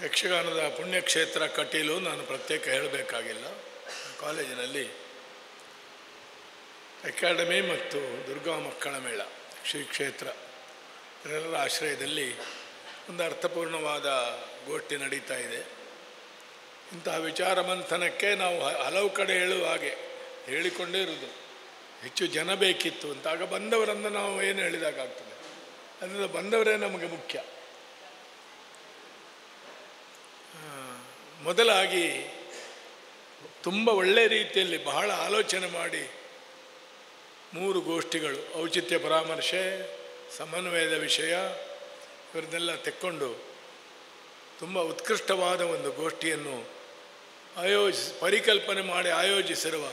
ಯಕ್ಷಗಾನದ ಪುಣ್ಯಕ್ಷೇತ್ರ ಕಟೀಲು ನಾನು ಪ್ರತ್ಯೇಕ ಹೇಳಬೇಕಾಗಿಲ್ಲ. ಕಾಲೇಜಿನಲ್ಲಿ ಅಕಾಡೆಮಿ ಮತ್ತು ದುರ್ಗಾ ಮಕ್ಕಳ ಮೇಳ ಶ್ರೀ ಕ್ಷೇತ್ರ ಇದರೆಲ್ಲರ ಆಶ್ರಯದಲ್ಲಿ ಒಂದು ಅರ್ಥಪೂರ್ಣವಾದ ಗೋಷ್ಠಿ ನಡೀತಾ ಇದೆ. ಇಂತಹ ವಿಚಾರ ಮಂಥನಕ್ಕೆ ನಾವು ಹಲವು ಕಡೆ ಹೇಳುವ ಹಾಗೆ ಹೇಳಿಕೊಂಡೇ ಇರೋದು. ಹೆಚ್ಚು ಜನ ಬೇಕಿತ್ತು ಅಂತಾಗ ಬಂದವರನ್ನು ನಾವು ಏನು ಹೇಳಿದಾಗಾಗ್ತದೆ. ಅದರಿಂದ ಬಂದವರೇ ನಮಗೆ ಮುಖ್ಯ. ಮೊದಲಾಗಿ ತುಂಬ ಒಳ್ಳೆಯ ರೀತಿಯಲ್ಲಿ ಬಹಳ ಆಲೋಚನೆ ಮಾಡಿ 3 ಗೋಷ್ಠಿಗಳು, ಔಚಿತ್ಯ ಪರಾಮರ್ಶೆ, ಸಮನ್ವಯದ ವಿಷಯ ಇವರನ್ನೆಲ್ಲ ತೆಕ್ಕೊಂಡು ತುಂಬ ಉತ್ಕೃಷ್ಟವಾದ ಒಂದು ಗೋಷ್ಠಿಯನ್ನು ಪರಿಕಲ್ಪನೆ ಮಾಡಿ ಆಯೋಜಿಸಿರುವ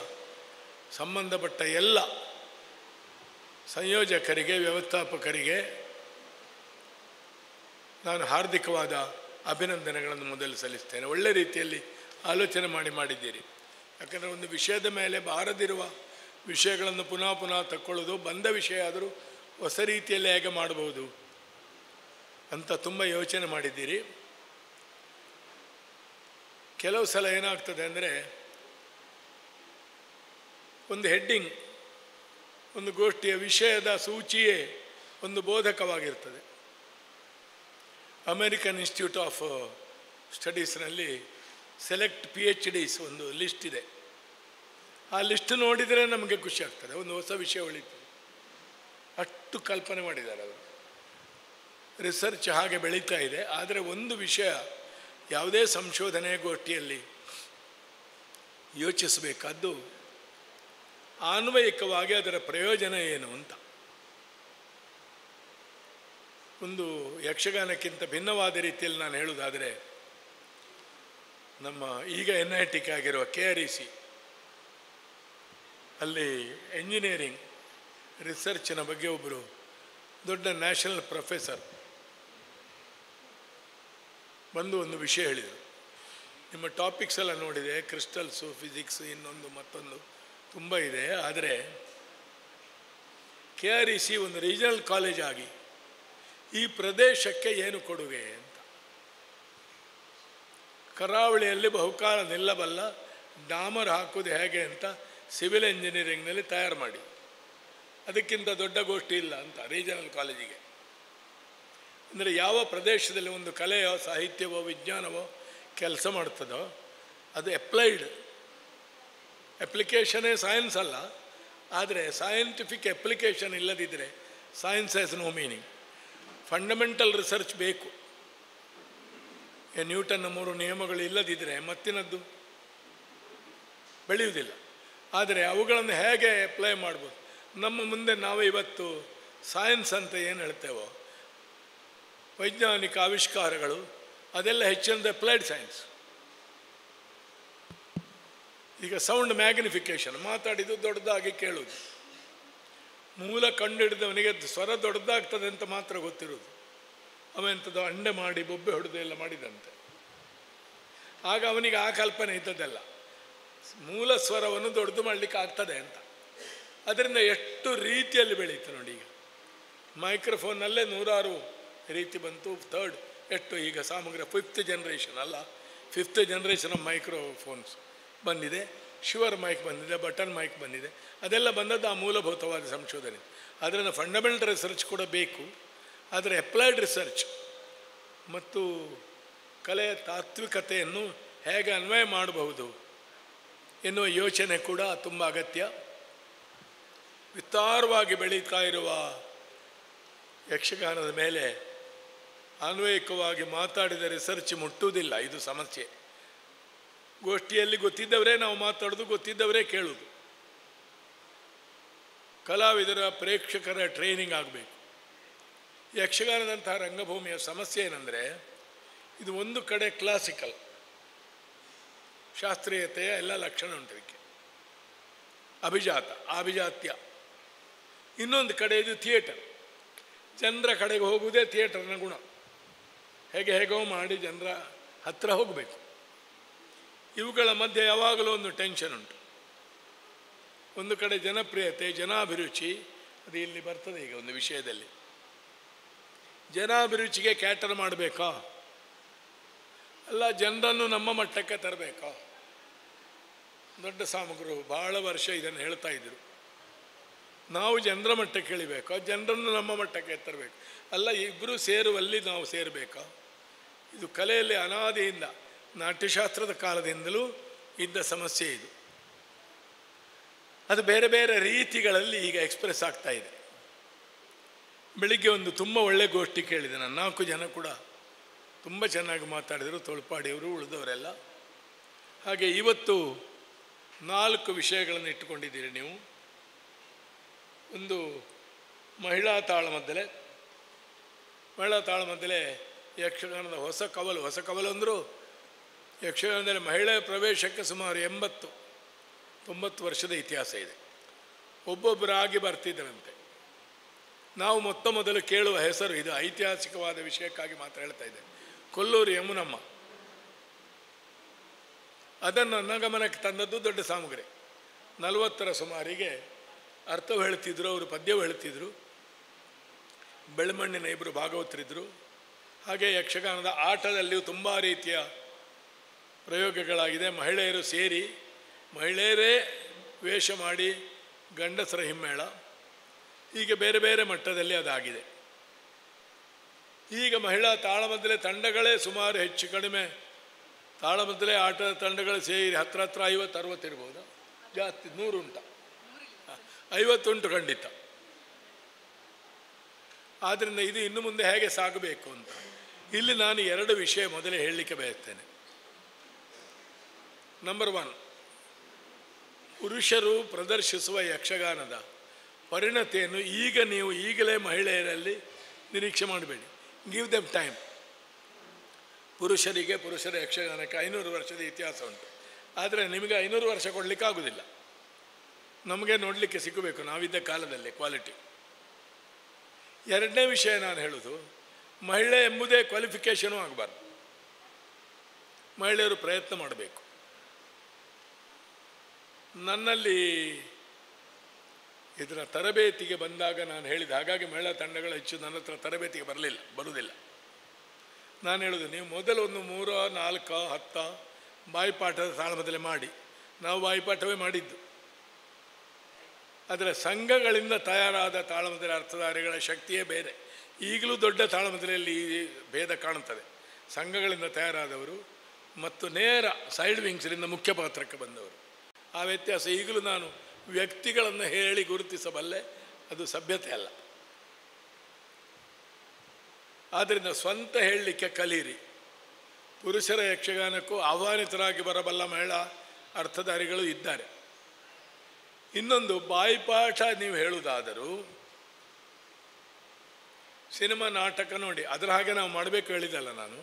ಸಂಬಂಧಪಟ್ಟ ಎಲ್ಲ ಸಂಯೋಜಕರಿಗೆ, ವ್ಯವಸ್ಥಾಪಕರಿಗೆ ನಾನು ಹಾರ್ದಿಕವಾದ ಅಭಿನಂದನೆಗಳನ್ನು ಮೊದಲು ಸಲ್ಲಿಸ್ತೇನೆ. ಒಳ್ಳೆ ರೀತಿಯಲ್ಲಿ ಆಲೋಚನೆ ಮಾಡಿದ್ದೀರಿ. ಯಾಕಂದರೆ ಒಂದು ವಿಷಯದ ಮೇಲೆ ಬಾರದಿರುವ ವಿಷಯಗಳನ್ನು ಪುನಃ ಪುನಃ ತಕ್ಕೊಳ್ಳೋದು, ಬಂದ ವಿಷಯ ಆದರೂ ಹೊಸ ರೀತಿಯಲ್ಲಿ ಹೇಗೆ ಮಾಡಬಹುದು ಅಂತ ತುಂಬ ಯೋಚನೆ ಮಾಡಿದ್ದೀರಿ. ಕೆಲವು ಸಲ ಏನಾಗ್ತದೆ ಅಂದರೆ, ಒಂದು ಹೆಡ್ಡಿಂಗ್, ಒಂದು ಗೋಷ್ಠಿಯ ವಿಷಯದ ಸೂಚಿಯೇ ಒಂದು ಬೋಧಕವಾಗಿರ್ತದೆ. ಅಮೇರಿಕನ್ ಇನ್ಸ್ಟಿಟ್ಯೂಟ್ ಆಫ್ ಸ್ಟಡೀಸ್ನಲ್ಲಿ ಸೆಲೆಕ್ಟ್ PhDs ಒಂದು ಲಿಸ್ಟ್ ಇದೆ. ಆ ಲಿಸ್ಟ್ ನೋಡಿದರೆ ನಮಗೆ ಖುಷಿ ಆಗ್ತದೆ, ಒಂದು ಹೊಸ ವಿಷಯ ಉಳಿತು. ಅಷ್ಟು ಕಲ್ಪನೆ ಮಾಡಿದ್ದಾರೆ ಅವರು. ರಿಸರ್ಚ್ ಹಾಗೆ ಬೆಳೀತಾ ಇದೆ. ಆದರೆ ಒಂದು ವಿಷಯ ಯಾವುದೇ ಸಂಶೋಧನೆ ಗೋಷ್ಠಿಯಲ್ಲಿ ಯೋಚಿಸಬೇಕಾದ್ದು ಆನ್ವಯಿಕವಾಗಿ ಅದರ ಪ್ರಯೋಜನ ಏನು ಅಂತ. ಒಂದು ಯಕ್ಷಗಾನಕ್ಕಿಂತ ಭಿನ್ನವಾದ ರೀತಿಯಲ್ಲಿ ನಾನು ಹೇಳುವುದಾದರೆ, ನಮ್ಮ ಈಗ NIT ಆಗಿರುವ KREC ಅಲ್ಲಿ ಎಂಜಿನಿಯರಿಂಗ್ ರಿಸರ್ಚಿನ ಬಗ್ಗೆ ಒಬ್ಬರು ದೊಡ್ಡ ನ್ಯಾಷನಲ್ ಪ್ರೊಫೆಸರ್ ಬಂದು ಒಂದು ವಿಷಯ ಹೇಳಿದರು. ನಿಮ್ಮ ಟಾಪಿಕ್ಸ್ ಎಲ್ಲ ನೋಡಿದೆ, ಕ್ರಿಸ್ಟಲ್ಸು, ಫಿಸಿಕ್ಸ್, ಇನ್ನೊಂದು ಮತ್ತೊಂದು ತುಂಬ ಇದೆ. ಆದರೆ KREC ಒಂದು ರೀಜನಲ್ ಕಾಲೇಜ್ ಆಗಿ ಈ ಪ್ರದೇಶಕ್ಕೆ ಏನು ಕೊಡುಗೆ ಅಂತ, ಕರಾವಳಿಯಲ್ಲಿ ಬಹುಕಾಲ ನಿಲ್ಲಬಲ್ಲ ಡಾಮರ್ ಹಾಕೋದು ಹೇಗೆ ಅಂತ ಸಿವಿಲ್ ಇಂಜಿನಿಯರಿಂಗ್ನಲ್ಲಿ ತಯಾರು ಮಾಡಿ, ಅದಕ್ಕಿಂತ ದೊಡ್ಡ ಗೋಷ್ಠಿ ಇಲ್ಲ ಅಂತ ರೀಜನಲ್ ಕಾಲೇಜಿಗೆ. ಅಂದರೆ ಯಾವ ಪ್ರದೇಶದಲ್ಲಿ ಒಂದು ಕಲೆಯೋ, ಸಾಹಿತ್ಯವೋ, ವಿಜ್ಞಾನವೋ ಕೆಲಸ ಮಾಡ್ತದೋ ಅದು ಅಪ್ಲಿಕೇಶನೇ ಸೈನ್ಸ್ ಅಲ್ಲ. ಆದರೆ ಸೈಂಟಿಫಿಕ್ ಅಪ್ಲಿಕೇಶನ್ ಇಲ್ಲದಿದ್ದರೆ science has no meaning. Fundamental research ಬೇಕು. ನ್ಯೂಟನ್ನ 3 ನಿಯಮಗಳು ಇಲ್ಲದಿದ್ದರೆ ಮತ್ತಿನದ್ದು ಬೆಳೆಯುವುದಿಲ್ಲ. ಆದರೆ ಅವುಗಳನ್ನು ಹೇಗೆ ಅಪ್ಲೈ ಮಾಡ್ಬೋದು? ನಮ್ಮ ಮುಂದೆ ನಾವು ಇವತ್ತು ಸೈನ್ಸ್ ಅಂತ ಏನು ಹೇಳ್ತೇವೋ, ವೈಜ್ಞಾನಿಕ ಆವಿಷ್ಕಾರಗಳು, ಅದೆಲ್ಲ ಹೆಚ್ಚಿನದು ಅಪ್ಲೈಡ್ ಸೈನ್ಸ್. ಈಗ ಸೌಂಡ್ ಮ್ಯಾಗ್ನಿಫಿಕೇಷನ್, ಮಾತಾಡಿದ್ದು ದೊಡ್ಡದಾಗಿ ಕೇಳುವುದು, ಮೂಲ ಕಂಡುಹಿಡಿದವನಿಗೆ ಸ್ವರ ದೊಡ್ಡದಾಗ್ತದೆ ಅಂತ ಮಾತ್ರ ಗೊತ್ತಿರೋದು. ಅವೆಂಥದ್ದು ಅಂಡೆ ಮಾಡಿ ಬೊಬ್ಬೆ ಹೊಡೆದು ಎಲ್ಲ ಮಾಡಿದಂತೆ. ಆಗ ಅವನಿಗೆ ಆ ಕಲ್ಪನೆ ಇದ್ದದ್ದಲ್ಲ, ಮೂಲ ಸ್ವರವನ್ನು ದೊಡ್ಡದು ಮಾಡಲಿಕ್ಕೆ ಆಗ್ತದೆ ಅಂತ. ಅದರಿಂದ ಎಷ್ಟು ರೀತಿಯಲ್ಲಿ ಬೆಳೀತು ನೋಡಿ. ಈಗ ಮೈಕ್ರೋಫೋನಲ್ಲೇ 100 ರೀತಿ ಬಂತು. ಥರ್ಡ್ ಎಷ್ಟು ಈಗ ಸಾಮಗ್ರ 5th ಜನರೇಷನ್ ಅಲ್ಲ, 5th ಜನರೇಷನ್ ಆಫ್ ಮೈಕ್ರೋಫೋನ್ಸ್ ಬಂದಿದೆ. ಶುವರ್ ಮೈಕ್ ಬಂದಿದೆ, ಬಟನ್ ಮೈಕ್ ಬಂದಿದೆ. ಅದೆಲ್ಲ ಬಂದದ್ದು ಆ ಮೂಲಭೂತವಾದ ಸಂಶೋಧನೆ. ಅದರಿಂದ ಫಂಡಮೆಂಟಲ್ ರಿಸರ್ಚ್ ಕೂಡ ಬೇಕು. ಆದರೆ ಅಪ್ಲೈಡ್ ರಿಸರ್ಚ್ ಮತ್ತು ಕಲೆಯ ತಾತ್ವಿಕತೆಯನ್ನು ಹೇಗೆ ಅನ್ವಯ ಮಾಡಬಹುದು ಎನ್ನುವ ಯೋಚನೆ ಕೂಡ ತುಂಬ ಅಗತ್ಯ. ವಿಸ್ತಾರವಾಗಿ ಬೆಳೀತಾ ಇರುವ ಯಕ್ಷಗಾನದ ಮೇಲೆ ಅನ್ವಯಿಕವಾಗಿ ಮಾತಾಡಿದ ರಿಸರ್ಚ್ ಮುಟ್ಟುವುದಿಲ್ಲ. ಇದು ಸಮಸ್ಯೆ. ಗೋಷ್ಠಿಯಲ್ಲಿ ಗೊತ್ತಿದ್ದವರೇ ನಾವು ಮಾತಾಡೋದು, ಗೊತ್ತಿದ್ದವರೇ ಕೇಳೋದು. ಕಲಾವಿದರ, ಪ್ರೇಕ್ಷಕರ ಟ್ರೈನಿಂಗ್ ಆಗಬೇಕು. ಯಕ್ಷಗಾನದಂತಹ ರಂಗಭೂಮಿಯ ಸಮಸ್ಯೆ ಏನಂದರೆ, ಇದು ಒಂದು ಕಡೆ ಕ್ಲಾಸಿಕಲ್ ಶಾಸ್ತ್ರೀಯತೆಯ ಎಲ್ಲ ಲಕ್ಷಣ ಉಂಟು ಇದಕ್ಕೆ, ಆಭಿಜಾತ್ಯ. ಇನ್ನೊಂದು ಕಡೆ ಇದು ಥಿಯೇಟರ್, ಜನರ ಕಡೆಗೆ ಹೋಗುವುದೇ ಥಿಯೇಟರ್ನ ಗುಣ. ಹೇಗೋ ಮಾಡಿ ಜನರ ಹತ್ತಿರ ಹೋಗಬೇಕು. ಇವುಗಳ ಮಧ್ಯೆ ಯಾವಾಗಲೂ ಒಂದು ಟೆನ್ಷನ್ ಉಂಟು. ಒಂದು ಕಡೆ ಜನಪ್ರಿಯತೆ, ಜನಾಭಿರುಚಿ, ಅದು ಇಲ್ಲಿ ಬರ್ತದೆ. ಈಗ ಒಂದು ವಿಷಯದಲ್ಲಿ ಜನಾಭಿರುಚಿಗೆ ಕ್ಯಾಟರ್ ಮಾಡಬೇಕಾ? ಅಲ್ಲ, ಜನರನ್ನು ನಮ್ಮ ಮಟ್ಟಕ್ಕೆ ತರಬೇಕಾ? ದೊಡ್ಡ ಸಾಮಗ್ರು ಭಾಳ ವರ್ಷ ಇದನ್ನು ಹೇಳ್ತಾ ಇದ್ರು. ನಾವು ಜನರ ಮಟ್ಟಕ್ಕೆ ಇಳಿಬೇಕಾ, ಜನರನ್ನು ನಮ್ಮ ಮಟ್ಟಕ್ಕೆ ತರಬೇಕು? ಅಲ್ಲ, ಇಬ್ಬರು ಸೇರುವಲ್ಲಿ ನಾವು ಸೇರಬೇಕಾ? ಇದು ಕಲೆಯಲ್ಲಿ ಅನಾದಿಯಿಂದ, ನಾಟ್ಯಶಾಸ್ತ್ರದ ಕಾಲದಿಂದಲೂ ಇದ್ದ ಸಮಸ್ಯೆ ಇದು. ಅದು ಬೇರೆ ಬೇರೆ ರೀತಿಗಳಲ್ಲಿ ಈಗ ಎಕ್ಸ್ಪ್ರೆಸ್ ಆಗ್ತಾ ಇದೆ. ಬೆಳಿಗ್ಗೆ ಒಂದು ತುಂಬ ಒಳ್ಳೆ ಗೋಷ್ಠಿ ಕೇಳಿದೆ ನಾನು. 4 ಜನ ಕೂಡ ತುಂಬ ಚೆನ್ನಾಗಿ ಮಾತಾಡಿದರು, ತೊಳ್ಪಾಡಿಯವರು, ಉಳಿದವರೆಲ್ಲ. ಹಾಗೆ ಇವತ್ತು 4 ವಿಷಯಗಳನ್ನು ಇಟ್ಟುಕೊಂಡಿದ್ದೀರಿ ನೀವು. ಒಂದು ಮಹಿಳಾ ತಾಳಮದ್ದಲೆ. ಮಹಿಳಾ ತಾಳಮದ್ದಲೆ ಯಕ್ಷಗಾನದ ಹೊಸ ಕವಲು ಅಂದರೂ ಯಕ್ಷಗಾನದಲ್ಲಿ ಮಹಿಳೆಯ ಪ್ರವೇಶಕ್ಕೆ ಸುಮಾರು 80-90 ವರ್ಷದ ಇತಿಹಾಸ ಇದೆ. ಒಬ್ಬೊಬ್ಬರಾಗಿ ಬರ್ತಿದ್ದರಂತೆ. ನಾವು ಮೊದಲು ಕೇಳುವ ಹೆಸರು ಇದು. ಐತಿಹಾಸಿಕವಾದ ವಿಷಯಕ್ಕಾಗಿ ಮಾತ್ರ ಹೇಳ್ತಾ ಇದ್ದೇನೆ. ಕೊಲ್ಲೂರು ಯಮುನಮ್ಮ. ಅದನ್ನು ನನ್ನ ಗಮನಕ್ಕೆ ತಂದದ್ದು ದೊಡ್ಡ ಸಾಮಗ್ರಿ. 40ರ ಸುಮಾರಿಗೆ ಅರ್ಥವು ಹೇಳ್ತಿದ್ರು, ಅವರು ಪದ್ಯವು ಹೇಳ್ತಿದ್ರು. ಬೆಳಮಣ್ಣಿನ ಇಬ್ಬರು ಭಾಗವತರಿದ್ದರು. ಹಾಗೆ ಯಕ್ಷಗಾನದ ಆಟದಲ್ಲಿಯೂ ತುಂಬ ರೀತಿಯ ಪ್ರಯೋಗಗಳಾಗಿದೆ. ಮಹಿಳೆಯರು ಸೇರಿ ಮಹಿಳೆಯರೇ ವೇಷ ಮಾಡಿ ಗಂಡಸರ ಹಿಮ್ಮೇಳ, ಹೀಗೆ ಬೇರೆ ಬೇರೆ ಮಟ್ಟದಲ್ಲಿ ಅದಾಗಿದೆ. ಈಗ ಮಹಿಳಾ ತಾಳಮದ್ದಲೆ ತಂಡಗಳೇ ಸುಮಾರು ಹೆಚ್ಚು ಕಡಿಮೆ, ತಾಳಮದ್ದಲೆ ಆಟದ ತಂಡಗಳು ಸೇರಿ ಹತ್ರ 50-60 ಇರ್ಬೋದು. ಜಾಸ್ತಿ 100 ಉಂಟ, 50 ಉಂಟು ಖಂಡಿತ. ಆದ್ದರಿಂದ ಇದು ಇನ್ನು ಮುಂದೆ ಹೇಗೆ ಸಾಗಬೇಕು ಅಂತ ಇಲ್ಲಿ ನಾನು 2 ವಿಷಯ ಮೊದಲೇ ಹೇಳಲಿಕ್ಕೆ ಬಯಸ್ತೇನೆ. ನಂಬರ್ 1, ಪುರುಷರು ಪ್ರದರ್ಶಿಸುವ ಯಕ್ಷಗಾನದ ಪರಿಣತಿಯನ್ನು ನೀವು ಈಗಲೇ ಮಹಿಳೆಯರಲ್ಲಿ ನಿರೀಕ್ಷೆ ಮಾಡಬೇಡಿ. Give them time. ಪುರುಷರ ಯಕ್ಷಗಾನಕ್ಕೆ 500 ವರ್ಷದ ಇತಿಹಾಸ ಉಂಟು. ಆದರೆ ನಿಮಗೆ 500 ವರ್ಷ ಕೊಡಲಿಕ್ಕೆ ಆಗೋದಿಲ್ಲ. ನಮಗೆ ನೋಡಲಿಕ್ಕೆ ಸಿಗಬೇಕು ನಾವಿದ್ದ ಕಾಲದಲ್ಲಿ ಕ್ವಾಲಿಟಿ. 2ನೇ ವಿಷಯ ನಾನು ಹೇಳೋದು, ಮಹಿಳೆ ಎಂಬುದೇ ಕ್ವಾಲಿಫಿಕೇಷನೂ ಆಗಬಾರ್ದು. ಮಹಿಳೆಯರು ಪ್ರಯತ್ನ ಮಾಡಬೇಕು. ನನ್ನಲ್ಲಿ ಇದರ ತರಬೇತಿಗೆ ಬಂದಾಗ ನಾನು ಹೇಳಿದ, ಹಾಗಾಗಿ ಮಹಿಳಾ ತಂಡಗಳು ಹೆಚ್ಚು ನನ್ನ ಹತ್ರ ತರಬೇತಿಗೆ ಬರುವುದಿಲ್ಲ. ನಾನು ಹೇಳೋದು, ನೀವು ಮೊದಲು ಒಂದು 3, 4, 10 ಬಾಯಿಪಾಠದ ತಾಳಮದ್ದಲೆ ಮಾಡಿ. ನಾವು ಬಾಯಿಪಾಠವೇ ಮಾಡಿದ್ದು. ಆದರೆ ಸಂಘಗಳಿಂದ ತಯಾರಾದ ತಾಳಮದ್ದಲೆ ಅರ್ಥಧಾರಿಗಳ ಶಕ್ತಿಯೇ ಬೇರೆ. ಈಗಲೂ ದೊಡ್ಡ ತಾಳಮದ್ದಲೆಯಲ್ಲಿ ಈ ಭೇದ ಕಾಣುತ್ತದೆ. ಸಂಘಗಳಿಂದ ತಯಾರಾದವರು ಮತ್ತು ನೇರ ಸೈಡ್ ವಿಂಗ್ಸ್ರಿಂದ ಮುಖ್ಯ ಪಾತ್ರಕ್ಕೆ ಬಂದವರು, ಆ ವ್ಯತ್ಯಾಸ. ಈಗಲೂ ನಾನು ವ್ಯಕ್ತಿಗಳನ್ನು ಹೇಳಿ ಗುರುತಿಸಬಲ್ಲೆ, ಅದು ಸಭ್ಯತೆ ಅಲ್ಲ. ಆದ್ದರಿಂದ ಸ್ವಂತ ಹೇಳಲಿಕ್ಕೆ ಕಲೀರಿ. ಪುರುಷರ ಯಕ್ಷಗಾನಕ್ಕೂ ಆಹ್ವಾನಿತರಾಗಿ ಬರಬಲ್ಲ ಮಹಿಳಾ ಅರ್ಥಧಾರಿಗಳು ಇದ್ದಾರೆ. ಇನ್ನೊಂದು, ಬಾಯಿಪಾಠ ನೀವು ಹೇಳುವುದಾದರೂ ಸಿನಿಮಾ ನಾಟಕ ನೋಡಿ, ಅದರ ಹಾಗೆ ನಾವು ಮಾಡಬೇಕು ಹೇಳಿದಲ್ಲ ನಾನು.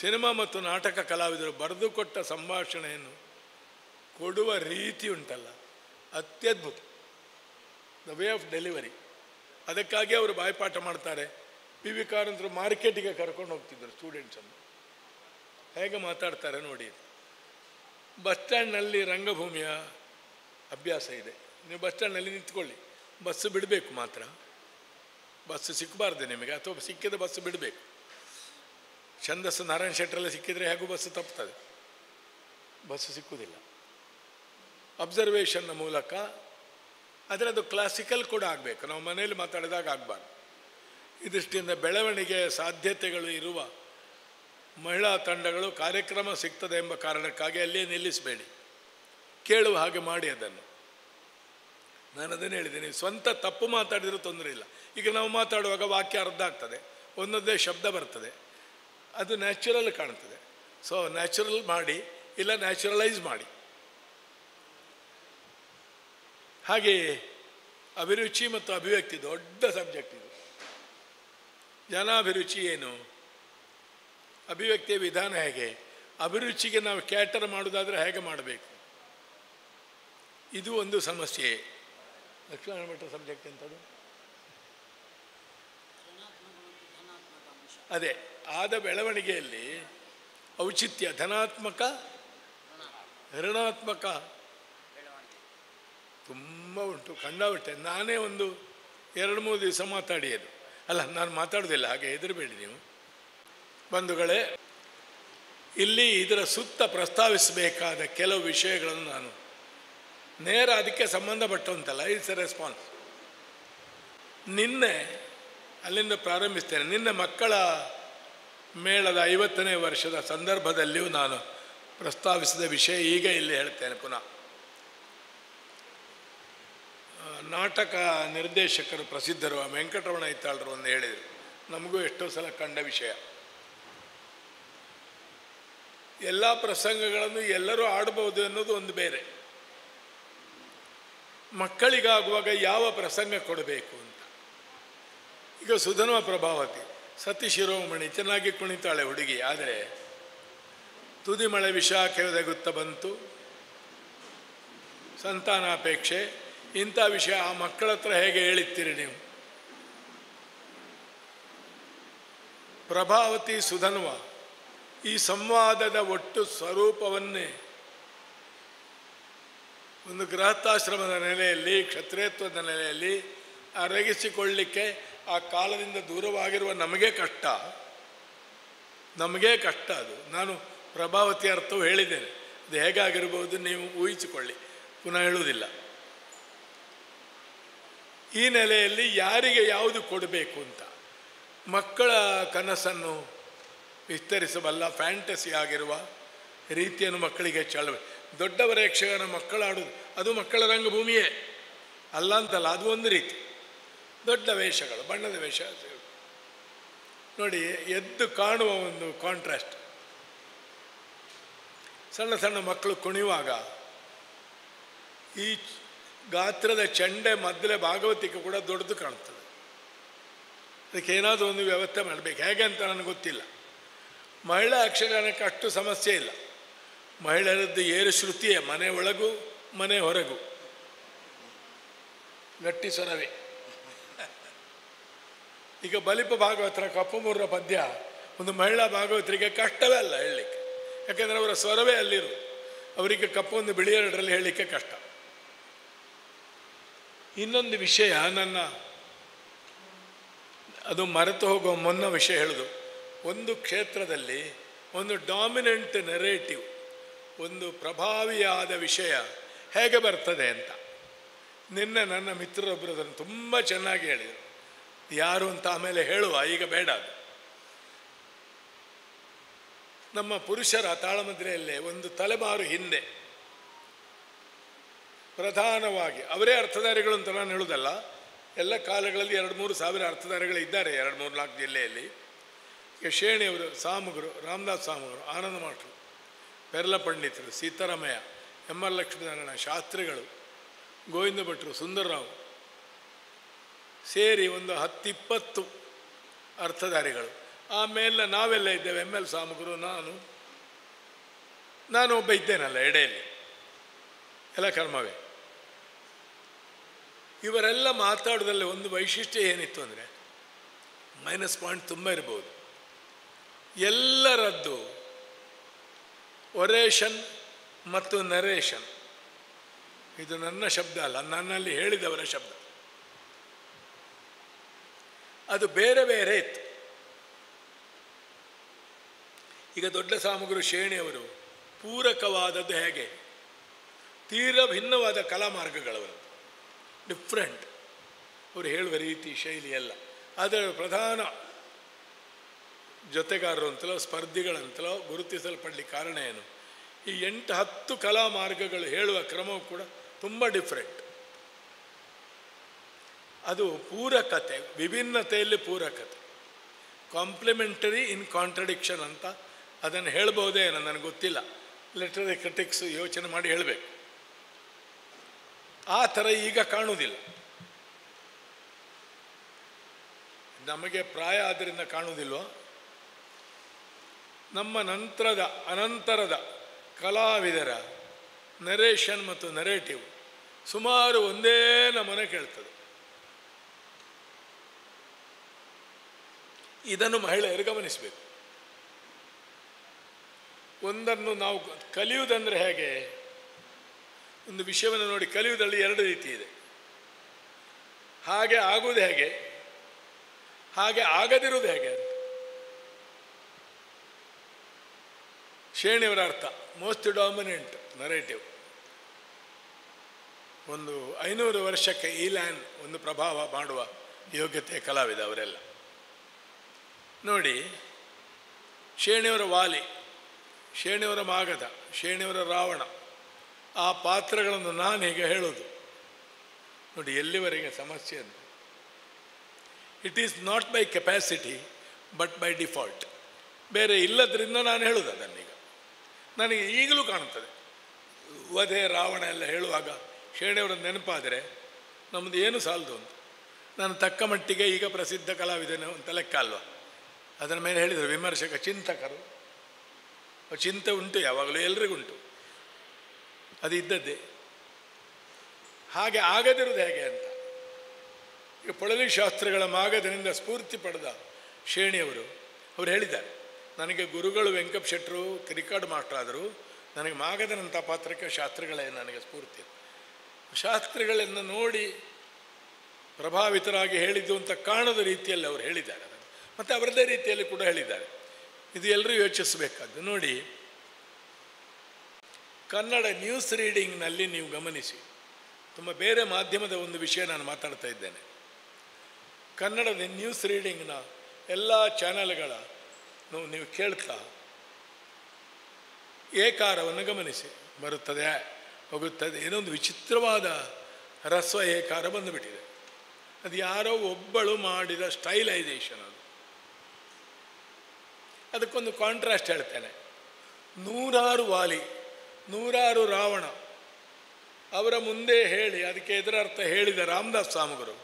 ಸಿನಿಮಾ ಮತ್ತು ನಾಟಕ ಕಲಾವಿದರು ಬರೆದು ಕೊಟ್ಟ ಸಂಭಾಷಣೆಯನ್ನು ಕೊಡುವ ರೀತಿ ಉಂಟಲ್ಲ, ಅತ್ಯದ್ಭುತ. The way of delivery. ಅದಕ್ಕಾಗಿ ಅವರು ಬಾಯಿಪಾಠ ಮಾಡ್ತಾರೆ. ಪಿ ವಿ ಕಾರಂತರು ಮಾರ್ಕೆಟಿಗೆ ಕರ್ಕೊಂಡು ಹೋಗ್ತಿದ್ದರು ಸ್ಟೂಡೆಂಟ್ಸನ್ನು. ಹೇಗೆ ಮಾತಾಡ್ತಾರೆ ನೋಡಿ. ಬಸ್ ಸ್ಟ್ಯಾಂಡ್ನಲ್ಲಿ ರಂಗಭೂಮಿಯ ಅಭ್ಯಾಸ ಇದೆ. ನೀವು ಬಸ್ ಸ್ಟ್ಯಾಂಡ್ನಲ್ಲಿ ನಿಂತ್ಕೊಳ್ಳಿ, ಬಸ್ಸು ಬಿಡಬೇಕು ಮಾತ್ರ. ಬಸ್ಸು ಸಿಕ್ಕಬಾರ್ದು ನಿಮಗೆ, ಅಥವಾ ಸಿಕ್ಕಿದ ಬಸ್ಸು ಬಿಡಬೇಕು. ಛಂದಸ್ಸು ನಾರಾಯಣ ಶೆಟ್ಟರೆಲ್ಲ ಸಿಕ್ಕಿದರೆ ಹೇಗೂ ಬಸ್ಸು ತಪ್ಪುತ್ತದೆ, ಬಸ್ಸು ಸಿಕ್ಕುವುದಿಲ್ಲ. ಅಬ್ಸರ್ವೇಷನ್ನ ಮೂಲಕ. ಆದರೆ ಅದು ಕ್ಲಾಸಿಕಲ್ ಕೂಡ ಆಗಬೇಕು, ನಾವು ಮನೆಯಲ್ಲಿ ಮಾತಾಡಿದಾಗ ಆಗಬಾರ್ದು. ಈ ದೃಷ್ಟಿಯಿಂದ ಬೆಳವಣಿಗೆ ಸಾಧ್ಯತೆಗಳು ಇರುವ ಮಹಿಳಾ ತಂಡಗಳು ಕಾರ್ಯಕ್ರಮ ಸಿಗ್ತದೆ ಎಂಬ ಕಾರಣಕ್ಕಾಗಿ ಅಲ್ಲಿಯೇ ನಿಲ್ಲಿಸಬೇಡಿ, ಕೇಳುವ ಹಾಗೆ ಮಾಡಿ ಅದನ್ನು. ನಾನು ಅದನ್ನು ಹೇಳಿದ್ದೀನಿ. ಸ್ವಂತ ತಪ್ಪು ಮಾತಾಡಿದರೂ ತೊಂದರೆ ಇಲ್ಲ. ಈಗ ನಾವು ಮಾತಾಡುವಾಗ ವಾಕ್ಯ ಅರ್ಧ ಆಗ್ತದೆ, ಒಂದೊಂದೇ ಶಬ್ದ ಬರ್ತದೆ, ಅದು ನ್ಯಾಚುರಲ್ ಕಾಣ್ತದೆ. ಸೊ ನ್ಯಾಚುರಲ್ ಮಾಡಿ, ಇಲ್ಲ ನ್ಯಾಚುರಲೈಸ್ ಮಾಡಿ. ಹಾಗೆಯೇ ಅಭಿರುಚಿ ಮತ್ತು ಅಭಿವ್ಯಕ್ತಿ ದೊಡ್ಡ ಸಬ್ಜೆಕ್ಟ್ ಇದು. ಜನಾಭಿರುಚಿ ಏನು, ಅಭಿವ್ಯಕ್ತಿಯ ವಿಧಾನ ಹೇಗೆ, ಅಭಿರುಚಿಗೆ ನಾವು ಕ್ಯಾಟರ್ ಮಾಡೋದಾದರೆ ಹೇಗೆ ಮಾಡಬೇಕು, ಇದು ಒಂದು ಸಮಸ್ಯೆ. ಲಕ್ಷ್ಮಣ ಭಟ್ರ ಸಬ್ಜೆಕ್ಟ್ ಎಂಥದ್ದು? ಅದೇ ಆದ ಬೆಳವಣಿಗೆಯಲ್ಲಿ ಔಚಿತ್ಯ, ಧನಾತ್ಮಕ ಋಣಾತ್ಮಕ ತುಂಬ ಉಂಟು, ಕಂಡಾಬಿಟ್ಟೆ. ನಾನೇ ಒಂದು 2-3 ದಿವಸ ಮಾತಾಡಿಯದು. ಅಲ್ಲ, ನಾನು ಮಾತಾಡೋದಿಲ್ಲ, ಹಾಗೆ ಹೆದರಬೇಡಿ ನೀವು ಬಂಧುಗಳೇ. ಇಲ್ಲಿ ಇದರ ಸುತ್ತ ಪ್ರಸ್ತಾವಿಸಬೇಕಾದ ಕೆಲವು ವಿಷಯಗಳನ್ನು ನಾನು ನೇರ ಅದಕ್ಕೆ ಸಂಬಂಧಪಟ್ಟಂತಲ್ಲ, ಇಟ್ಸ್ ಎ ರೆಸ್ಪಾನ್ಸ್. ನಿನ್ನೆ ಅಲ್ಲಿಂದ ಪ್ರಾರಂಭಿಸ್ತೇನೆ. ನಿನ್ನೆ ಮಕ್ಕಳ ಮೇಳದ 50ನೇ ವರ್ಷದ ಸಂದರ್ಭದಲ್ಲಿಯೂ ನಾನು ಪ್ರಸ್ತಾವಿಸಿದ ವಿಷಯ ಈಗ ಇಲ್ಲಿ ಹೇಳ್ತೇನೆ ಪುನಃ. ನಾಟಕ ನಿರ್ದೇಶಕರು ಪ್ರಸಿದ್ಧರು ವೆಂಕಟರಮಣ ಹಿತ್ತಾಳರು ಒಂದು ಹೇಳಿದರು, ನಮಗೂ ಎಷ್ಟೋ ಸಲ ಕಂಡ ವಿಷಯ. ಎಲ್ಲ ಪ್ರಸಂಗಗಳನ್ನು ಎಲ್ಲರೂ ಆಡಬಹುದು ಅನ್ನೋದು ಒಂದು ಬೇರೆ, ಮಕ್ಕಳಿಗಾಗುವಾಗ ಯಾವ ಪ್ರಸಂಗ ಕೊಡಬೇಕು ಅಂತ. ಈಗ ಸುಧನ್ವ ಪ್ರಭಾವತಿ ಸತಿ ಶಿರೋಮಣಿ ಚೆನ್ನಾಗಿ ಕುಣಿತಾಳೆ ಹುಡುಗಿ, ಆದರೆ ತುದಿ ಮಳೆ ವಿಷಾಖ ಒದಗುತ್ತಾ ಬಂತು, ಸಂತಾನಾಪೇಕ್ಷೆ, ಇಂಥ ವಿಷಯ ಆ ಮಕ್ಕಳ ಹತ್ರ ಹೇಗೆ ಹೇಳಿರ್ತೀರಿ ನೀವು? ಪ್ರಭಾವತಿ ಸುಧನ್ವ ಈ ಸಂವಾದದ ಒಟ್ಟು ಸ್ವರೂಪವನ್ನೇ ಒಂದು ಗೃಹಸ್ಥಾಶ್ರಮದ ನೆಲೆಯಲ್ಲಿ, ಕ್ಷತ್ರಿಯತ್ವದ ನೆಲೆಯಲ್ಲಿ ಅರಗಿಸಿಕೊಳ್ಳಿಕ್ಕೆ ಆ ಕಾಲದಿಂದ ದೂರವಾಗಿರುವ ನಮಗೇ ಕಷ್ಟ ಅದು. ನಾನು ಪ್ರಭಾವತಿ ಅರ್ಥವು ಹೇಳಿದ್ದೇನೆ, ಅದು ಹೇಗಾಗಿರ್ಬೋದು ನೀವು ಊಹಿಸಿಕೊಳ್ಳಿ, ಪುನಃ ಹೇಳುವುದಿಲ್ಲ. ಈ ನೆಲೆಯಲ್ಲಿ ಯಾರಿಗೆ ಯಾವುದು ಕೊಡಬೇಕು ಅಂತ ಮಕ್ಕಳ ಕನಸನ್ನು ವಿಸ್ತರಿಸಬಲ್ಲ ಫ್ಯಾಂಟಸಿ ಆಗಿರುವ ರೀತಿಯನ್ನು ಮಕ್ಕಳಿಗೆ ದೊಡ್ಡವರ ಯಕ್ಷಗಾನ ಮಕ್ಕಳಾಡುವುದು ಅದು ಮಕ್ಕಳ ರಂಗಭೂಮಿಯೇ ಅಲ್ಲ ಅಂತಲ್ಲ, ಅದು ಒಂದು ರೀತಿ. ದೊಡ್ಡ ವೇಷಗಳು, ಬಣ್ಣದ ವೇಷ ನೋಡಿ, ಎದ್ದು ಕಾಣುವ ಒಂದು ಕಾಂಟ್ರಾಸ್ಟ್. ಸಣ್ಣ ಸಣ್ಣ ಮಕ್ಕಳು ಕುಣಿಯುವಾಗ ಈ ಗಾತ್ರದ ಚೆಂಡೆ ಮದ್ದಲೆ ಭಾಗವತಿಕೆ ಕೂಡ ದೊಡ್ಡದು ಕಾಣ್ತದೆ. ಅದಕ್ಕೆ ಏನಾದರೂ ಒಂದು ವ್ಯವಸ್ಥೆ ಮಾಡಬೇಕು, ಹೇಗೆ ಅಂತ ನನಗೆ ಗೊತ್ತಿಲ್ಲ. ಮಹಿಳಾ ಯಕ್ಷಗಾನಕ್ಕೆ ಅಷ್ಟು ಸಮಸ್ಯೆ ಇಲ್ಲ, ಮಹಿಳೆಯರದ್ದು ಏರು ಶ್ರುತಿಯೇ, ಮನೆ ಒಳಗೂ ಮನೆ ಹೊರಗೂ ಗಟ್ಟಿ ಸ್ವರವೇ. ಈಗ ಬಲಿಪ ಭಾಗವತರ ಕಪ್ಪು ಮೂರರ ಪದ್ಯ ಒಂದು ಮಹಿಳಾ ಭಾಗವತರಿಗೆ ಕಷ್ಟವೇ ಅಲ್ಲ ಹೇಳಲಿಕ್ಕೆ, ಯಾಕೆಂದರೆ ಅವರ ಸ್ವರವೇ ಅಲ್ಲಿರು, ಅವರಿಗೆ ಕಪ್ಪು ಒಂದು ಬಿಳಿಯೆರಡರಲ್ಲಿ ಹೇಳಲಿಕ್ಕೆ ಕಷ್ಟ. ಇನ್ನೊಂದು ವಿಷಯ, ಅದು ಮರೆತು ಹೋಗುವ ಮುನ್ನ ವಿಷಯ ಹೇಳೋದು, ಒಂದು ಕ್ಷೇತ್ರದಲ್ಲಿ ಒಂದು ಡಾಮಿನೆಂಟ್ ನೆರೇಟಿವ್, ಒಂದು ಪ್ರಭಾವಿಯಾದ ವಿಷಯ ಹೇಗೆ ಬರ್ತದೆ ಅಂತ ನಿನ್ನೆ ನನ್ನ ಮಿತ್ರರೊಬ್ಬರು ಅದನ್ನು ತುಂಬ ಚೆನ್ನಾಗಿ ಹೇಳಿದರು. ಯಾರು ಅಂತ ಆಮೇಲೆ ಹೇಳುವ, ಈಗ ಬೇಡ. ಅದು ನಮ್ಮ ಪುರುಷರ ತಾಳಮದ್ರೆಯಲ್ಲೇ ಒಂದು ತಲೆಮಾರು ಹಿಂದೆ ಪ್ರಧಾನವಾಗಿ ಅವರೇ ಅರ್ಥಧಾರಿಗಳು ಅಂತ ನಾನು ಹೇಳೋದಲ್ಲ, ಎಲ್ಲ ಕಾಲಗಳಲ್ಲಿ 2-3 ಸಾವಿರ ಅರ್ಥಧಾರಿಗಳಿದ್ದಾರೆ 2-3-4 ಜಿಲ್ಲೆಯಲ್ಲಿ. ಈಗ ಶೇಣಿಯವರು, ಸಾಮುಗರು, ರಾಮದಾಸ್ ಸಾಮುಗರು, ಆನಂದ ಮಾಸ್ಟರು, ಪೆರ್ಲ ಪಂಡಿತರು, ಸೀತಾರಾಮಯ್ಯ, ಎಂ.ಆರ್. ಲಕ್ಷ್ಮೀನಾರಾಯಣ ಶಾಸ್ತ್ರಿಗಳು, ಗೋವಿಂದ ಭಟ್ರು, ಸುಂದರರಾವ್ ಸೇರಿ ಒಂದು 10-20 ಅರ್ಥಧಾರಿಗಳು. ಆಮೇಲೆ ನಾವೆಲ್ಲ ಇದ್ದೇವೆ, ಎಮ್.ಎಲ್. ಸಾಮುಗರು, ನಾನು ಒಬ್ಬ ಇದ್ದೇನಲ್ಲ ಎಡೆಯಲ್ಲಿ, ಎಲ್ಲ ಕರ್ಮವೇ. ಇವರೆಲ್ಲ ಮಾತಾಡೋದ್ರಲ್ಲಿ ಒಂದು ವೈಶಿಷ್ಟ್ಯ ಏನಿತ್ತು ಅಂದರೆ, ಮೈನಸ್ ಪಾಯಿಂಟ್ ತುಂಬ ಇರ್ಬೋದು, ಎಲ್ಲರದ್ದು ಒರೇಷನ್ ಮತ್ತು ನರೇಷನ್, ಇದು ನನ್ನ ಶಬ್ದ ಅಲ್ಲ, ನನ್ನಲ್ಲಿ ಹೇಳಿದವರ ಶಬ್ದ, ಅದು ಬೇರೆ ಬೇರೆ ಇತ್ತು. ಈಗ ದೊಡ್ಡ ಸಾಮಗ್ರಿ ಶೇಣಿಯವರು ಪೂರಕವಾದದ್ದು ಹೇಗೆ, ತೀರ ಭಿನ್ನವಾದ ಕಲಾ ಮಾರ್ಗಗಳವರು, ಡಿಫ್ರೆಂಟ್, ಅವರು ಹೇಳುವ ರೀತಿ ಶೈಲಿ ಎಲ್ಲ. ಅದರ ಪ್ರಧಾನ ಜೊತೆಗಾರರು ಅಂತಲೋ ಸ್ಪರ್ಧಿಗಳಂತಲೋ ಗುರುತಿಸಲ್ಪಡಲಿಕ್ಕೆ ಕಾರಣ ಏನು, ಈ 8-10 ಕಲಾ ಮಾರ್ಗಗಳು ಹೇಳುವ ಕ್ರಮವು ಕೂಡ ತುಂಬ ಡಿಫ್ರೆಂಟ್. ಅದು ಪೂರಕತೆ, ವಿಭಿನ್ನತೆಯಲ್ಲಿ ಪೂರಕತೆ, ಕಾಂಪ್ಲಿಮೆಂಟರಿ ಇನ್ ಕಾಂಟ್ರಡಿಕ್ಷನ್ ಅಂತ ಅದನ್ನು ಹೇಳ್ಬೋದೇ ನನಗೆ ಗೊತ್ತಿಲ್ಲ, ಲಿಟರರಿ ಕ್ರಿಟಿಕ್ಸ್ ಯೋಚನೆ ಮಾಡಿ ಹೇಳಬೇಕು. ಆ ಥರ ಈಗ ಕಾಣುವುದಿಲ್ಲ, ನಮಗೆ ಪ್ರಾಯ ಆದ್ದರಿಂದ ಕಾಣುವುದಿಲ್ವೋ. ನಮ್ಮ ಅನಂತರದ ಕಲಾವಿದರ ನರೇಷನ್ ಮತ್ತು ನರೇಟಿವ್ ಸುಮಾರು ಒಂದೇ ನಮೂನೆ ಕೇಳ್ತದೆ. ಇದನ್ನು ಮಹಿಳೆಯರು ಗಮನಿಸಬೇಕು. ಒಂದನ್ನು ನಾವು ಕಲಿಯುವುದಂದರೆ ಹೇಗೆ, ಒಂದು ವಿಷಯವನ್ನು ನೋಡಿ ಕಲಿಯುವುದರಲ್ಲಿ 2 ರೀತಿ ಇದೆ. ಹಾಗೆ ಆಗುವುದು ಹೇಗೆ, ಹಾಗೆ ಆಗದಿರುವುದು ಹೇಗೆ. ಶೇಣಿಯವರ ಅರ್ಥ ಮೋಸ್ಟ್ ಡಾಮಿನೆಂಟ್ ನರೇಟಿವ್. ಒಂದು 500 ವರ್ಷಕ್ಕೆ ಈ ಲ್ಯಾಂಡ್ ಒಂದು ಪ್ರಭಾವ ಮಾಡುವ ಯೋಗ್ಯತೆ ಕಲಾವಿದ ಅವರೆಲ್ಲ. ನೋಡಿ, ಶೇಣಿಯವರ ವಾಲಿ, ಶೇಣಿಯವರ ಮಾಗಧ, ಶೇಣಿಯವರ ರಾವಣ, ಆ ಪಾತ್ರಗಳನ್ನು ನಾನು ಈಗ ಹೇಳೋದು. ನೋಡಿ ಎಲ್ಲಿವರೆಗೆ ಸಮಸ್ಯೆ ಅಂತ. It is not by capacity but by default. ಬೇರೆ ಇಲ್ಲದ್ರಿಂದ ನಾನು ಹೇಳೋದು ಅದನ್ನೀಗ. ನನಗೆ ಈಗಲೂ ಕಾಣುತ್ತದೆ ವಧೆ ರಾವಣ ಎಲ್ಲ ಹೇಳುವಾಗ ಶೇಣಿಯವರ ನೆನಪಾದರೆ ನಮ್ಮದು ಏನು ಸಾಲದು ಅಂತ. ನಾನು ತಕ್ಕ ಮಟ್ಟಿಗೆ ಈಗ ಪ್ರಸಿದ್ಧ ಕಲಾವಿದನು ಅಂತ ಲೆಕ್ಕ ಅಲ್ವಾ. ಅದರ ಮೇಲೆ ಹೇಳಿದರು ವಿಮರ್ಶಕ, ಚಿಂತಕರು. ಚಿಂತೆ ಉಂಟು, ಯಾವಾಗಲೂ ಎಲ್ರಿಗುಂಟು, ಅದು ಇದ್ದದ್ದೇ. ಹಾಗೆ ಆಗದಿರೋದು ಹೇಗೆ ಅಂತ. ಈಗ ಪೊಳಲಿ ಶಾಸ್ತ್ರಿಗಳ ಮಾಗಧನಿಂದ ಸ್ಫೂರ್ತಿ ಪಡೆದ ಶೇಣಿಯವರು ಅವರು ಹೇಳಿದ್ದಾರೆ, ನನಗೆ ಗುರುಗಳು ವೆಂಕಪ್ ಶೆಟ್ಟರು ರಿಕಾರ್ಡ್ ಮಾಸ್ಟರ್ ಆದರು, ನನಗೆ ಮಾಗಧನಂಥ ಪಾತ್ರಕ್ಕೆ ಶಾಸ್ತ್ರಿಗಳೇ ನನಗೆ ಸ್ಫೂರ್ತಿ. ಶಾಸ್ತ್ರಿಗಳನ್ನು ನೋಡಿ ಪ್ರಭಾವಿತರಾಗಿ ಹೇಳಿದ್ದು ಅಂತ ಕಾಣದ ರೀತಿಯಲ್ಲಿ ಅವರು ಹೇಳಿದ್ದಾರೆ. ಮತ್ತು ಅವರದೇ ರೀತಿಯಲ್ಲಿ ಕೂಡ ಹೇಳಿದ್ದಾರೆ. ಇದು ಎಲ್ಲರೂ ಯೋಚಿಸಬೇಕಾದ್ದು. ನೋಡಿ, ಕನ್ನಡ ನ್ಯೂಸ್ ರೀಡಿಂಗ್ನಲ್ಲಿ ನೀವು ಗಮನಿಸಿ, ತುಂಬ ಬೇರೆ ಮಾಧ್ಯಮದ ಒಂದು ವಿಷಯ ನಾನು ಮಾತಾಡ್ತಾ ಇದ್ದೇನೆ. ಕನ್ನಡದ ನ್ಯೂಸ್ ರೀಡಿಂಗ್ನ ಎಲ್ಲ ಚಾನೆಲ್ಗಳ ನೀವು ಕೇಳ್ತಾ ಏಕಾರವನ್ನು ಗಮನಿಸಿ. ಬರುತ್ತದೆ, ಹೋಗುತ್ತದೆ, ಏನೊಂದು ವಿಚಿತ್ರವಾದ ರಸ್ವ ಏಕಾರ ಬಂದುಬಿಟ್ಟಿದೆ. ಅದು ಯಾರೋ ಒಬ್ಬಳು ಮಾಡಿದ ಸ್ಟೈಲೈಸೇಷನ್. ಅದಕ್ಕೊಂದು ಕಾಂಟ್ರಾಸ್ಟ್ ಹೇಳ್ತೇನೆ. 100 ವಾಲಿ, 100 ರಾವಣ ಅವರ ಮುಂದೆ ಹೇಳಿ ಅದಕ್ಕೆ ಎದುರರ್ಥ ಹೇಳಿದ ರಾಮದಾಸ್ ಸ್ವಾಮಿಗಳು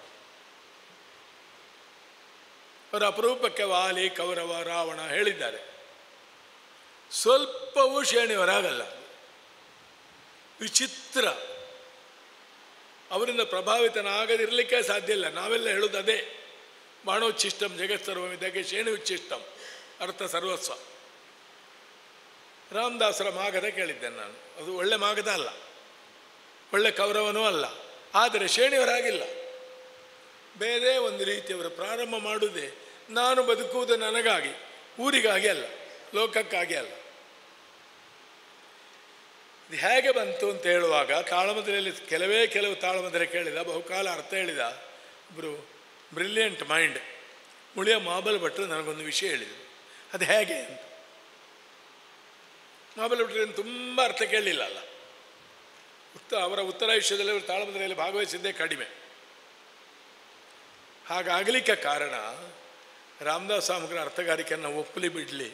ಅವರ ಅಪರೂಪಕ್ಕೆ ವಾಲಿ, ಕೌರವ, ರಾವಣ ಹೇಳಿದ್ದಾರೆ. ಸ್ವಲ್ಪವೂ ಶೇಣಿಯವರಾಗಲ್ಲ. ವಿಚಿತ್ರ. ಅವರಿಂದ ಪ್ರಭಾವಿತನಾಗದಿರಲಿಕ್ಕೆ ಸಾಧ್ಯ ಇಲ್ಲ. ನಾವೆಲ್ಲ ಹೇಳೋದು ಅದೇ, ಬಾಣೋಚ್ಚಿಷ್ಟಂ ಜಗತ್ಸರ್ವಮಿದ್ದಾಗೆ ಶೇಣಿ ಉಚ್ಚಿಷ್ಟಂ ಅರ್ಥ ಸರ್ವಸ್ವ. ರಾಮದಾಸರ ಮಾಗಧ ಕೇಳಿದ್ದೇನೆ ನಾನು. ಅದು ಒಳ್ಳೆ ಮಾಗಧ ಅಲ್ಲ, ಒಳ್ಳೆ ಕೌರವನೂ ಅಲ್ಲ, ಆದರೆ ಶೇಣಿಯವರಾಗಿಲ್ಲ. ಬೇರೆ ಒಂದು ರೀತಿಯವರು ಪ್ರಾರಂಭ ಮಾಡುವುದೇ ನಾನು ಬದುಕುವುದು ನನಗಾಗಿ, ಊರಿಗಾಗಿ ಅಲ್ಲ, ಲೋಕಕ್ಕಾಗಿ ಅಲ್ಲ. ಇದು ಹೇಗೆ ಬಂತು ಅಂತ ಹೇಳುವಾಗ ತಾಳಮದ್ರೆಯಲ್ಲಿ ಕೆಲವು ತಾಳಮದ್ರೆ ಕೇಳಿದ, ಬಹುಕಾಲ ಅರ್ಥ ಹೇಳಿದ ಒಬ್ಬರು ಬ್ರಿಲಿಯಂಟ್ ಮೈಂಡ್ ಮುಳಿಯ ಮಾಬಲ್ ಭಟ್ರು ನನಗೊಂದು ವಿಷಯ ಹೇಳಿದರು. ಅದು ಹೇಗೆ ಅಂತ. ಮಾಬಲ್ ಭಟ್ರು ತುಂಬ ಅರ್ಥ ಕೇಳಲಿಲ್ಲ ಅಲ್ಲ. ಅವರ ಉತ್ತರಾಯುಷ್ಯದಲ್ಲಿ ಅವರು ತಾಳಮದ್ರೆಯಲ್ಲಿ ಭಾಗವಹಿಸಿದ್ದೇ ಕಡಿಮೆ. ಹಾಗಾಗಲಿಕ್ಕೆ ಕಾರಣ ರಾಮದಾಸ್ ಸ್ವಾಮಿಗಳ ಅರ್ಥಗಾರಿಕೆಯನ್ನು ಒಪ್ಪಲಿ ಬಿಡಲಿ,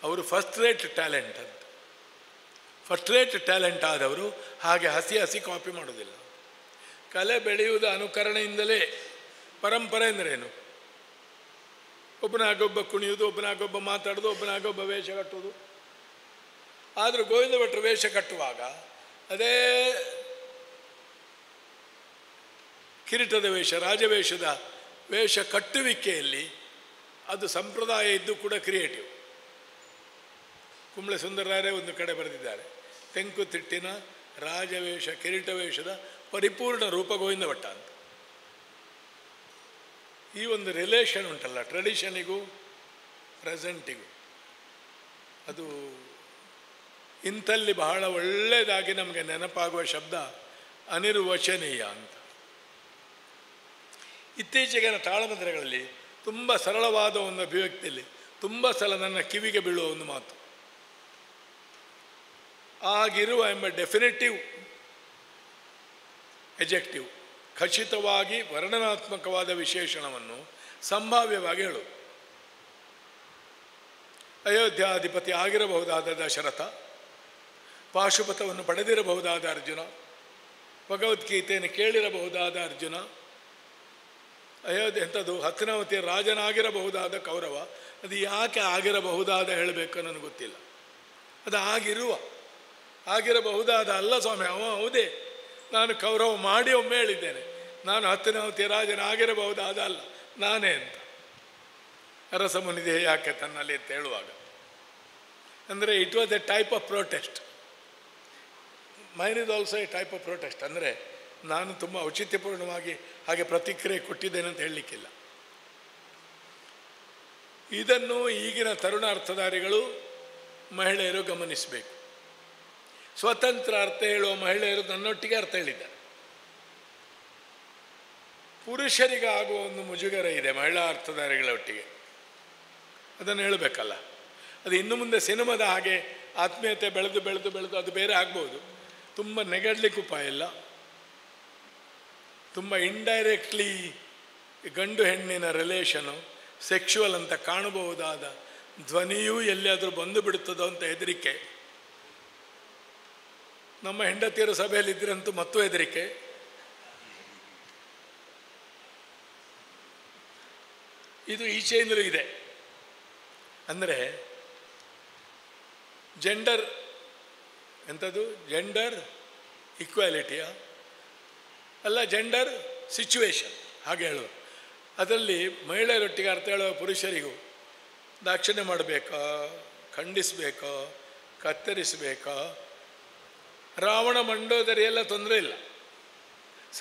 ಅವರು ಫಸ್ಟ್ ರೇಟ್ ಟ್ಯಾಲೆಂಟ್ ಅಂತ. ಫಸ್ಟ್ ರೇಟ್ ಟ್ಯಾಲೆಂಟ್ ಆದವರು ಹಾಗೆ ಹಸಿ ಕಾಪಿ ಮಾಡೋದಿಲ್ಲ. ಕಲೆ ಬೆಳೆಯುವುದು ಅನುಕರಣೆಯಿಂದಲೇ. ಪರಂಪರೆ ಅಂದ್ರೇನು? ಒಬ್ಬನಾಗೊಬ್ಬ ಕುಣಿಯೋದು, ಒಬ್ಬನಾಗೊಬ್ಬ ಮಾತಾಡೋದು, ಒಬ್ಬನಾಗೊಬ್ಬ ವೇಷ ಕಟ್ಟೋದು. ಆದರೂ ಗೋವಿಂದ ಭಟ್ರು ವೇಷ ಕಟ್ಟುವಾಗ ಅದೇ ಕಿರೀಟದ ವೇಷ, ರಾಜವೇಷದ ವೇಷ ಕಟ್ಟುವಿಕೆಯಲ್ಲಿ ಅದು ಸಂಪ್ರದಾಯ ಇದ್ದು ಕೂಡ ಕ್ರಿಯೇಟಿವ್. ಕುಂಬ್ಳೆ ಸುಂದರರಾಯರೇ ಒಂದು ಕಡೆ ಬರೆದಿದ್ದಾರೆ, ತೆಂಕುತಿಟ್ಟಿನ ರಾಜವೇಷ ಕಿರೀಟವೇಷದ ಪರಿಪೂರ್ಣ ರೂಪ ಗೋವಿಂದ ಭಟ್ಟ ಅಂತ. ಈ ಒಂದು ರಿಲೇಷನ್ ಉಂಟಲ್ಲ ಟ್ರೆಡಿಷನಿಗೂ ಪ್ರೆಸೆಂಟಿಗೂ, ಅದು ಇಂಥಲ್ಲಿ ಬಹಳ ಒಳ್ಳೆಯದಾಗಿ ನಮಗೆ ನೆನಪಾಗುವ ಶಬ್ದ ಅನಿರ್ವಚನೀಯ ಅಂತ. ಇತ್ತೀಚೆಗಿನ ತಾಳಮಂತ್ರಗಳಲ್ಲಿ ತುಂಬ ಸರಳವಾದ ಒಂದು ಅಭಿವ್ಯಕ್ತಿಯಲ್ಲಿ ತುಂಬ ಸಲ ನನ್ನ ಕಿವಿಗೆ ಬೀಳುವ ಒಂದು ಮಾತು, ಆಗಿರುವ ಎಂಬ ಡೆಫಿನೆಟಿವ್ ಎಜೆಕ್ಟಿವ್, ಖಚಿತವಾಗಿ ವರ್ಣನಾತ್ಮಕವಾದ ವಿಶೇಷಣವನ್ನು ಸಂಭಾವ್ಯವಾಗಿ ಹೇಳು. ಅಯೋಧ್ಯಾಧಿಪತಿ ಆಗಿರಬಹುದಾದ ದಶರಥ, ಪಾಶುಪತವನ್ನು ಪಡೆದಿರಬಹುದಾದ ಅರ್ಜುನ, ಭಗವದ್ಗೀತೆಯನ್ನು ಕೇಳಿರಬಹುದಾದ ಅರ್ಜುನ, ಎಂಥದ್ದು ಹಸ್ತನಾವತಿಯ ರಾಜನಾಗಿರಬಹುದಾದ ಕೌರವ. ಅದು ಯಾಕೆ ಆಗಿರಬಹುದಾದ ಹೇಳಬೇಕು ನನಗೆ ಗೊತ್ತಿಲ್ಲ. ಅದು ಆಗಿರಬಹುದಾದ ಅಲ್ಲ ಸ್ವಾಮಿ. ಹೌದೇ, ನಾನು ಕೌರವ ಮಾಡಿ ಒಮ್ಮೆ ಹೇಳಿದ್ದೇನೆ, ನಾನು ಹಸ್ತನಾವತಿಯ ರಾಜನಾಗಿರಬಹುದಾದ ಅಲ್ಲ, ನಾನೇ ಅಂತ. ಅರಸ ಮುನಿದೆ ಯಾಕೆ ತನ್ನಲ್ಲಿ ಅಂತ ಹೇಳುವಾಗ ಅಂದರೆ it was A type of protest. Main is also A type of protest. ಅಂದರೆ ನಾನು ತುಂಬ ಔಚಿತ್ಯಪೂರ್ಣವಾಗಿ ಹಾಗೆ ಪ್ರತಿಕ್ರಿಯೆ ಕೊಟ್ಟಿದ್ದೇನೆ ಅಂತ ಹೇಳಲಿಕ್ಕಿಲ್ಲ. ಇದನ್ನು ಈಗಿನ ತರುಣ ಅರ್ಥಧಾರಿಗಳು ಮಹಿಳೆಯರು ಗಮನಿಸಬೇಕು. ಸ್ವತಂತ್ರ ಅರ್ಥ ಹೇಳುವ ಮಹಿಳೆಯರು ನನ್ನೊಟ್ಟಿಗೆ ಅರ್ಥ ಹೇಳಿದ್ದಾರೆ. ಪುರುಷರಿಗೆ ಆಗುವ ಒಂದು ಮುಜುಗರ ಇದೆ ಮಹಿಳಾ ಅರ್ಥಧಾರಿಗಳ ಒಟ್ಟಿಗೆ, ಅದನ್ನು ಹೇಳಬೇಕಲ್ಲ. ಅದು ಇನ್ನು ಮುಂದೆ ಸಿನಿಮಾದ ಹಾಗೆ ಆತ್ಮೀಯತೆ ಬೆಳೆದು ಬೆಳೆದು ಬೆಳೆದು ಅದು ಬೇರೆ ಆಗ್ಬೋದು. ತುಂಬ ನೆಗಡ್ಲಿಕ್ಕೆ ಉಪಾಯ ಇಲ್ಲ. ತುಂಬ ಇಂಡೈರೆಕ್ಟ್ಲಿ ಗಂಡು ಹೆಣ್ಣಿನ ರಿಲೇಷನು ಸೆಕ್ಶುವಲ್ ಅಂತ ಕಾಣಬಹುದಾದ ಧ್ವನಿಯೂ ಎಲ್ಲಿಯಾದರೂ ಬಂದು ಬಿಡುತ್ತದೋ ಅಂತ ಹೆದರಿಕೆ. ನಮ್ಮ ಹೆಂಡತಿಯರ ಸಭೆಯಲ್ಲಿದ್ದರಂತೂ ಮತ್ತೂ ಹೆದರಿಕೆ. ಇದು ಈಚೆಯಿಂದಲೂ ಇದೆ. ಅಂದರೆ ಜೆಂಡರ್ ಎಂಥದ್ದು, ಜೆಂಡರ್ ಈಕ್ವಾಲಿಟಿಯ ಅಲ್ಲ, ಜೆಂಡರ್ ಸಿಚುವೇಶನ್ ಹಾಗೆ ಹೇಳುವ. ಅದರಲ್ಲಿ ಮಹಿಳೆಯರೊಟ್ಟಿಗೆ ಅರ್ಥ ಹೇಳುವ ಪುರುಷರಿಗೂ ದಾಕ್ಷಿಣ್ಯ ಮಾಡಬೇಕಾ, ಖಂಡಿಸಬೇಕಾ, ಕತ್ತರಿಸಬೇಕಾ? ರಾವಣ ಮಂಡೋದರಿ ಎಲ್ಲ ತೊಂದರೆ ಇಲ್ಲ.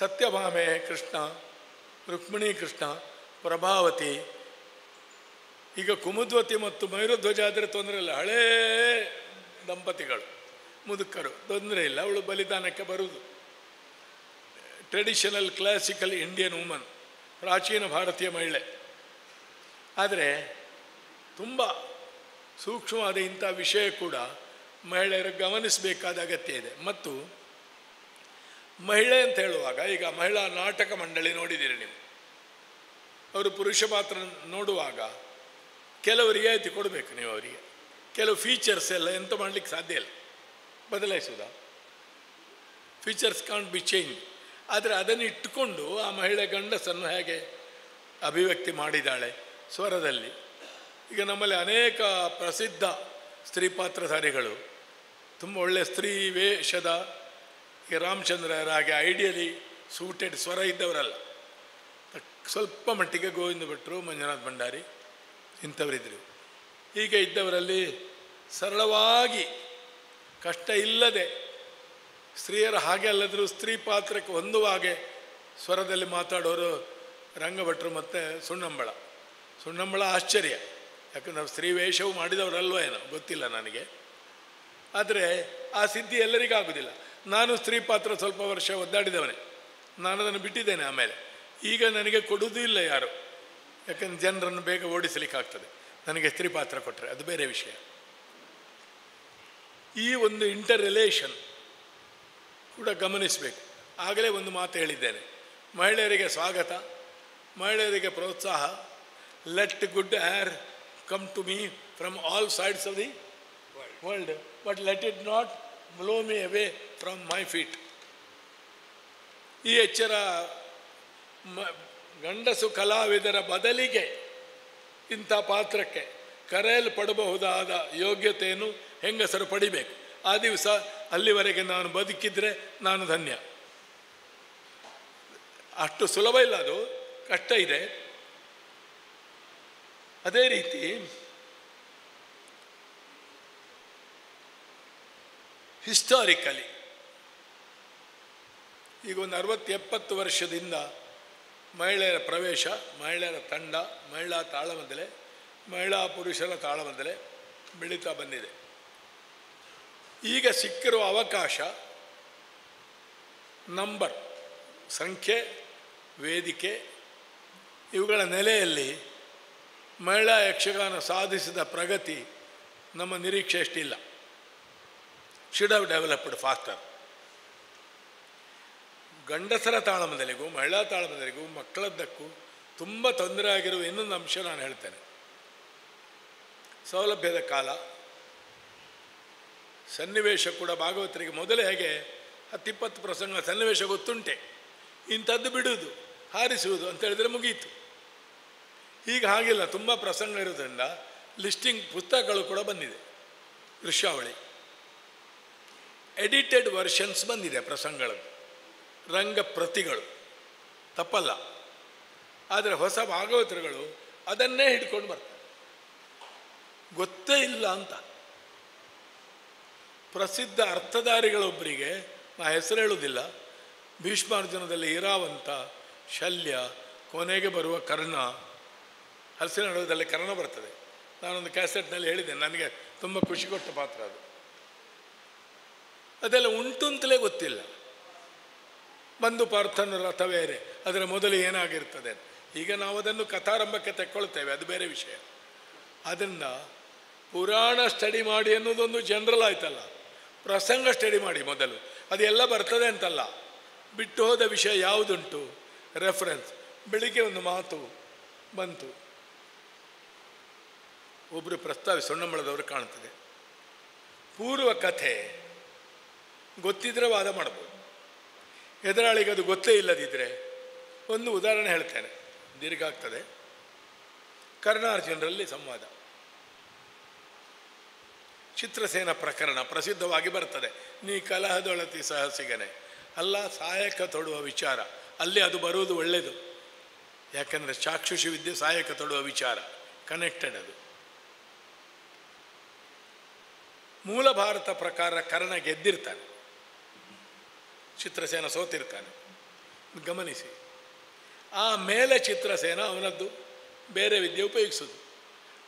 ಸತ್ಯಭಾಮೆ ಕೃಷ್ಣ, ರುಕ್ಮಿಣಿ ಕೃಷ್ಣ, ಪ್ರಭಾವತಿ, ಈಗ ಕುಮುದ್ವತಿ ಮತ್ತು ಮಯೂರಧ್ವಜ ಆದರೆ ತೊಂದರೆ ಇಲ್ಲ. ಹಳೇ ದಂಪತಿಗಳು ಮುದುಕರು ತೊಂದರೆ ಇಲ್ಲ, ಅವಳು ಬಲಿದಾನಕ್ಕೆ ಬರುವುದು. ಟ್ರೆಡಿಷನಲ್ ಕ್ಲಾಸಿಕಲ್ ಇಂಡಿಯನ್ ವುಮನ್, ಪ್ರಾಚೀನ ಭಾರತೀಯ ಮಹಿಳೆ. ಆದರೆ ತುಂಬ ಸೂಕ್ಷ್ಮವಾದ ಇಂಥ ವಿಷಯ ಕೂಡ ಮಹಿಳೆಯರು ಗಮನಿಸಬೇಕಾದ ಅಗತ್ಯ ಇದೆ. ಮತ್ತು ಮಹಿಳೆ ಅಂತ ಹೇಳುವಾಗ, ಈಗ ಮಹಿಳಾ ನಾಟಕ ಮಂಡಳಿ ನೋಡಿದ್ದೀರಿ ನೀವು, ಅವರು ಪುರುಷ ಪಾತ್ರ ನೋಡುವಾಗ ಕೆಲವು ರಿಯಾಯಿತಿ ಕೊಡಬೇಕು ನೀವು ಅವರಿಗೆ. ಕೆಲವು ಫೀಚರ್ಸ್ ಎಲ್ಲ ಎಂತ ಮಾಡಲಿಕ್ಕೆ ಸಾಧ್ಯ ಇಲ್ಲ, ಬದಲಾಯಿಸುವುದಾ? Features can't be change. ಆದರೆ ಅದನ್ನು ಇಟ್ಟುಕೊಂಡು ಆ ಮಹಿಳೆ ಗಂಡಸನ್ನು ಹೇಗೆ ಅಭಿವ್ಯಕ್ತಿ ಮಾಡಿದ್ದಾಳೆ ಸ್ವರದಲ್ಲಿ. ಈಗ ನಮ್ಮಲ್ಲಿ ಅನೇಕ ಪ್ರಸಿದ್ಧ ಸ್ತ್ರೀ ಪಾತ್ರಧಾರಿಗಳು ತುಂಬ ಒಳ್ಳೆಯ ಸ್ತ್ರೀ ವೇಷದ, ಈಗ ರಾಮಚಂದ್ರರ ಹಾಗೆ ಐಡಿಯಲಿ ಸೂಟೆಡ್ ಸ್ವರ ಇದ್ದವರಲ್ಲ. ಸ್ವಲ್ಪ ಮಟ್ಟಿಗೆ ಗೋವಿಂದ ಭಟ್ರು, ಮಂಜುನಾಥ್ ಭಂಡಾರಿ ಇಂಥವರಿದ್ದರು. ಹೀಗೆ ಇದ್ದವರಲ್ಲಿ ಸರಳವಾಗಿ ಕಷ್ಟ ಇಲ್ಲದೆ ಸ್ತ್ರೀಯರ ಹಾಗೆ ಅಲ್ಲದರೂ ಸ್ತ್ರೀ ಪಾತ್ರಕ್ಕೆ ಹೊಂದುವ ಹಾಗೆ ಸ್ವರದಲ್ಲಿ ಮಾತಾಡೋರು ರಂಗಭಟ್ರು ಮತ್ತು ಸುಣ್ಣಂಬಳ. ಸುಣ್ಣಂಬಳ ಆಶ್ಚರ್ಯ, ಯಾಕಂದ್ರೆ ನಾವು ಸ್ತ್ರೀ ವೇಷವು ಮಾಡಿದವರಲ್ವ ಏನೋ ಗೊತ್ತಿಲ್ಲ ನನಗೆ. ಆದರೆ ಆ ಸಿದ್ಧಿ ಎಲ್ಲರಿಗಾಗೋದಿಲ್ಲ. ನಾನು ಸ್ತ್ರೀ ಪಾತ್ರ ಸ್ವಲ್ಪ ವರ್ಷ ಒದ್ದಾಡಿದವನೇ, ನಾನು ಅದನ್ನು ಬಿಟ್ಟಿದ್ದೇನೆ. ಆಮೇಲೆ ಈಗ ನನಗೆ ಕೊಡುವುದೂ ಇಲ್ಲ ಯಾರು, ಯಾಕಂದ್ರೆ ಜನರನ್ನು ಬೇಗ ಓಡಿಸಲಿಕ್ಕಾಗ್ತದೆ. ನನಗೆ ಸ್ತ್ರೀ ಪಾತ್ರ ಕೊಟ್ಟರೆ ಅದು ಬೇರೆ ವಿಷಯ. ಈ ಒಂದು ಇಂಟರ್ ರಿಲೇಷನ್ ಕೂಡ ಗಮನಿಸಬೇಕು. ಆಗಲೇ ಒಂದು ಮಾತು ಹೇಳಿದ್ದೇನೆ, ಮಹಿಳೆಯರಿಗೆ ಸ್ವಾಗತ, ಮಹಿಳೆಯರಿಗೆ ಪ್ರೋತ್ಸಾಹ. Let good air come to me from all sides of the world, but let it not blow me away from my feet. ಈ ಎಚ್ಚರ ಗಂಡಸು ಕಲಾವಿದರ ಬದಲಿಗೆ ಇಂಥ ಪಾತ್ರಕ್ಕೆ ಕರೆಯಲ್ಪಡಬಹುದಾದ ಯೋಗ್ಯತೆಯನ್ನು ಹೆಂಗಸರು ಪಡಿಬೇಕು. ಆ ದಿವಸ ಅಲ್ಲಿವರೆಗೆ ನಾನು ಬದುಕಿದರೆ ನಾನು ಧನ್ಯ. ಅಷ್ಟು ಸುಲಭ ಇಲ್ಲ, ಅದು ಕಷ್ಟ ಇದೆ. ಅದೇ ರೀತಿ ಹಿಸ್ಟಾರಿಕಲಿ ಈಗ ಒಂದು 60-70 ವರ್ಷದಿಂದ ಮಹಿಳೆಯರ ಪ್ರವೇಶ, ಮಹಿಳೆಯರ ತಂಡ, ಮಹಿಳಾ ತಾಳಮದ್ದಲೆ, ಮಹಿಳಾ ಪುರುಷರ ತಾಳಮದ್ದಲೆ ಬೆಳೀತಾ ಬಂದಿದೆ. ಈಗ ಸಿಕ್ಕಿರುವ ಅವಕಾಶ, ನಂಬರ್, ಸಂಖ್ಯೆ, ವೇದಿಕೆ ಇವುಗಳ ನೆಲೆಯಲ್ಲಿ ಮಹಿಳಾ ಯಕ್ಷಗಾನ ಸಾಧಿಸಿದ ಪ್ರಗತಿ ನಮ್ಮ ನಿರೀಕ್ಷೆ ಅಷ್ಟಿಲ್ಲ. Should have developed faster. ಗಂಡಸರ ತಾಳಮದ್ದಲೆಗೂ ಮಹಿಳಾ ತಾಳಮದ್ದಲೆಗೂ ಮಕ್ಕಳದ್ದಕ್ಕೂ ತುಂಬ ತೊಂದರೆ ಆಗಿರುವ ಇನ್ನೊಂದು ಅಂಶ ನಾನು ಹೇಳ್ತೇನೆ. ಸೌಲಭ್ಯದ ಕಾಲ, ಸನ್ನಿವೇಶ ಕೂಡ ಭಾಗವತರಿಗೆ ಮೊದಲೇ ಹೇಗೆ 10-20 ಪ್ರಸಂಗ ಸನ್ನಿವೇಶ ಗೊತ್ತುಂಟೆ, ಇಂಥದ್ದು ಬಿಡುವುದು, ಹಾರಿಸುವುದು ಅಂತ ಹೇಳಿದರೆ ಮುಗೀತು. ಈಗ ಹಾಗಿಲ್ಲ, ತುಂಬ ಪ್ರಸಂಗ ಇರೋದ್ರಿಂದ ಲಿಸ್ಟಿಂಗ್ ಪುಸ್ತಕಗಳು ಕೂಡ ಬಂದಿದೆ, ದೃಶ್ಯಾವಳಿ, ಎಡಿಟೆಡ್ ವರ್ಷನ್ಸ್ ಬಂದಿದೆ ಪ್ರಸಂಗಗಳು, ರಂಗ ಪ್ರತಿಗಳು, ತಪ್ಪಲ್ಲ. ಆದರೆ ಹೊಸ ಭಾಗವತರುಗಳು ಅದನ್ನೇ ಹಿಡ್ಕೊಂಡು ಬರ್ತಾರೆ, ಗೊತ್ತೇ ಇಲ್ಲ ಅಂತ. ಪ್ರಸಿದ್ಧ ಅರ್ಥಧಾರಿಗಳೊಬ್ಬರಿಗೆ ನಾ ಹೆಸರು ಹೇಳುವುದಿಲ್ಲ, ಭೀಷ್ಮಾರ್ಜುನದಲ್ಲಿ ಇರಾವಂತ, ಶಲ್ಯ, ಕೊನೆಗೆ ಬರುವ ಕರ್ಣ, ಹಲಸಿನ ಹಡವದಲ್ಲಿ ಕರ್ಣ ಬರ್ತದೆ, ನಾನೊಂದು ಕ್ಯಾಸೆಟ್ನಲ್ಲಿ ಹೇಳಿದ್ದೆ, ನನಗೆ ತುಂಬ ಖುಷಿ ಕೊಟ್ಟ ಪಾತ್ರ ಅದು. ಅದೆಲ್ಲ ಉಂಟು ಅಂತಲೇ ಗೊತ್ತಿಲ್ಲ. ಬಂದು ಪಾರ್ಥನ ರಥವೇರೆ, ಅದರ ಮೊದಲು ಏನಾಗಿರ್ತದೆ. ಈಗ ನಾವು ಅದನ್ನು ಕಥಾರಂಭಕ್ಕೆ ತೆಕ್ಕೊಳ್ತೇವೆ, ಅದು ಬೇರೆ ವಿಷಯ. ಆದ್ದರಿಂದ ಪುರಾಣ ಸ್ಟಡಿ ಮಾಡಿ ಅನ್ನೋದೊಂದು ಜನರಲ್ ಆಯ್ತಲ್ಲ, ಪ್ರಸಂಗ ಸ್ಟಡಿ ಮಾಡಿ ಮೊದಲು. ಅದೆಲ್ಲ ಬರ್ತದೆ ಅಂತಲ್ಲ, ಬಿಟ್ಟು ಹೋದ ವಿಷಯ ಯಾವುದುಂಟು ರೆಫರೆನ್ಸ್. ಬೆಳಿಗ್ಗೆ ಒಂದು ಮಾತು ಬಂತು, ಒಬ್ಬರು ಪ್ರಸ್ತಾವಿಸಿ ಸೊಣ್ಣಂಬಳದವರು ಕಾಣ್ತದೆ, ಪೂರ್ವ ಕಥೆ ಗೊತ್ತಿದ್ರೆ ವಾದ ಮಾಡ್ಬೋದು, ಎದುರಾಳಿಗೆ ಅದು ಗೊತ್ತೇ ಇಲ್ಲದಿದ್ದರೆ. ಒಂದು ಉದಾಹರಣೆ ಹೇಳ್ತೇನೆ, ದೀರ್ಘ ಆಗ್ತದೆ. ಕರ್ಣಾರ್ಜುನರಲ್ಲಿ ಸಂವಾದ, ಚಿತ್ರಸೇನ ಪ್ರಕರಣ ಪ್ರಸಿದ್ಧವಾಗಿ ಬರ್ತದೆ. ನೀ ಕಲಹದೊಳತಿ ಸಹಸಿಗನೆ ಅಲ್ಲ, ಸಹಾಯಕ ತೊಡುವ ವಿಚಾರ. ಅಲ್ಲಿ ಅದು ಬರುವುದು ಒಳ್ಳೆಯದು, ಯಾಕೆಂದರೆ ಚಾಕ್ಷುಷಿ ವಿದ್ಯೆ ಸಹಾಯಕ ತೊಡುವ ವಿಚಾರ, ಕನೆಕ್ಟೆಡ್ ಅದು. ಮೂಲ ಭಾರತ ಪ್ರಕಾರ ಕರ್ಣ ಗೆದ್ದಿರ್ತಾನೆ, ಚಿತ್ರಸೇನ ಸೋತಿರ್ತಾನೆ, ಗಮನಿಸಿ. ಆಮೇಲೆ ಚಿತ್ರಸೇನ ಅವನದ್ದು ಬೇರೆ ವಿದ್ಯೆ ಉಪಯೋಗಿಸೋದು.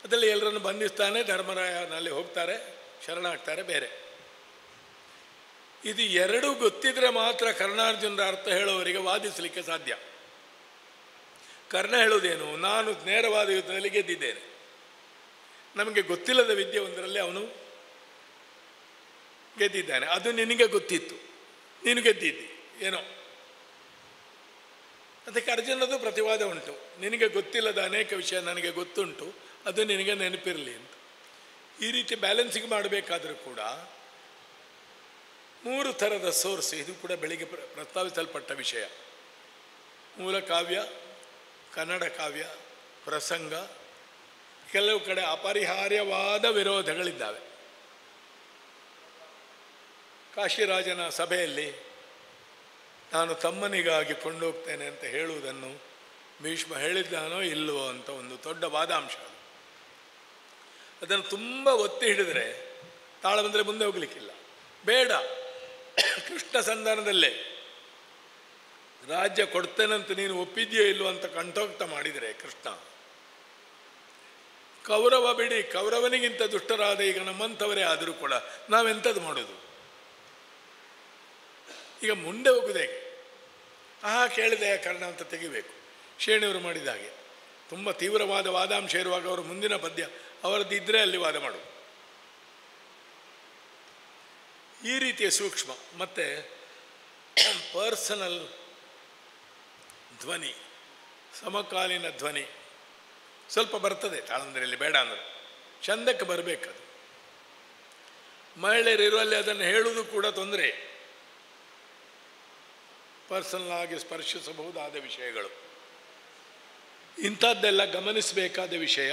ಅದರಲ್ಲಿ ಎಲ್ಲರನ್ನು ಬಂಧಿಸ್ತಾನೆ, ಧರ್ಮರಾಯನಲ್ಲಿ ಹೋಗ್ತಾರೆ, ಶರಣಾಗ್ತಾರೆ, ಬೇರೆ. ಇದು ಎರಡೂ ಗೊತ್ತಿದ್ರೆ ಮಾತ್ರ ಕರ್ಣಾರ್ಜುನರ ಅರ್ಥ ಹೇಳೋವರಿಗೆ ವಾದಿಸಲಿಕ್ಕೆ ಸಾಧ್ಯ. ಕರ್ಣ ಹೇಳುವುದೇನು, ನಾನು ನೇರವಾದ ಯುದ್ಧದಲ್ಲಿ ಗೆದ್ದಿದ್ದೇನೆ. ನಮಗೆ ಗೊತ್ತಿಲ್ಲದ ವಿದ್ಯೆ ಒಂದರಲ್ಲಿ ಅವನು ಗೆದ್ದಿದ್ದಾನೆ, ಅದು ನಿನಗೆ ಗೊತ್ತಿತ್ತು, ನೀನು ಗೆದ್ದಿದ್ದಿ ಏನೋ. ಅದಕ್ಕೆ ಅರ್ಜುನದು ಪ್ರತಿವಾದ ಉಂಟು, ನಿನಗೆ ಗೊತ್ತಿಲ್ಲದ ಅನೇಕ ವಿಷಯ ನನಗೆ ಗೊತ್ತುಂಟು, ಅದು ನಿನಗೆ ನೆನಪಿರಲಿ ಅಂತ. ಈ ರೀತಿ ಬ್ಯಾಲೆನ್ಸಿಂಗ್ ಮಾಡಬೇಕಾದರೂ ಕೂಡ 3 ಥರದ ಸೋರ್ಸ್. ಇದು ಕೂಡ ಬೆಳಿಗ್ಗೆ ಪ್ರಸ್ತಾವಿಸಲ್ಪಟ್ಟ ವಿಷಯ. ಮೂಲ ಕಾವ್ಯ, ಕನ್ನಡ ಕಾವ್ಯ, ಪ್ರಸಂಗ. ಕೆಲವು ಕಡೆ ಅಪರಿಹಾರ್ಯವಾದ ವಿರೋಧಗಳಿದ್ದಾವೆ. ಕಾಶಿರಾಜನ ಸಭೆಯಲ್ಲಿ ನಾನು ತಮ್ಮನಿಗಾಗಿ ಕೊಂಡೋಗ್ತೇನೆ ಅಂತ ಹೇಳುವುದನ್ನು ಭೀಷ್ಮ ಹೇಳಿದ್ದಾನೋ ಇಲ್ಲವೋ ಅಂತ ಒಂದು ದೊಡ್ಡ ವಾದಾಂಶ. ಅದನ್ನು ತುಂಬ ಒತ್ತಿ ಹಿಡಿದರೆ ತಾಳ ಬಂದರೆ ಮುಂದೆ ಹೋಗ್ಲಿಕ್ಕಿಲ್ಲ. ಬೇಡ, ಕೃಷ್ಣ ಸಂಧಾನದಲ್ಲೇ ರಾಜ್ಯ ಕೊಡ್ತೇನಂತ ನೀನು ಒಪ್ಪಿದೆಯೋ ಇಲ್ಲೋ ಅಂತ ಕಂಠೋಕ್ತ ಮಾಡಿದರೆ ಕೃಷ್ಣ, ಕೌರವ ಬಿಡಿ, ಕೌರವನಿಗಿಂತ ದುಷ್ಟರಾದ ಈಗ ನಮ್ಮಂಥವರೇ ಆದರೂ ಕೂಡ ನಾವೆಂಥದ್ದು ಮಾಡೋದು? ಈಗ ಮುಂದೆ ಹೋಗುದು ಹೇಗೆ? ಕೇಳಿದೆ ಕರ್ಣ ಅಂತ ತೆಗಿಬೇಕು. ಶೇಣಿಯವರು ಮಾಡಿದ ಹಾಗೆ ತುಂಬ ತೀವ್ರವಾದ ವಾದಾಂಶ ಇರುವಾಗ ಅವರು ಮುಂದಿನ ಪದ್ಯ ಅವರದ್ದಿದ್ದರೆ ಅಲ್ಲಿ ವಾದ ಮಾಡುವುದು. ಈ ರೀತಿಯ ಸೂಕ್ಷ್ಮ. ಮತ್ತು ಪರ್ಸನಲ್ ಧ್ವನಿ, ಸಮಕಾಲೀನ ಧ್ವನಿ ಸ್ವಲ್ಪ ಬರ್ತದೆ ತಾಳಂದ್ರಲ್ಲಿ, ಬೇಡ ಅಂದರೆ ಚಂದಕ್ಕೆ ಬರಬೇಕದು. ಮಹಿಳೆಯರಿರುವಲ್ಲಿ ಅದನ್ನು ಹೇಳುವುದು ಕೂಡ ತೊಂದರೆ. ಪರ್ಸನಲ್ ಆಗಿ ಸ್ಪರ್ಶಿಸಬಹುದಾದ ವಿಷಯಗಳು, ಇಂಥದ್ದೆಲ್ಲ ಗಮನಿಸಬೇಕಾದ ವಿಷಯ.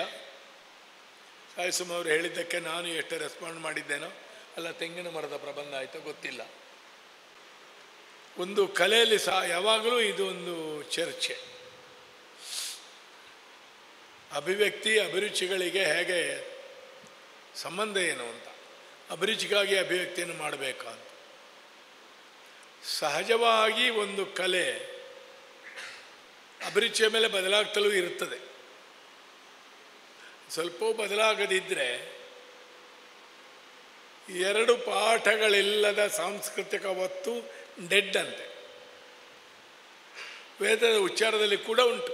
ಸಾಯಿಸುಮ ಅವರು ಹೇಳಿದ್ದಕ್ಕೆ ನಾನು ಎಷ್ಟು ರೆಸ್ಪಾಂಡ್ ಮಾಡಿದ್ದೇನೋ, ಅಲ್ಲ ತೆಂಗಿನ ಮರದ ಪ್ರಬಂಧ ಆಯಿತೋ ಗೊತ್ತಿಲ್ಲ. ಒಂದು ಕಲೆಯಲ್ಲಿ ಯಾವಾಗಲೂ ಇದು ಒಂದು ಚರ್ಚೆ. ಅಭಿವ್ಯಕ್ತಿ ಅಭಿರುಚಿಗಳಿಗೆ ಹೇಗೆ ಸಂಬಂಧ ಏನು ಅಂತ, ಅಭಿರುಚಿಗಾಗಿ ಅಭಿವ್ಯಕ್ತಿಯನ್ನು ಮಾಡಬೇಕಾ ಅಂತ. ಸಹಜವಾಗಿ ಒಂದು ಕಲೆ ಅಭಿರುಚಿಯ ಮೇಲೆ ಬದಲಾಗ್ತಲೂ ಇರ್ತದೆ. ಸ್ವಲ್ಪ ಬದಲಾಗದಿದ್ದರೆ 2 ಪಾಠಗಳಿಲ್ಲದ ಸಾಂಸ್ಕೃತಿಕ ವಸ್ತು ಡೆಡ್ ಅಂತೆ. ವೇದದ ಉಚ್ಚಾರದಲ್ಲಿ ಕೂಡ ಉಂಟು.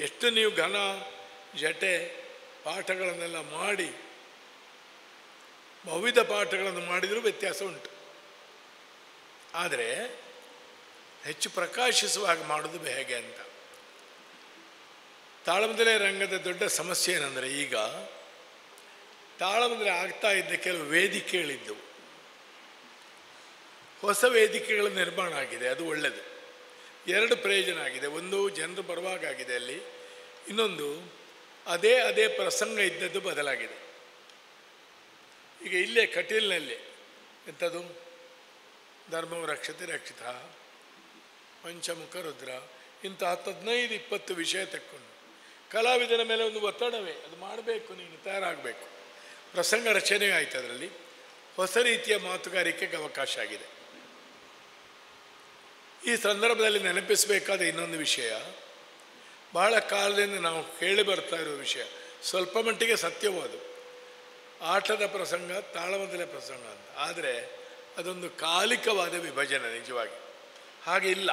ಎಷ್ಟು ನೀವು ಘನ ಜಟೆ ಪಾಠಗಳನ್ನೆಲ್ಲ ಮಾಡಿ ಬಹುವಿಧ ಪಾಠಗಳನ್ನು ಮಾಡಿದರೂ ವ್ಯತ್ಯಾಸ ಉಂಟು. ಆದರೆ ಹೆಚ್ಚು ಪ್ರಕಾಶಿಸುವ ಹಾಗೆ ಮಾಡೋದು ಹೇಗೆ ಅಂತ. ತಾಳಮದ್ದಲೆ ರಂಗದ ದೊಡ್ಡ ಸಮಸ್ಯೆ ಏನಂದರೆ, ಈಗ ತಾಳಮದ್ದಲೆ ಆಗ್ತಾ ಇದ್ದ ಕೆಲವು ವೇದಿಕೆಗಳಿದ್ದವು, ಹೊಸ ವೇದಿಕೆಗಳ ನಿರ್ಮಾಣ ಆಗಿದೆ, ಅದು ಒಳ್ಳೆಯದು. 2 ಪ್ರಯೋಜನ ಆಗಿದೆ. ಒಂದು, ಜನರು ಬರುವಾಗಿದೆ ಅಲ್ಲಿ. ಇನ್ನೊಂದು, ಅದೇ ಪ್ರಸಂಗ ಇದ್ದದ್ದು ಬದಲಾಗಿದೆ. ಈಗ ಇಲ್ಲೇ ಕಟೀಲ್ನಲ್ಲಿ ಎಂಥದ್ದು ಧರ್ಮವು ರಕ್ಷತೆ ರಕ್ಷಿತ, ಪಂಚಮುಖ ರುದ್ರ, ಇಂಥ 15-20 ವಿಷಯ ತೆಕ್ಕೊಂಡು ಕಲಾವಿದನ ಮೇಲೆ ಒಂದು ಒತ್ತಡವೇ, ಅದು ಮಾಡಬೇಕು, ನೀನು ತಯಾರಾಗಬೇಕು. ಪ್ರಸಂಗ ರಚನೆ ಆಯಿತು. ಅದರಲ್ಲಿ ಹೊಸ ರೀತಿಯ ಮಾತುಗಾರಿಕೆಗೆ ಅವಕಾಶ ಆಗಿದೆ. ಈ ಸಂದರ್ಭದಲ್ಲಿ ನೆನಪಿಸಬೇಕಾದ ಇನ್ನೊಂದು ವಿಷಯ, ಬಹಳ ಕಾಲದಿಂದ ನಾವು ಕೇಳಿ ಬರ್ತಾ ಇರುವ ವಿಷಯ, ಸ್ವಲ್ಪ ಮಟ್ಟಿಗೆ ಸತ್ಯವೂ ಅದು. ಆಟದ ಪ್ರಸಂಗ ತಾಳಮದ್ದಲೆ ಪ್ರಸಂಗ ಅಂತ. ಆದರೆ ಅದೊಂದು ಕಾಲಿಕವಾದ ವಿಭಜನೆ ನಿಜವಾಗಿ. ಹಾಗೆ ಇಲ್ಲ.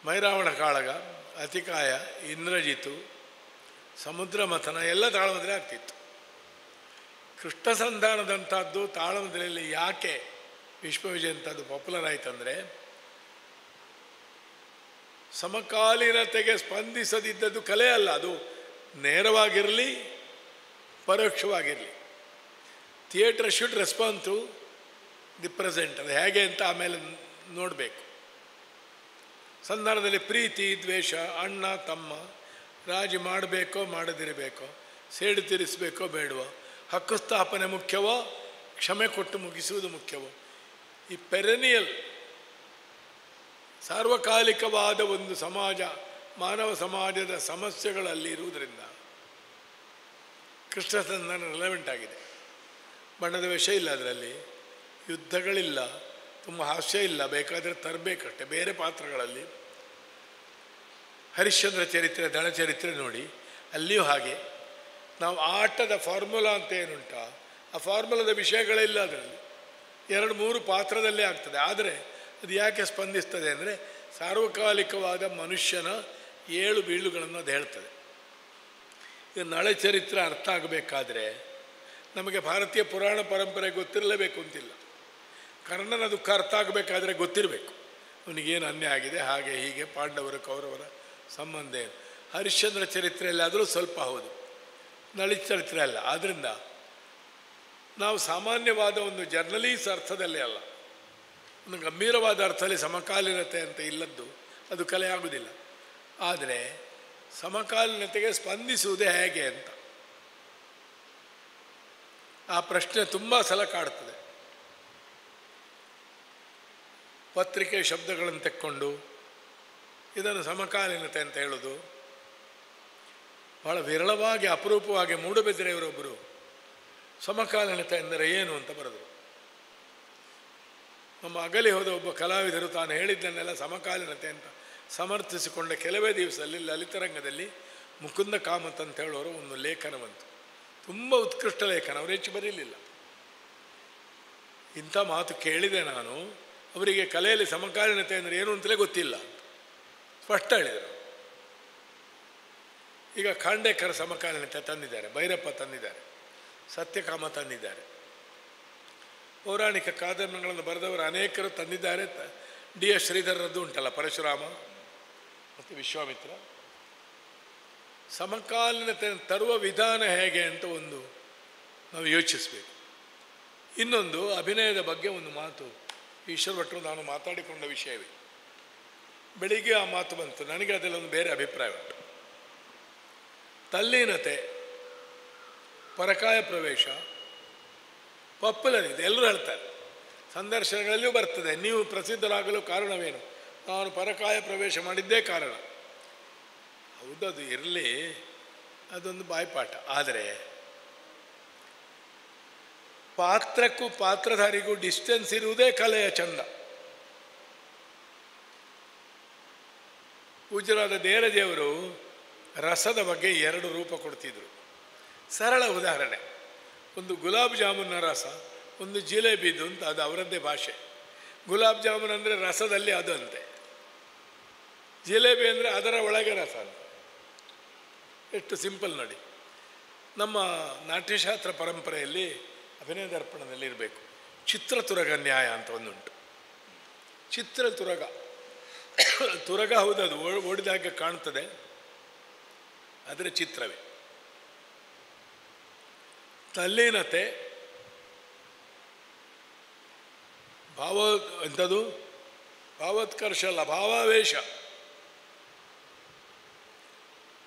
ಮೈರಾವಣ ಕಾಳಗ, ಅತಿಕಾಯ, ಇಂದ್ರಜಿತು, ಸಮುದ್ರ ಮಥನ ಎಲ್ಲ ತಾಳಮದ್ದಲೆ ಆಗ್ತಿತ್ತು. ಕೃಷ್ಣ ಸಂಧಾನದಂಥದ್ದು ತಾಳಮದ್ದಲೆಯಲ್ಲಿ ಯಾಕೆ ವಿಶ್ವವಿಜಯಂಥದ್ದು ಪಾಪ್ಯುಲರ್ ಆಯ್ತಂದರೆ, ಸಮಕಾಲೀನತೆಗೆ ಸ್ಪಂದಿಸದಿದ್ದದ್ದು ಕಲೆ ಅಲ್ಲ, ಅದು ನೇರವಾಗಿರಲಿ ಪರೋಕ್ಷವಾಗಿರಲಿ. Theatre should respond to the present. ಅದು ಹೇಗೆ ಅಂತ ಆಮೇಲೆ ನೋಡಬೇಕು. ಸಂಧಾನದಲ್ಲಿ ಪ್ರೀತಿ ದ್ವೇಷ, ಅಣ್ಣ ತಮ್ಮ, ರಾಜಿ ಮಾಡಬೇಕೋ ಮಾಡದಿರಬೇಕೋ, ಸೇಡು ತೀರಿಸಬೇಕೋ ಬೇಡವೋ, ಹಕ್ಕು ಸ್ಥಾಪನೆ ಮುಖ್ಯವೋ ಕ್ಷಮೆ ಕೊಟ್ಟು ಮುಗಿಸುವುದು ಮುಖ್ಯವೋ, ಈ ಪೆರೆನಿಯಲ್ ಸಾರ್ವಕಾಲಿಕವಾದ ಒಂದು ಸಮಾಜ, ಮಾನವ ಸಮಾಜದ ಸಮಸ್ಯೆಗಳಲ್ಲಿ ಇರುವುದರಿಂದ ಕೃಷ್ಣ ಸಂಧಾನ ರೆಲೆವೆಂಟ್ ಆಗಿದೆ. ಬಣ್ಣದ ವಿಷಯ ಇಲ್ಲ, ಅದರಲ್ಲಿ ಯುದ್ಧಗಳಿಲ್ಲ, ತುಂಬ ಹಾಸ್ಯ ಇಲ್ಲ, ಬೇಕಾದರೆ ತರಬೇಕಷ್ಟೆ ಬೇರೆ ಪಾತ್ರಗಳಲ್ಲಿ. ಹರಿಶ್ಚಂದ್ರ ಚರಿತ್ರೆ, ದಳ ಚರಿತ್ರೆ ನೋಡಿ, ಅಲ್ಲಿಯೂ ಹಾಗೆ. ನಾವು ಆಟದ ಫಾರ್ಮುಲಾ ಅಂತ ಏನುಂಟ, ಆ ಫಾರ್ಮುಲಾದ ವಿಷಯಗಳಿಲ್ಲ ಅದರಲ್ಲಿ. 2-3 ಪಾತ್ರದಲ್ಲೇ ಆಗ್ತದೆ. ಆದರೆ ಅದು ಯಾಕೆ ಸ್ಪಂದಿಸ್ತದೆ ಅಂದರೆ, ಸಾರ್ವಕಾಲಿಕವಾದ ಮನುಷ್ಯನ ಏಳು ಬೀಳುಗಳನ್ನು ಅದು ಹೇಳ್ತದೆ. ಇದು ನಳ ಚರಿತ್ರೆ ಅರ್ಥ ಆಗಬೇಕಾದ್ರೆ ನಮಗೆ ಭಾರತೀಯ ಪುರಾಣ ಪರಂಪರೆ ಗೊತ್ತಿರಲೇಬೇಕು ಅಂತಿಲ್ಲ. ಕರ್ಣನ ದುಃಖ ಅರ್ಥ ಆಗಬೇಕಾದ್ರೆ ಗೊತ್ತಿರಬೇಕು, ಅವನಿಗೇನು ಅನ್ಯಾಯ ಆಗಿದೆ, ಹಾಗೆ ಹೀಗೆ, ಪಾಂಡವರ ಕೌರವರ ಸಂಬಂಧ ಏನು. ಹರಿಶ್ಚಂದ್ರ ಚರಿತ್ರೆಯಲ್ಲಿ ಆದರೂ ಸ್ವಲ್ಪ ಹೌದು, ನಳಿ ಚರಿತ್ರೆ ಅಲ್ಲ. ಆದ್ದರಿಂದ ನಾವು ಸಾಮಾನ್ಯವಾದ ಒಂದು ಜರ್ನಲೀಸ್ ಅರ್ಥದಲ್ಲಿ ಅಲ್ಲ, ಒಂದು ಗಂಭೀರವಾದ ಅರ್ಥದಲ್ಲಿ ಸಮಕಾಲೀನತೆ ಅಂತ ಇಲ್ಲದ್ದು ಅದು ಕಲೆ ಆಗುವುದಿಲ್ಲ. ಆದರೆ ಸಮಕಾಲೀನತೆಗೆ ಸ್ಪಂದಿಸುವುದೇ ಹೇಗೆ ಅಂತ ಆ ಪ್ರಶ್ನೆ ತುಂಬ ಸಲ ಕಾಡ್ತದೆ. ಪತ್ರಿಕೆ ಶಬ್ದಗಳನ್ನು ತೆಕ್ಕೊಂಡು ಇದನ್ನು ಸಮಕಾಲೀನತೆ ಅಂತ ಹೇಳೋದು ಬಹಳ ವಿರಳವಾಗಿ, ಅಪರೂಪವಾಗಿ ಮೂಡುಬಿದಿರೆಯವರೊಬ್ಬರು ಸಮಕಾಲೀನತೆ ಎಂದರೆ ಏನು ಅಂತ ಬರೆದರು. ನಮ್ಮ ಅಗಲಿ ಹೋದ ಒಬ್ಬ ಕಲಾವಿದರು ತಾನು ಹೇಳಿದ್ದನ್ನೆಲ್ಲ ಸಮಕಾಲೀನತೆ ಅಂತ ಸಮರ್ಥಿಸಿಕೊಂಡ ಕೆಲವೇ ದಿವಸದಲ್ಲಿ ಲಲಿತರಂಗದಲ್ಲಿ ಮುಕುಂದ ಕಾಮತ್ ಅಂತ ಹೇಳೋರು ಒಂದು ಲೇಖನ ಬಂತು. ತುಂಬ ಉತ್ಕೃಷ್ಟ ಲೇಖನ, ಅವರು ಹೆಚ್ಚು ಬರೀಲಿಲ್ಲ. ಇಂಥ ಮಾತು ಕೇಳಿದೆ ನಾನು. ಅವರಿಗೆ ಕಲೆಯಲ್ಲಿ ಸಮಕಾಲೀನತೆ ಅಂದರೆ ಏನು ಅಂತಲೇ ಗೊತ್ತಿಲ್ಲ ಅಂತ ಸ್ಪಷ್ಟ ಹೇಳಿದರು. ಈಗ ಖಾಂಡೇಕರ್ ಸಮಕಾಲೀನತೆ ತಂದಿದ್ದಾರೆ, ಭೈರಪ್ಪ ತಂದಿದ್ದಾರೆ, ಸತ್ಯಕಾಮ ತಂದಿದ್ದಾರೆ, ಪೌರಾಣಿಕ ಕಾದಂಬರಿಗಳನ್ನು ಬರೆದವರು ಅನೇಕರು ತಂದಿದ್ದಾರೆ. DS ಶ್ರೀಧರದ್ದು ಉಂಟಲ್ಲ, ಪರಶುರಾಮ ಮತ್ತು ವಿಶ್ವಾಮಿತ್ರ. ಸಮಕಾಲೀನತೆ ತರುವ ವಿಧಾನ ಹೇಗೆ ಅಂತ ಒಂದು ನಾವು ಯೋಚಿಸಬೇಕು. ಇನ್ನೊಂದು ಅಭಿನಯದ ಬಗ್ಗೆ ಒಂದು ಮಾತು ಈಶ್ವರ ಭಟ್ರು ನಾನು ಮಾತಾಡಿಕೊಂಡ ವಿಷಯವೇ. ಬೆಳಿಗ್ಗೆ ಆ ಮಾತು ಬಂತು, ನನಗೆ ಅದರಲ್ಲೊಂದು ಬೇರೆ ಅಭಿಪ್ರಾಯ ಉಂಟು. ತಲ್ಲೀನತೆ, ಪರಕಾಯ ಪ್ರವೇಶ ಪಾಪ್ಯುಲರ್ ಇದೆ, ಎಲ್ಲರೂ ಹೇಳ್ತಾರೆ, ಸಂದರ್ಶನಗಳಲ್ಲಿಯೂ ಬರ್ತದೆ. ನೀವು ಪ್ರಸಿದ್ಧರಾಗಲು ಕಾರಣವೇನು? ನಾನು ಪರಕಾಯ ಪ್ರವೇಶ ಮಾಡಿದ್ದೇ ಕಾರಣ. ಹೌದದು ಇರಲಿ, ಅದೊಂದು ಬಾಯ್ಪಾಠ. ಆದರೆ ಪಾತ್ರಕ್ಕೂ ಪಾತ್ರಧಾರಿಗೂ ಡಿಸ್ಟೆನ್ಸ್ ಇರುವುದೇ ಕಲೆಯ ಚಂದ. ಪೂಜ್ಯರಾದ ದೇರಜಿಯವರು ರಸದ ಬಗ್ಗೆ 2 ರೂಪ ಕೊಡ್ತಿದ್ರು. ಸರಳ ಉದಾಹರಣೆ, ಒಂದು ಗುಲಾಬ್ ಜಾಮೂನ್ನ ರಸ, ಒಂದು ಜಿಲೇಬಿದು ಅಂತ, ಅದು ಅವರದ್ದೇ ಭಾಷೆ. ಗುಲಾಬ್ ಜಾಮೂನ್ ಅಂದರೆ ರಸದಲ್ಲಿ ಅದು ಅಂತೆ, ಜಿಲೇಬಿ ಅಂದರೆ ಅದರ ಒಳಗೆ ರಸ ಅಂತ. ಎಷ್ಟು ಸಿಂಪಲ್ ನೋಡಿ. ನಮ್ಮ ನಾಟ್ಯಶಾಸ್ತ್ರ ಪರಂಪರೆಯಲ್ಲಿ ಅಭಿನಯ ದರ್ಪಣದಲ್ಲಿ ಇರಬೇಕು ಚಿತ್ರತುರಗ ನ್ಯಾಯ ಅಂತ ಒಂದುಂಟು. ಚಿತ್ರತುರಗ, ತುರಗ ಹೌದು, ಅದು ಓಡಿದಾಗ ಕಾಣ್ತದೆ, ಆದರೆ ಚಿತ್ರವೇ. ತಲ್ಲೀನತೆ ಭಾವ ಎಂಥದ್ದು, ಭಾವೋತ್ಕರ್ಷ ಅಲ್ಲ, ಭಾವಾವೇಶ.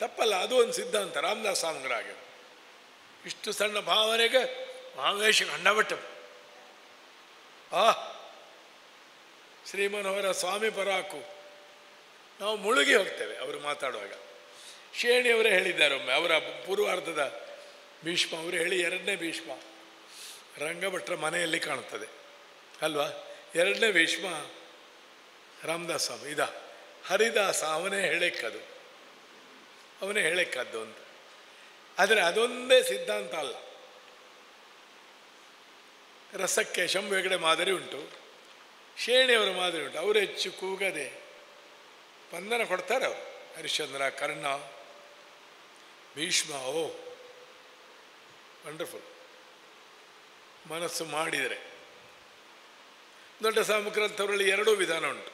ತಪ್ಪಲ್ಲ, ಅದು ಒಂದು ಸಿದ್ಧಾಂತ. ರಾಮದಾಸ್ ಸ್ವಾಮಿಗಳಾಗ ಇಷ್ಟು ಸಣ್ಣ ಭಾವನೆಗೆ ಭಾವೇಶ ಕಂಡಬಟ್ಟ. ಶ್ರೀಮನವರ ಸ್ವಾಮಿ ಪರಾಕು ನಾವು ಮುಳುಗಿ ಹೋಗ್ತೇವೆ ಅವರು ಮಾತಾಡುವಾಗ. ಶೇಣಿಯವರೇ ಹೇಳಿದ್ದಾರೆ ಒಮ್ಮೆ, ಅವರ ಪೂರ್ವಾರ್ಧದ ಭೀಷ್ಮ ಅವರು ಹೇಳಿ, 2ನೇ ಭೀಷ್ಮ ರಂಗಭಟ್ರ ಮನೆಯಲ್ಲಿ ಕಾಣುತ್ತದೆ ಅಲ್ವಾ? 2ನೇ ಭೀಷ್ಮ ರಾಮದಾಸ್ ಸ್ವಾಮಿ, ಇದ ಹರಿದಾಸ ಅವನೇ ಹೇಳಕ್ಕದು ಅಂತ. ಆದರೆ ಅದೊಂದೇ ಸಿದ್ಧಾಂತ ಅಲ್ಲ. ರಸಕ್ಕೆ ಶಂಭು ಹೆಗಡೆ ಮಾದರಿ ಉಂಟು, ಶೇಣಿಯವರ ಮಾದರಿ ಉಂಟು. ಅವರು ಹೆಚ್ಚು ಕೂಗದೆ ಸ್ಪಂದನ ಕೊಡ್ತಾರೆ. ಅವರು ಹರಿಶ್ಚಂದ್ರ, ಕರ್ಣ, ಭೀಷ್ಮ, ಓ ವಂಡರ್ಫುಲ್. ಮನಸ್ಸು ಮಾಡಿದರೆ ದೊಡ್ಡ ಸಾಮಗ್ರಂಥವರಲ್ಲಿ ಎರಡೂ ವಿಧಾನ ಉಂಟು.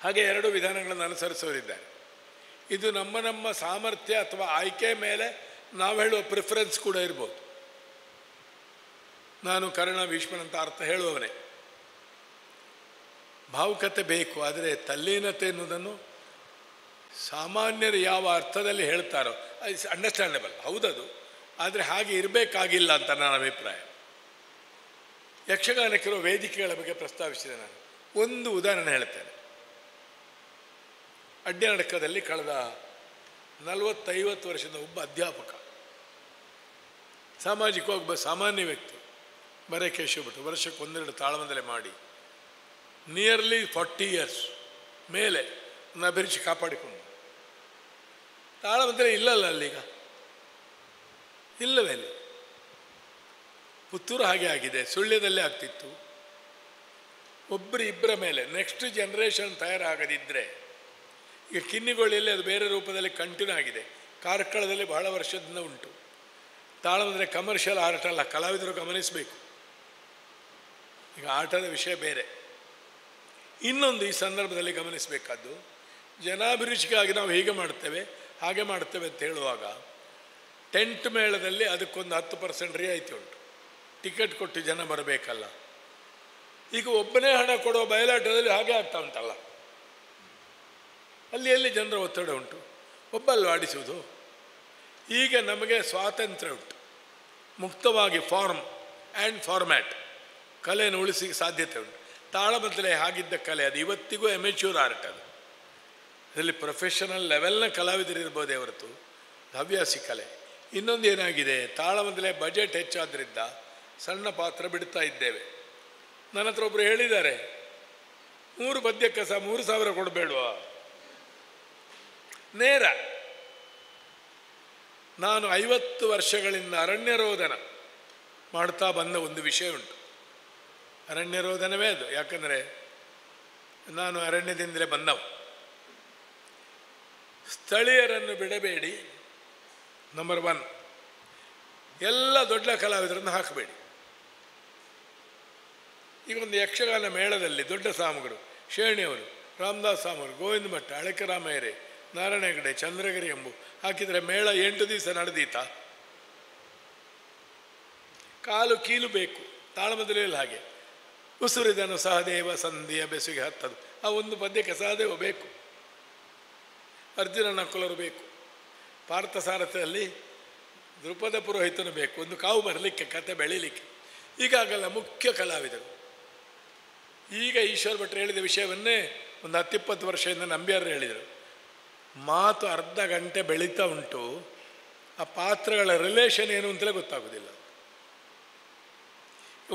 ಹಾಗೆ ಎರಡು ವಿಧಾನಗಳನ್ನು ಅನುಸರಿಸೋರಿದ್ದಾರೆ. ಇದು ನಮ್ಮ ಸಾಮರ್ಥ್ಯ ಅಥವಾ ಆಯ್ಕೆ ಮೇಲೆ ನಾವು ಹೇಳುವ ಪ್ರಿಫರೆನ್ಸ್ ಕೂಡ ಇರ್ಬೋದು. ನಾನು ಕರ್ಣ ಭೀಷ್ಮನಂತ ಅರ್ಥ ಹೇಳುವವನೇ. ಭಾವುಕತೆ ಬೇಕು, ಆದರೆ ತಲ್ಲೀನತೆ ಎನ್ನುವುದನ್ನು ಸಾಮಾನ್ಯರು ಯಾವ ಅರ್ಥದಲ್ಲಿ ಹೇಳ್ತಾರೋ ಅದು ಅಂಡರ್ಸ್ಟ್ಯಾಂಡಬಲ್, ಹೌದದು. ಆದರೆ ಹಾಗೆ ಇರಬೇಕಾಗಿಲ್ಲ ಅಂತ ನನ್ನ ಅಭಿಪ್ರಾಯ. ಯಕ್ಷಗಾನಕ್ಕಿರುವ ವೇದಿಕೆಗಳ ಬಗ್ಗೆ ಪ್ರಸ್ತಾವಿಸಿದೆ ನಾನು. ಒಂದು ಉದಾಹರಣೆ ಹೇಳ್ತೇನೆ. ಅಡ್ಡನಡಕದಲ್ಲಿ ಕಳೆದ 40-50 ವರ್ಷದ ಒಬ್ಬ ಅಧ್ಯಾಪಕ, ಸಾಮಾಜಿಕವಾಗಿ ಒಬ್ಬ ಸಾಮಾನ್ಯ ವ್ಯಕ್ತಿ, ಬರೇಕೇಶವ ಭಟ್ರು, ವರ್ಷಕ್ಕೆ 1-2 ತಾಳಮಂದಲೆ ಮಾಡಿ ನಿಯರ್ಲಿ 40 ಇಯರ್ಸ್ ಮೇಲೆ ನನ್ನ ಅಭಿರುಚಿ ಕಾಪಾಡಿಕೊಂಡು. ತಾಳಮಂದಲೆ ಇಲ್ಲಲ್ಲ ಅಲ್ಲೀಗ, ಇಲ್ಲವೇ ಇಲ್ಲ. ಪುತ್ತೂರು ಹಾಗೆ ಆಗಿದೆ, ಸುಳ್ಯದಲ್ಲೇ ಆಗ್ತಿತ್ತು. ಇಬ್ಬರ ಮೇಲೆ ನೆಕ್ಸ್ಟ್ ಜನ್ರೇಷನ್ ತಯಾರಾಗದಿದ್ದರೆ, ಈಗ ಕಿನ್ನಿಗೋಳಿಯಲ್ಲಿ ಅದು ಬೇರೆ ರೂಪದಲ್ಲಿ ಕಂಟಿನ್ಯೂ ಆಗಿದೆ. ಕಾರ್ಕಳದಲ್ಲಿ ಬಹಳ ವರ್ಷದಿಂದ ಉಂಟು. ತಾಳಮಂದಲೆ ಕಮರ್ಷಿಯಲ್ ಆರ್ಟ್ ಅಲ್ಲ, ಕಲಾವಿದರು ಗಮನಿಸಬೇಕು. ಈಗ ಆಟದ ವಿಷಯ ಬೇರೆ. ಇನ್ನೊಂದು ಈ ಸಂದರ್ಭದಲ್ಲಿ ಗಮನಿಸಬೇಕಾದ್ದು, ಜನಾಭಿರುಚಿಗಾಗಿ ನಾವು ಹೀಗೆ ಮಾಡ್ತೇವೆ ಹಾಗೆ ಮಾಡ್ತೇವೆ ಅಂತ ಹೇಳುವಾಗ ಟೆಂಟ್ ಮೇಳದಲ್ಲಿ ಅದಕ್ಕೊಂದು 10% ರಿಯಾಯಿತಿ ಉಂಟು. ಟಿಕೆಟ್ ಕೊಟ್ಟು ಜನ ಬರಬೇಕಲ್ಲ. ಈಗ ಒಬ್ಬನೇ ಹಣ ಕೊಡುವ ಬಯಲಾಟದಲ್ಲಿ ಹಾಗೆ ಆಗ್ತಾ ಉಂಟಲ್ಲ. ಅಲ್ಲಿ ಎಲ್ಲಿ ಜನರ ಒತ್ತಡ ಉಂಟು, ಒಬ್ಬಲ್ಲಿ ಆಡಿಸುವುದು. ಈಗ ನಮಗೆ ಸ್ವಾತಂತ್ರ್ಯ ಉಂಟು, ಮುಕ್ತವಾಗಿ ಫಾರ್ಮ್ ಆ್ಯಂಡ್ ಫಾರ್ಮ್ಯಾಟ್ ಕಲೆಯನ್ನು ಉಳಿಸಿ ಸಾಧ್ಯತೆ ಉಂಟು. ತಾಳಮದ್ದಲೆ ಹಾಗಿದ್ದ ಕಲೆ, ಅದು ಇವತ್ತಿಗೂ ಎಮೆಚ್ಯೂರ್ ಆರ್ಟ್. ಅದರಲ್ಲಿ ಪ್ರೊಫೆಷನಲ್ ಲೆವೆಲ್ನ ಕಲಾವಿದರಿರ್ಬೋದೇ ಹೊರತು ಹವ್ಯಾಸಿ ಕಲೆ. ಇನ್ನೊಂದು ಏನಾಗಿದೆ, ತಾಳಮದ್ದಲೆ ಬಜೆಟ್ ಹೆಚ್ಚಾದ್ರಿಂದ ಸಣ್ಣ ಪಾತ್ರ ಬಿಡ್ತಾ ಇದ್ದೇವೆ. ನನ್ನ ಹತ್ರ ಒಬ್ಬರು ಹೇಳಿದ್ದಾರೆ, 3 ಪದ್ಯಕ್ಕೆ ಸಹ 3,000 ಕೊಡಬೇಡವಾ? ನೇರ. ನಾನು 50 ವರ್ಷಗಳಿಂದ ಅರಣ್ಯರೋಧನ ಮಾಡ್ತಾ ಬಂದ ಒಂದು ವಿಷಯ ಉಂಟು. ಅರಣ್ಯರೋಧನವೇ ಅದು. ಯಾಕಂದರೆ ನಾನು ಅರಣ್ಯದಿಂದಲೇ ಬಂದವ. ಸ್ಥಳೀಯರನ್ನು ಬಿಡಬೇಡಿ, ನಂಬರ್ 1. ಎಲ್ಲ ದೊಡ್ಡ ಕಲಾವಿದರನ್ನು ಹಾಕಬೇಡಿ. ಈಗ ಒಂದು ಯಕ್ಷಗಾನ ಮೇಳದಲ್ಲಿ ದೊಡ್ಡ ಸಾಮಗರು, ಶೇಣಿಯವರು, ರಾಮದಾಸ್ ಸಾಮರು, ಗೋವಿಂದ ಭಟ್ಟ, ಅಳಕರಾಮಯ್ಯರೆ, ನಾರಾಯಣ ಹೆಗಡೆ, ಚಂದ್ರಗಿರಿ ಎಂಬು ಹಾಕಿದರೆ ಮೇಳ 8 ದಿವಸ ನಡೆದೀತಾ? ಕಾಲು ಕೀಲು ಬೇಕು. ತಾಳಮದ್ದಲೆಯಲ್ಲಿ ಹಾಗೆ ಉಸುರಿದನು ಸಹದೇವ ಸಂಧಿಯ ಬೆಸುಗೆ ಹತ್ತದು. ಆ ಒಂದು ಪದ್ಯಕ್ಕೆ ಸಹದೇವ ಬೇಕು, ಅರ್ಜುನ ನಕುಲರು ಬೇಕು, ಪಾರ್ಥಸಾರಥಿಯಲ್ಲಿ ದೃಪದ ಪುರೋಹಿತನು ಬೇಕು, ಒಂದು ಕಾವು ಬರಲಿಕ್ಕೆ, ಕತೆ ಬೆಳೀಲಿಕ್ಕೆ. ಈಗಾಗಲ್ಲ ಮುಖ್ಯ ಕಲಾವಿದರು. ಈಗ ಈಶ್ವರ ಭಟ್ರು ಹೇಳಿದ ವಿಷಯವನ್ನೇ ಒಂದು 10-20 ವರ್ಷದಿಂದ ನಂಬ್ಯಾರು ಹೇಳಿದರು. ಮಾತು ಅರ್ಧ ಗಂಟೆ ಬೆಳೀತಾ ಉಂಟು, ಆ ಪಾತ್ರಗಳ ರಿಲೇಷನ್ ಏನು ಅಂತಲೇ ಗೊತ್ತಾಗೋದಿಲ್ಲ.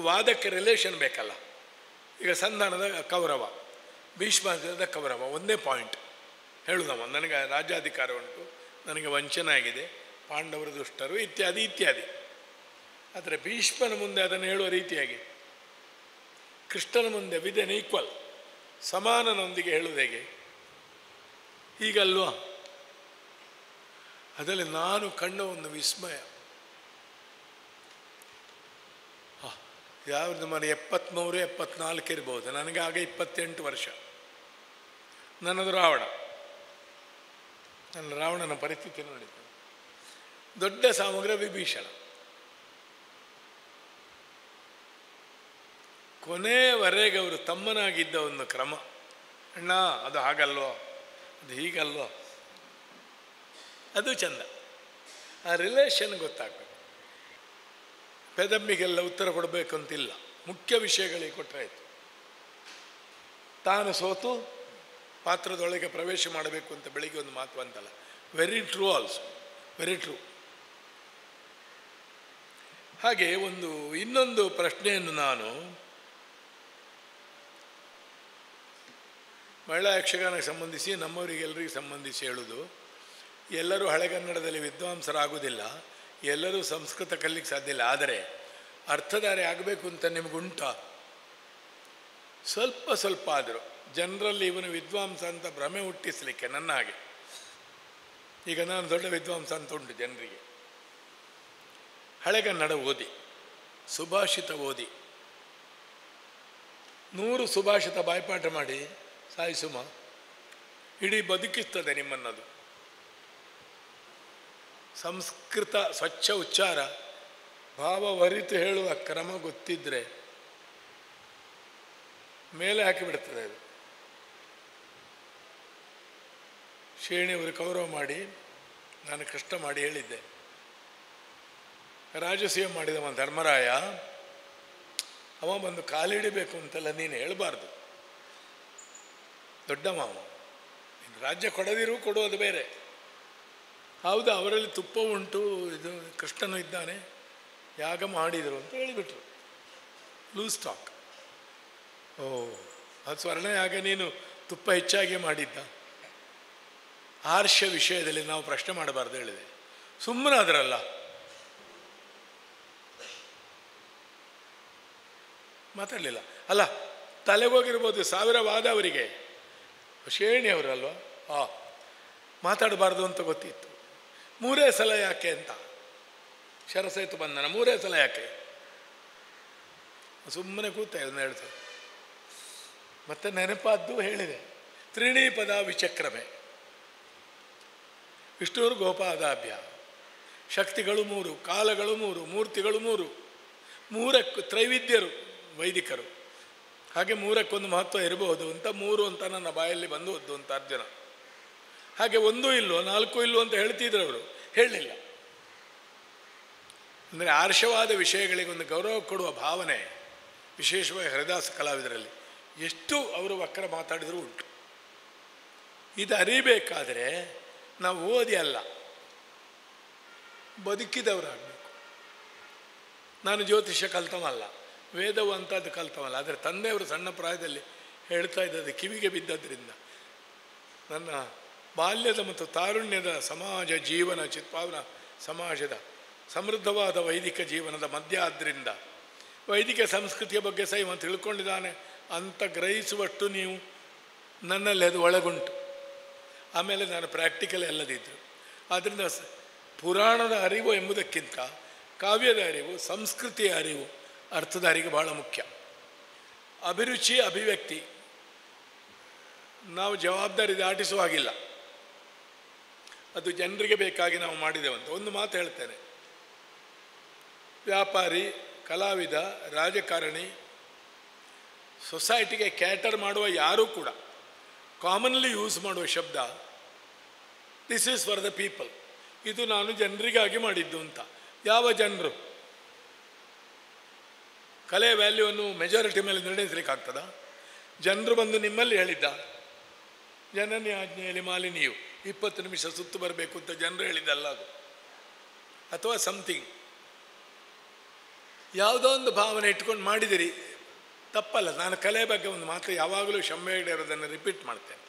ವಾದಕ್ಕೆ ರಿಲೇಷನ್ ಬೇಕಲ್ಲ. ಈಗ ಸಂಧಾನದ ಕೌರವ, ಭೀಷ್ಮಾದ ಕೌರವ, ಒಂದೇ ಪಾಯಿಂಟ್ ಹೇಳುದಮ್ಮ, ನನಗೆ ರಾಜ್ಯಾಧಿಕಾರ ಉಂಟು, ನನಗೆ ವಂಚನೆ ಆಗಿದೆ, ಪಾಂಡವರು ದುಷ್ಟರು, ಇತ್ಯಾದಿ ಇತ್ಯಾದಿ. ಆದರೆ ಭೀಷ್ಮನ ಮುಂದೆ ಅದನ್ನು ಹೇಳುವ ರೀತಿಯಾಗಿ, ಕೃಷ್ಣನ ಮುಂದೆ ವಿದೆನ್ ಈಕ್ವಲ್, ಸಮಾನನೊಂದಿಗೆ ಹೇಳುವುದು ಹೇಗೆ? ಹೀಗಲ್ವಾ? ಅದರಲ್ಲಿ ನಾನು ಕಂಡ ಒಂದು ವಿಸ್ಮಯ. ಯಾವ್ದು ಮನೆ 73-74 ಇರ್ಬೋದು, ನನಗೆ ಆಗ 28 ವರ್ಷ. ನನ್ನದು ರಾವಣ. ನನ್ನ ರಾವಣನ ಪರಿಸ್ಥಿತಿ ನೋಡಿದ್ದೆ. ದೊಡ್ಡ ಸಾಮಗ್ರ ವಿಭೀಷಣ. ಕೊನೆಯವರೆಗೆ ಅವರು ತಮ್ಮನಾಗಿದ್ದ ಒಂದು ಕ್ರಮ, ಅಣ್ಣ ಅದು ಹಾಗಲ್ವೋ, ಅದು ಹೀಗಲ್ವೋ, ಅದು ಚಂದ. ಆ ರಿಲೇಷನ್ ಗೊತ್ತಾಗಬೇಕು. ಪೆದಮ್ಮಿಗೆಲ್ಲ ಉತ್ತರ ಕೊಡಬೇಕು ಅಂತಿಲ್ಲ, ಮುಖ್ಯ ವಿಷಯಗಳಿಗೆ ಕೊಟ್ಟರೆ ಆಯಿತು. ತಾನು ಸೋತು ಪಾತ್ರದೊಳಗೆ ಪ್ರವೇಶ ಮಾಡಬೇಕು ಅಂತ ಬೆಳಿಗ್ಗೆ ಒಂದು ಮಾತು ಅಂತಲ್ಲ. Very true also, very true. ಹಾಗೆ ಇನ್ನೊಂದು ಪ್ರಶ್ನೆಯನ್ನು ನಾನು ಮಹಿಳಾ ಯಕ್ಷಗಾನಕ್ಕೆ ಸಂಬಂಧಿಸಿ ನಮ್ಮವರಿಗೆಲ್ಲರಿಗೆ ಸಂಬಂಧಿಸಿ ಹೇಳೋದು, ಎಲ್ಲರೂ ಹಳೆಗನ್ನಡದಲ್ಲಿ ವಿದ್ವಾಂಸರಾಗುವುದಿಲ್ಲ, ಎಲ್ಲರೂ ಸಂಸ್ಕೃತ ಕಲಿಲಿಕ್ಕೆ ಸಾಧ್ಯ ಇಲ್ಲ. ಆದರೆ ಅರ್ಥಧಾರೆ ಆಗಬೇಕು ಅಂತ ನಿಮಗುಂಟ ಸ್ವಲ್ಪ ಸ್ವಲ್ಪ ಆದರೂ ಜನರಲ್ಲಿ ಇವನು ವಿದ್ವಾಂಸ ಅಂತ ಭ್ರಮೆ ಹುಟ್ಟಿಸಲಿಕ್ಕೆ. ನನ್ನ ಹಾಗೆ ಈಗ ನಾನು ದೊಡ್ಡ ವಿದ್ವಾಂಸ ಅಂತ ಉಂಟು ಜನರಿಗೆ. ಹಳೆಗನ್ನಡ ಓದಿ, ಸುಭಾಷಿತ ಓದಿ, 100 ಸುಭಾಷಿತ ಬಾಯ್ಪಾಠ ಮಾಡಿ ಸಾಯಿಸುಮ, ಇಡೀ ಬದುಕಿಸ್ತದೆ ನಿಮ್ಮನ್ನದು. ಸಂಸ್ಕೃತ ಸ್ವಚ್ಛ ಉಚ್ಚಾರ, ಭಾವವರಿತು ಹೇಳುವ ಕ್ರಮ ಗೊತ್ತಿದ್ದರೆ ಮೇಲೆ ಹಾಕಿಬಿಡ್ತದೆ ಅದು. ಶ್ರೇಣಿಯವರು ಕೌರವ ಮಾಡಿ, ನಾನು ಕೃಷ್ಣ ಮಾಡಿ ಹೇಳಿದ್ದೆ. ರಾಜಸೇವೆ ಮಾಡಿದವ ಧರ್ಮರಾಯ, ಅವ ಬಂದು ಕಾಲಿಡಬೇಕು ಅಂತೆಲ್ಲ ನೀನು ಹೇಳಬಾರ್ದು. ದೊಡ್ಡ ಮಾವ, ರಾಜ್ಯ ಕೊಡದಿರು, ಕೊಡುವುದು ಬೇರೆ. ಹೌದು, ಅವರಲ್ಲಿ ತುಪ್ಪ ಉಂಟು, ಇದು ಕೃಷ್ಣನು ಇದ್ದಾನೆ, ಯಾಗ ಮಾಡಿದರು ಅಂತ ಹೇಳಿಬಿಟ್ರು. Loose talk. ಓ, ಅದು ಸ್ವರ್ಣ ಯಾಗ ನೀನು ತುಪ್ಪ ಹೆಚ್ಚಾಗಿ ಮಾಡಿದ್ದ. ಆರ್ಷ ವಿಷಯದಲ್ಲಿ ನಾವು ಪ್ರಶ್ನೆ ಮಾಡಬಾರ್ದು ಹೇಳಿದೆ. ಸುಮ್ಮನಾದ್ರಲ್ಲ. ಮಾತಾಡಲಿಲ್ಲ ಅಲ್ಲ, ತಲೆಗೋಗಿರ್ಬೋದು 1000 ವಾದ ಅವರಿಗೆ. ಶ್ರೇಣಿಯವರಲ್ವ, ಮಾತಾಡಬಾರ್ದು ಅಂತ ಗೊತ್ತಿತ್ತು. 3 ಸಲ ಯಾಕೆ ಅಂತ, ಶರಸೇತು ಬಂಧನ 3 ಸಲ ಯಾಕೆ? ಸುಮ್ಮನೆ ಕೂತ 1-2 ಸಲ. ಮತ್ತೆ ನೆನಪಾದ್ದು ಹೇಳಿದೆ. 3 ಪದ ವಿಚಕ್ರಮೆ, ವಿಷ್ಣುರು ಗೋಪಾದಾಭ್ಯ, ಶಕ್ತಿಗಳು 3, ಕಾಲಗಳು 3, ಮೂರ್ತಿಗಳು 3, 3ಕ್ಕೂ ತ್ರೈವಿದ್ಯರು ವೈದಿಕರು. ಹಾಗೆ 3ಕ್ಕೊಂದು ಮಹತ್ವ ಇರಬಹುದು ಅಂತ 3 ಅಂತ ನನ್ನ ಬಾಯಲ್ಲಿ ಬಂದು ಹೋದ್ದು ಅಂತ ಅರ್ಜುನ. ಹಾಗೆ 1 ಇಲ್ವೋ 4 ಇಲ್ವೋ ಅಂತ ಹೇಳ್ತಿದ್ರು ಅವರು, ಹೇಳಲಿಲ್ಲ. ಅಂದರೆ ಆರ್ಷವಾದ ವಿಷಯಗಳಿಗೊಂದು ಗೌರವ ಕೊಡುವ ಭಾವನೆ ವಿಶೇಷವಾಗಿ ಹರಿದಾಸ ಕಲಾವಿದರಲ್ಲಿ ಎಷ್ಟು ಅವರು ವಕ್ರ ಮಾತಾಡಿದರೂ ಉಂಟು. ಇದು ಅರಿಬೇಕಾದರೆ ನಾವು ಓದಿ ಅಲ್ಲ, ಬದುಕಿದವರಾಗಬೇಕು. ನಾನು ಜ್ಯೋತಿಷ್ಯ ಕಲ್ತವಲ್ಲ, ವೇದವು ಅಂಥದ್ದು ಕಲ್ತವಲ್ಲ. ಆದರೆ ತಂದೆಯವರು ಸಣ್ಣ ಪ್ರಾಯದಲ್ಲಿ ಹೇಳ್ತಾ ಇದ್ದದ್ದು ಕಿವಿಗೆ ಬಿದ್ದದ್ರಿಂದ ನನ್ನ ಬಾಲ್ಯದ ಮತ್ತು ತಾರುಣ್ಯದ ಸಮಾಜ ಜೀವನ, ಚಿತ್ಪಾವನ ಸಮಾಜದ ಸಮೃದ್ಧವಾದ ವೈದಿಕ ಜೀವನದ ಮಧ್ಯ ಆದ್ದರಿಂದ ವೈದಿಕ ಸಂಸ್ಕೃತಿಯ ಬಗ್ಗೆ ಸಹ ಇವ ತಿಳ್ಕೊಂಡಿದ್ದಾನೆ ಅಂತ ಗ್ರಹಿಸುವಷ್ಟು ನೀವು ನನ್ನಲ್ಲಿ ಅದು ಒಳಗುಂಟು. ಆಮೇಲೆ ನಾನು ಪ್ರಾಕ್ಟಿಕಲ್ ಎಲ್ಲದಿದ್ದರು. ಆದ್ದರಿಂದ ಪುರಾಣದ ಅರಿವು ಎಂಬುದಕ್ಕಿಂತ ಕಾವ್ಯದ ಅರಿವು, ಸಂಸ್ಕೃತಿಯ ಅರಿವು, ಅರ್ಥದ ಅರಿವು ಬಹಳ ಮುಖ್ಯ. ಅಭಿರುಚಿ, ಅಭಿವ್ಯಕ್ತಿ ನಾವು ಜವಾಬ್ದಾರಿ ದಾಟಿಸುವ ಹಾಗಿಲ್ಲ. ಅದು ಜನರಿಗೆ ಬೇಕಾಗಿ ನಾವು ಮಾಡಿದೆವಂತ. ಒಂದು ಮಾತು ಹೇಳ್ತೇನೆ, ವ್ಯಾಪಾರಿ, ಕಲಾವಿದ, ರಾಜಕಾರಣಿ, ಸೊಸೈಟಿಗೆ ಕ್ಯಾಟರ್ ಮಾಡುವ ಯಾರೂ ಕೂಡ ಕಾಮನ್ಲಿ ಯೂಸ್ ಮಾಡುವ ಶಬ್ದ this is for the people. ಇದು ನಾನು ಜನರಿಗಾಗಿ ಮಾಡಿದ್ದು ಅಂತ. ಯಾವ ಜನರು? ಕಲೆ ವ್ಯಾಲ್ಯೂವನ್ನು ಮೆಜಾರಿಟಿ ಮೇಲೆ ನಿರ್ಣಯಿಸಲಿಕ್ಕಾಗ್ತದ? ಜನರು ಬಂದು ನಿಮ್ಮಲ್ಲಿ ಹೇಳಿದ್ದ, ಜನನಿ ಆಜ್ಞೆಯಲ್ಲಿ ಮಾಲಿನಿಯು 20 ನಿಮಿಷ ಸುತ್ತು ಬರಬೇಕು ಅಂತ ಜನರು ಹೇಳಿದ್ದಲ್ಲ ಅದು. ಅಥವಾ ಸಮಥಿಂಗ್ ಯಾವುದೋ ಒಂದು ಭಾವನೆ ಇಟ್ಕೊಂಡು ಮಾಡಿದಿರಿ, ತಪ್ಪಲ್ಲ. ನಾನು ಕಲೆ ಬಗ್ಗೆ ಒಂದು ಮಾತು ಯಾವಾಗಲೂ ಶಂಭೆಗಡೆಯವರದನ್ನು ರಿಪೀಟ್ ಮಾಡ್ತೇನೆ.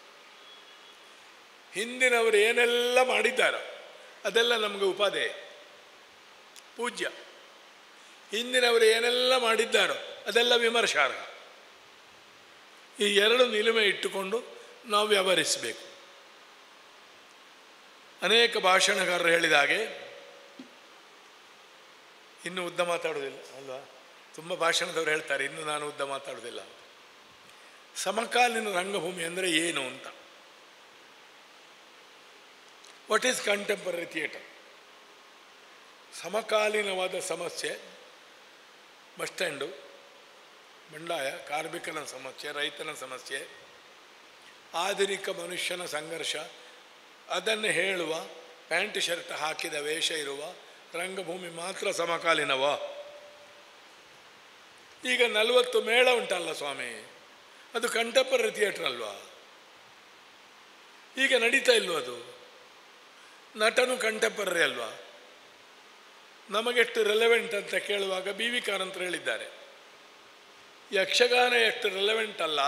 ಹಿಂದಿನವರು ಏನೆಲ್ಲ ಮಾಡಿದ್ದಾರೋ ಅದೆಲ್ಲ ನಮಗೆ ಉಪಾದೇಯ, ಪೂಜ್ಯ. ಹಿಂದಿನವರು ಏನೆಲ್ಲ ಮಾಡಿದ್ದಾರೋ ಅದೆಲ್ಲ ವಿಮರ್ಶಾರ್ಹ. ಈ 2 ನಿಲುಮೆ ಇಟ್ಟುಕೊಂಡು ನಾವು ವ್ಯವಹರಿಸಬೇಕು. ಅನೇಕ ಭಾಷಣಗಾರರು ಹೇಳಿದ ಹಾಗೆ, ಇನ್ನು ಉದ್ದ ಮಾತಾಡೋದಿಲ್ಲ ಅಲ್ವಾ? ತುಂಬ ಭಾಷಣದವರು ಹೇಳ್ತಾರೆ ಇನ್ನು ನಾನು ಉದ್ದ ಮಾತಾಡೋದಿಲ್ಲ. ಸಮಕಾಲೀನ ರಂಗಭೂಮಿ ಅಂದರೆ ಏನು ಅಂತ. What is contemporary theatre? ಸಮಕಾಲೀನವಾದ ಸಮಸ್ಯೆ, ಬಸ್ ಸ್ಟ್ಯಾಂಡು, ಬಂಡಾಯ, ಕಾರ್ಮಿಕನ ಸಮಸ್ಯೆ, ರೈತನ ಸಮಸ್ಯೆ, ಆಧುನಿಕ ಮನುಷ್ಯನ ಸಂಘರ್ಷ, ಅದನ್ನು ಹೇಳುವ ಪ್ಯಾಂಟ್ ಶರ್ಟ್ ಹಾಕಿದ ವೇಷ ಇರುವ ರಂಗಭೂಮಿ ಮಾತ್ರ ಸಮಕಾಲೀನವ? ಈಗ 40 ಮೇಳ ಉಂಟಲ್ಲ ಸ್ವಾಮಿ, ಅದು ಕಂಟೆಂಪರರಿ ಥಿಯೇಟರ್ ಅಲ್ವಾ? ಈಗ ನಡೀತಾ ಇಲ್ವ ಅದು? ನಟನು ಕಂಟೆಂಪರರಿ ಅಲ್ವಾ? ನಮಗೆಷ್ಟು ರೆಲೆವೆಂಟ್ ಅಂತ ಕೇಳುವಾಗ ಬಿ ವಿ ಕಾರಂತರು ಹೇಳಿದ್ದಾರೆ, ಯಕ್ಷಗಾನ ಎಷ್ಟು ರೆಲೆವೆಂಟ್ ಅಲ್ಲ,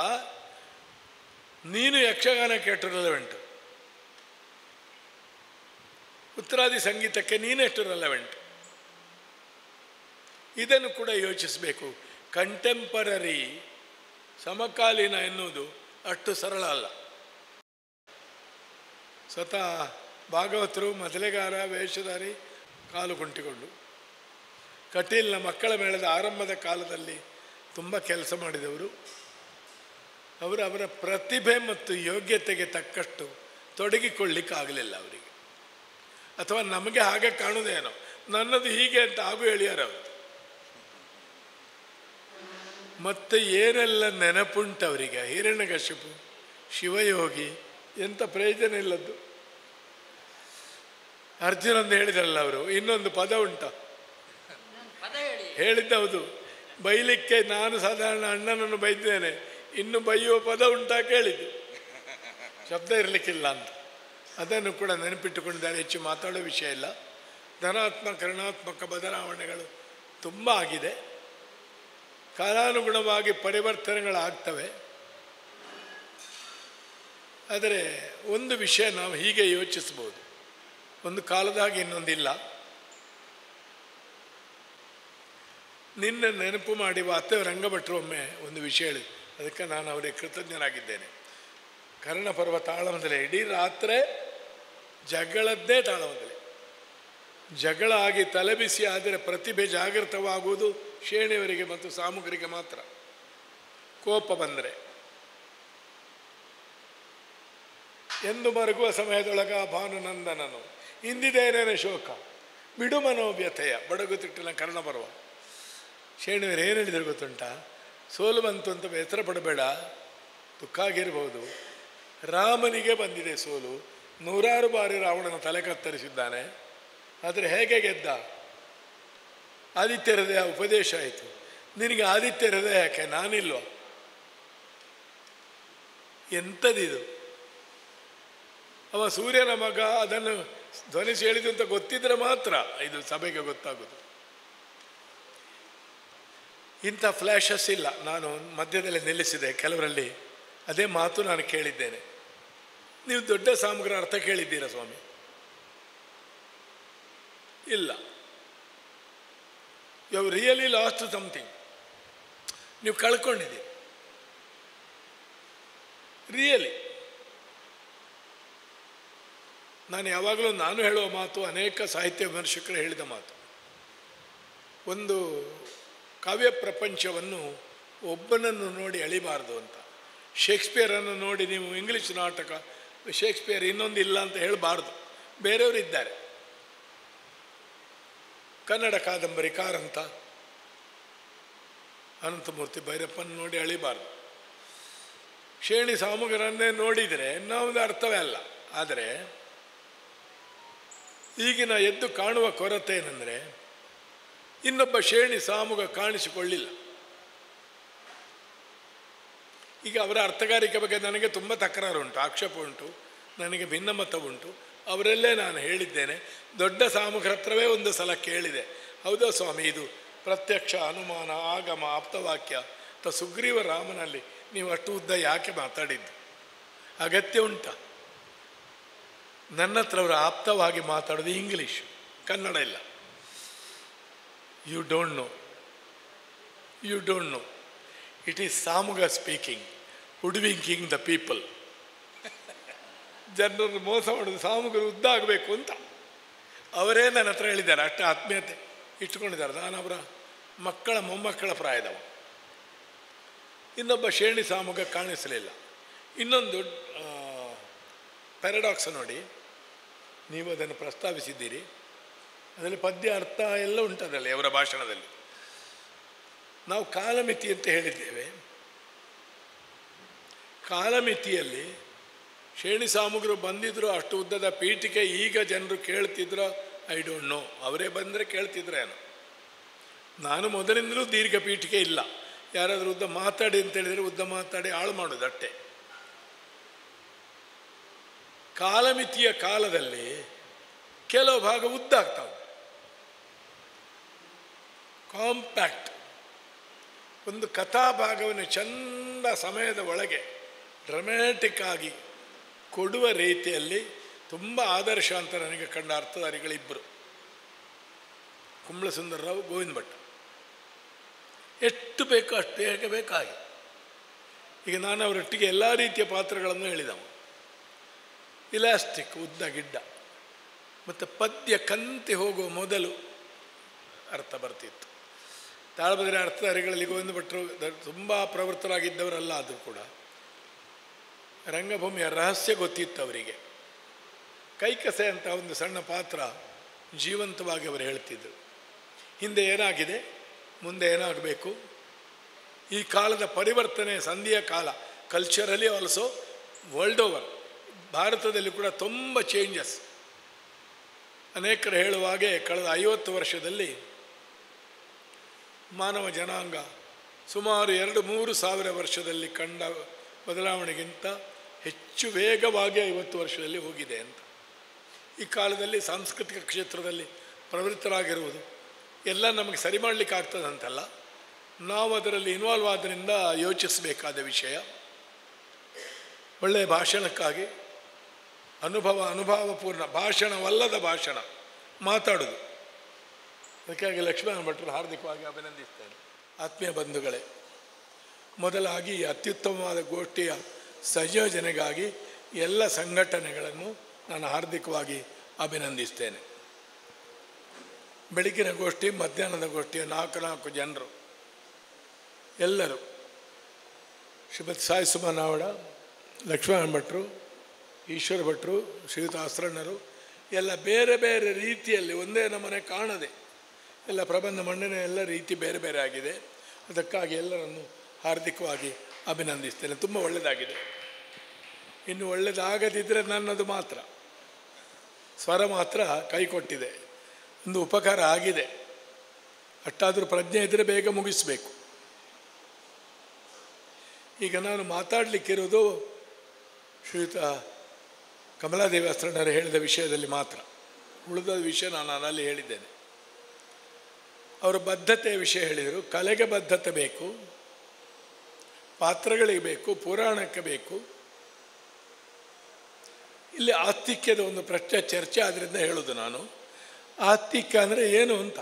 ನೀನು ಯಕ್ಷಗಾನಕ್ಕೆ ಎಷ್ಟು ರೆಲೆವೆಂಟು. ಉತ್ತರಾದಿ ಸಂಗೀತಕ್ಕೆ ನೀನೆಷ್ಟು ರೆಲೆವೆಂಟ್, ಇದನ್ನು ಕೂಡ ಯೋಚಿಸಬೇಕು. ಕಂಟೆಂಪರರಿ, ಸಮಕಾಲೀನ ಎನ್ನುವುದು ಅಷ್ಟು ಸರಳ ಅಲ್ಲ. ಸ್ವತಃ ಭಾಗವತರು ಮೊದಲೆಗಾರ, ವೇಷಧಾರಿ, ಕಾಲು ಕುಂಟಿಕೊಂಡು ಕಟೀಲ್ನ ಮಕ್ಕಳ ಮೇಳದ ಆರಂಭದ ಕಾಲದಲ್ಲಿ ತುಂಬ ಕೆಲಸ ಮಾಡಿದವರು. ಅವರ ಪ್ರತಿಭೆ ಮತ್ತು ಯೋಗ್ಯತೆಗೆ ತಕ್ಕಷ್ಟು ತೊಡಗಿಕೊಳ್ಳಿಕ್ಕಾಗಲಿಲ್ಲ ಅವರಿಗೆ. ಅಥವಾ ನಮಗೆ ಹಾಗೆ ಕಾಣುವುದೇನೋ, ನನ್ನದು ಹೀಗೆ ಅಂತ ಹಾಗೂ ಹೇಳಿಯಾರ ಅವರು. ಮತ್ತು ಏನೆಲ್ಲ ನೆನಪುಂಟು ಅವರಿಗೆ, ಹಿರಣ್ಯಕಶಿಪು, ಶಿವಯೋಗಿ, ಎಂಥ ಪ್ರಯೋಜನ ಇಲ್ಲದ್ದು. ಅರ್ಜುನಂದು ಹೇಳಿದ್ರಲ್ಲ ಅವರು, ಇನ್ನೊಂದು ಪದ ಉಂಟ ಹೇಳಿದ್ದೌದು, ಬೈಲಿಕ್ಕೆ ನಾನು ಸಾಧಾರಣ ಅಣ್ಣನನ್ನು ಬೈದ್ದೇನೆ, ಇನ್ನು ಬೈಯುವ ಪದ ಉಂಟಾ ಕೇಳಿದ್ದು, ಶಬ್ದ ಇರಲಿಕ್ಕಿಲ್ಲ ಅಂತ. ಅದನ್ನು ಕೂಡ ನೆನಪಿಟ್ಟುಕೊಂಡಿದ್ದಾರೆ. ಹೆಚ್ಚು ಮಾತಾಡೋ ವಿಷಯ ಇಲ್ಲ. ಧನಾತ್ಮಕ ಋಣಾತ್ಮಕ ಬದಲಾವಣೆಗಳು ತುಂಬ ಆಗಿದೆ. ಕಾಲಾನುಗುಣವಾಗಿ ಪರಿವರ್ತನೆಗಳಾಗ್ತವೆ. ಆದರೆ ಒಂದು ವಿಷಯ ನಾವು ಹೀಗೆ ಯೋಚಿಸ್ಬೋದು, ಒಂದು ಕಾಲದಾಗಿ ಇನ್ನೊಂದಿಲ್ಲ. ನಿನ್ನ ನೆನಪು ಮಾಡಿ ವಾಸ್ತವ ರಂಗಭಟ್ರು ಒಮ್ಮೆ ಒಂದು ವಿಷಯ ಹೇಳಿ, ಅದಕ್ಕೆ ನಾನು ಅವರಿಗೆ ಕೃತಜ್ಞನಾಗಿದ್ದೇನೆ. ಕರ್ಣಪರ್ವ ತಾಳಮಂದಲೆ, ಇಡೀ ರಾತ್ರಿ ಜಗಳದ್ದೇ ತಾಳಮಂದಲೆ. ಜಗಳ ಆಗಿ ತಲೆಬಿಸಿ ಆದರೆ ಪ್ರತಿಭೆ ಜಾಗೃತವಾಗುವುದು ಶೇಣಿಯವರಿಗೆ ಮತ್ತು ಸಾಮುಗ್ರಿಗೆ ಮಾತ್ರ. ಕೋಪ ಬಂದರೆ ಎಂದು ಮರುಗುವ ಸಮಯದೊಳಗ ಭಾನುನಂದನನು ಇಂದಿದೇನೇನೆ ಶೋಕ ಬಿಡು ಮನೋವ್ಯಥೆಯ ಬಡಗುತಿಟ್ಟಿನ ಕರ್ಣಪರ್ವ. ಶೇಣಿಯವರು ಏನು ಹೇಳಿದ್ರು ಗೊತ್ತುಂಟ, ಸೋಲು ಬಂತು ಅಂತ ಬೇಸರ ಪಡಬೇಡ, ದುಃಖ ಆಗಿರ್ಬೋದು. ರಾಮನಿಗೆ ಬಂದಿದೆ ಸೋಲು, 100 ಬಾರಿ ರಾವಣನ ತಲೆ ಕತ್ತರಿಸಿದ್ದಾನೆ. ಆದರೆ ಹೇಗೆ ಗೆದ್ದ? ಆದಿತ್ಯ ಹೃದಯ ಉಪದೇಶ ಆಯಿತು. ನಿನಗೆ ಆದಿತ್ಯ ಹೃದಯ ಯಾಕೆ, ನಾನಿಲ್ವ? ಎಂಥದಿದು? ಅವ ಸೂರ್ಯನ ಮಗ, ಅದನ್ನು ಧ್ವನಿಸಿ ಹೇಳಿದ್ದು ಅಂತ ಗೊತ್ತಿದ್ರೆ ಮಾತ್ರ ಇದು ಸಭೆಗೆ ಗೊತ್ತಾಗೋದು. ಇಂಥ ಫ್ಲ್ಯಾಶಸ್ ಇಲ್ಲ. ನಾನು ಮಧ್ಯದಲ್ಲಿ ನಿಲ್ಲಿಸಿದೆ ಕೆಲವರಲ್ಲಿ. ಅದೇ ಮಾತು ನಾನು ಕೇಳಿದ್ದೇನೆ. ನೀವು ದೊಡ್ಡ ಸಾಮಗ್ರ ಅರ್ಥ ಕೇಳಿದ್ದೀರಾ ಸ್ವಾಮಿ? ಇಲ್ಲ. You have really lost something. ನೀವು ಕಳ್ಕೊಂಡಿದ್ದೀರಿ ರಿಯಲಿ. ನಾನು ಯಾವಾಗಲೂ ನಾನು ಹೇಳುವ ಮಾತು, ಅನೇಕ ಸಾಹಿತ್ಯ ವಿಮರ್ಶಕರು ಹೇಳಿದ ಮಾತು, ಒಂದು ಕಾವ್ಯ ಪ್ರಪಂಚವನ್ನು ಒಬ್ಬನನ್ನು ನೋಡಿ ಅಳಿಬಾರ್ದು ಅಂತ. ಶೇಕ್ಸ್ಪಿಯರನ್ನು ನೋಡಿ ನೀವು ಇಂಗ್ಲೀಷ್ ನಾಟಕ ಶೇಕ್ಸ್ಪಿಯರ್ ಇನ್ನೊಂದು ಇಲ್ಲ ಅಂತ ಹೇಳಬಾರ್ದು. ಬೇರೆಯವರು ಇದ್ದಾರೆ. ಕನ್ನಡ ಕಾದಂಬರಿ ಕಾರಂತ, ಅನಂತಮೂರ್ತಿ, ಭೈರಪ್ಪನ ನೋಡಿ ಅಳಿಬಾರ್ದು. ಶೇಣಿ ಸಾಮುಗರನ್ನೇ ನೋಡಿದರೆ ನಾವು ಅರ್ಥವೇ ಅಲ್ಲ. ಆದರೆ ಈಗಿನ ಎದ್ದು ಕಾಣುವ ಕೊರತೆ ಏನಂದರೆ, ಇನ್ನೊಬ್ಬ ಶೇಣಿ ಸಾಮುಗ ಕಾಣಿಸಿಕೊಳ್ಳಿಲ್ಲ. ಈಗ ಅವರ ಅರ್ಥಗಾರಿಕೆ ಬಗ್ಗೆ ನನಗೆ ತುಂಬ ತಕರಾರು ಉಂಟು, ಆಕ್ಷೇಪ ಉಂಟು, ನನಗೆ ಭಿನ್ನಮತ ಉಂಟು. ಅವರಲ್ಲೇ ನಾನು ಹೇಳಿದ್ದೇನೆ. ದೊಡ್ಡ ಸಾಮುಗ್ರ ಹತ್ರವೇ ಒಂದು ಸಲ ಕೇಳಿದೆ, ಹೌದಾ ಸ್ವಾಮಿ, ಇದು ಪ್ರತ್ಯಕ್ಷ, ಅನುಮಾನ, ಆಗಮ, ಆಪ್ತವಾಕ್ಯ ಅಥವಾ ಸುಗ್ರೀವ ರಾಮನಲ್ಲಿ ನೀವು ಅಷ್ಟು ಉದ್ದ ಯಾಕೆ ಮಾತಾಡಿದ್ದು? ಅಗತ್ಯ ಉಂಟ? ನನ್ನ ಹತ್ರ ಅವರು ಆಪ್ತವಾಗಿ ಮಾತಾಡೋದು ಇಂಗ್ಲೀಷ್, ಕನ್ನಡ ಇಲ್ಲ. You don't know. It is ಸಾಮುಗ ಸ್ಪೀಕಿಂಗ್, ಹುಡ್ವಿಂಕಿಂಗ್ ದ ಪೀಪಲ್. ಜನರನ್ನು ಮೋಸ ಮಾಡೋದು, ಸಾಮುಗರು ಉದ್ದ ಆಗಬೇಕು ಅಂತ ಅವರೇ ನನ್ನ ಹತ್ರ ಹೇಳಿದ್ದಾರೆ. ಅಷ್ಟು ಆತ್ಮೀಯತೆ ಇಟ್ಕೊಂಡಿದ್ದಾರೆ. ನಾನು ಅವರ ಮಕ್ಕಳ ಮೊಮ್ಮಕ್ಕಳ ಪ್ರಾಯದವ. ಇನ್ನೊಬ್ಬ ಶೇಣಿ ಸಾಮುಗ ಕಾಣಿಸಲಿಲ್ಲ. ಇನ್ನೊಂದು ಪ್ಯಾರಡಾಕ್ಸ್ ನೋಡಿ, ನೀವು ಅದನ್ನು ಪ್ರಸ್ತಾವಿಸಿದ್ದೀರಿ. ಅದರಲ್ಲಿ ಪದ್ಯ ಅರ್ಥ ಎಲ್ಲ ಉಂಟದಲ್ಲ ಅವರ ಭಾಷಣದಲ್ಲಿ. ನಾವು ಕಾಲಮಿತಿ ಅಂತ ಹೇಳಿದ್ದೇವೆ. ಕಾಲಮಿತಿಯಲ್ಲಿ ಶೇಣಿ ಸಾಮುಗ್ರು ಬಂದಿದ್ರು, ಅಷ್ಟು ಉದ್ದದ ಪೀಠಿಕೆ ಈಗ ಜನರು ಕೇಳ್ತಿದ್ರು, ಐ ಡೋಂಟ್ ನೋ. ಅವರೇ ಬಂದರೆ ಕೇಳ್ತಿದ್ರೇನೋ. ನಾನು ಮೊದಲಿಂದಲೂ ದೀರ್ಘ ಪೀಠಿಕೆ ಇಲ್ಲ. ಯಾರಾದರೂ ಉದ್ದ ಮಾತಾಡಿ ಅಂತ ಹೇಳಿದರೆ ಉದ್ದ ಮಾತಾಡಿ ಹಾಳು ಮಾಡೋದು ಅಷ್ಟೇ. ಕಾಲಮಿತಿಯ ಕಾಲದಲ್ಲಿ ಕೆಲವು ಭಾಗ ಉದ್ದ ಆಗ್ತಾವೆ, ಕಾಂಪ್ಯಾಕ್ಟ್. ಒಂದು ಕಥಾಭಾಗವನ್ನು ಚಂದ ಸಮಯದ ಒಳಗೆ ಡ್ರಮ್ಯಾಟಿಕ್ ಆಗಿ ಕೊಡುವ ರೀತಿಯಲ್ಲಿ ತುಂಬ ಆದರ್ಶ ಅಂತ ನನಗೆ ಕಂಡ ಅರ್ಥಧಾರಿಗಳಿಬ್ಬರು, ಕುಂಬ್ಳ ಸುಂದರರಾವ್, ಗೋವಿಂದ ಭಟ್. ಎಷ್ಟು ಬೇಕೋ ಅಷ್ಟು ಹೇಗೆ ಬೇಕಾಗಿ. ಈಗ ನಾನು ಅವರೊಟ್ಟಿಗೆ ಎಲ್ಲ ರೀತಿಯ ಪಾತ್ರಗಳನ್ನು ಹೇಳಿದವ. ಇಲಾಸ್ಟಿಕ್, ಉದ್ದ ಗಿಡ್ಡ, ಮತ್ತು ಪದ್ಯ ಕಂತಿ ಹೋಗುವ ಮೊದಲು ಅರ್ಥ ಬರ್ತಿತ್ತು. ತಾಳಬದ್ರೆ ಅರ್ಥಧಾರಿಗಳಲ್ಲಿ ಗೋವಿಂದ ಭಟ್ರು ತುಂಬ ಪ್ರವೃತ್ತರಾಗಿದ್ದವರಲ್ಲ. ಆದರೂ ಕೂಡ ರಂಗಭೂಮಿಯ ರಹಸ್ಯ ಗೊತ್ತಿತ್ತು ಅವರಿಗೆ. ಕೈಕಸೆ ಅಂತ ಒಂದು ಸಣ್ಣ ಪಾತ್ರ ಜೀವಂತವಾಗಿ ಅವರು ಹೇಳ್ತಿದ್ದರು. ಹಿಂದೆ ಏನಾಗಿದೆ, ಮುಂದೆ ಏನಾಗಬೇಕು, ಈ ಕಾಲದ ಪರಿವರ್ತನೆ, ಸಂಧಿಯ ಕಾಲ, ಕಲ್ಚರಲಿ ಆಲ್ಸೋ ವರ್ಲ್ಡ್ ಓವರ್. ಭಾರತದಲ್ಲಿ ಕೂಡ ತುಂಬ ಚೇಂಜಸ್. ಅನೇಕರು ಹೇಳುವ ಹಾಗೆ ಕಳೆದ 50 ವರ್ಷದಲ್ಲಿ ಮಾನವ ಜನಾಂಗ ಸುಮಾರು 2-3 ಸಾವಿರ ವರ್ಷದಲ್ಲಿ ಕಂಡ ಬದಲಾವಣೆಗಿಂತ ಹೆಚ್ಚು ವೇಗವಾಗಿ 50 ವರ್ಷದಲ್ಲಿ ಹೋಗಿದೆ ಅಂತ. ಈ ಕಾಲದಲ್ಲಿ ಸಾಂಸ್ಕೃತಿಕ ಕ್ಷೇತ್ರದಲ್ಲಿ ಪ್ರವೃತ್ತರಾಗಿರುವುದು ಎಲ್ಲ ನಮಗೆ ಸರಿ ಮಾಡಲಿಕ್ಕೆ ಆಗ್ತದಂತಲ್ಲ, ನಾವು ಅದರಲ್ಲಿ ಇನ್ವಾಲ್ವ್ ಆದ್ದರಿಂದ ಯೋಚಿಸಬೇಕಾದ ವಿಷಯ. ಒಳ್ಳೆಯ ಭಾಷಣಕ್ಕಾಗಿ ಅನುಭವಪೂರ್ಣ ಭಾಷಣವಲ್ಲದ ಭಾಷಣ ಮಾತಾಡೋದು. ಅದಕ್ಕಾಗಿ ಲಕ್ಷ್ಮಣ ಭಟ್ರು ಹಾರ್ದಿಕವಾಗಿ ಅಭಿನಂದಿಸ್ತೇನೆ. ಆತ್ಮೀಯ ಬಂಧುಗಳೇ, ಮೊದಲಾಗಿ ಈ ಅತ್ಯುತ್ತಮವಾದ ಗೋಷ್ಠಿಯ ಸಂಯೋಜನೆಗಾಗಿ ಎಲ್ಲ ಸಂಘಟನೆಗಳನ್ನು ನಾನು ಹಾರ್ದಿಕವಾಗಿ ಅಭಿನಂದಿಸ್ತೇನೆ. ಬೆಳಗಿನ ಗೋಷ್ಠಿ, ಮಧ್ಯಾಹ್ನದ ಗೋಷ್ಠಿಯ 4 ಜನರು ಎಲ್ಲರೂ, ಶ್ರೀಮತಿ ಸಾಯಿ ಸುಮನಾವಡ, ಲಕ್ಷ್ಮಣ ಭಟ್ರು, ಈಶ್ವರ ಭಟ್ರು, ಶ್ರೀಯುತ ಆಸ್ರಣ್ಣರು ಎಲ್ಲ ಬೇರೆ ಬೇರೆ ರೀತಿಯಲ್ಲಿ ಒಂದೇ ನಮನೆ ಕಾಣದೆ ಎಲ್ಲ ಪ್ರಬಂಧ ಮಂಡನೆ ಎಲ್ಲ ರೀತಿ ಬೇರೆ ಬೇರೆ ಆಗಿದೆ. ಅದಕ್ಕಾಗಿ ಎಲ್ಲರನ್ನು ಹಾರ್ದಿಕವಾಗಿ ಅಭಿನಂದಿಸ್ತೇನೆ. ತುಂಬ ಒಳ್ಳೆಯದಾಗಿದೆ. ಇನ್ನು ಒಳ್ಳೆಯದಾಗದಿದ್ದರೆ ನನ್ನದು ಮಾತ್ರ, ಸ್ವರ ಮಾತ್ರ ಕೈ ಕೊಟ್ಟಿದೆ, ಒಂದು ಉಪಕಾರ ಆಗಿದೆ. ಅಷ್ಟಾದರೂ ಪ್ರಜ್ಞೆ ಇದ್ದರೆ ಬೇಗ ಮುಗಿಸಬೇಕು. ಈಗ ನಾನು ಮಾತಾಡಲಿಕ್ಕಿರೋದು ಶ್ರೀಯುತ ಕಮಲಾದೇವಿ ಅಸ್ತ್ರಣ್ಣರು ಹೇಳಿದ ವಿಷಯದಲ್ಲಿ ಮಾತ್ರ. ಉಳಿದ ವಿಷಯ ನಾನು ಅಲ್ಲಿ ಹೇಳಿದ್ದೇನೆ. ಅವರ ಬದ್ಧತೆಯ ವಿಷಯ ಹೇಳಿದರು. ಕಲೆಗೆ ಬದ್ಧತೆ ಬೇಕು, ಪಾತ್ರಗಳಿಗೆ ಬೇಕು, ಪುರಾಣಕ್ಕೆ ಬೇಕು. ಇಲ್ಲಿ ಆಸ್ತಿಕ್ಯದ ಒಂದು ಪ್ರಶ್ನೆ ಚರ್ಚೆ ಆದ್ದರಿಂದ ಹೇಳೋದು ನಾನು. ಆಸ್ತಿಕ್ಯ ಅಂದರೆ ಏನು ಅಂತ.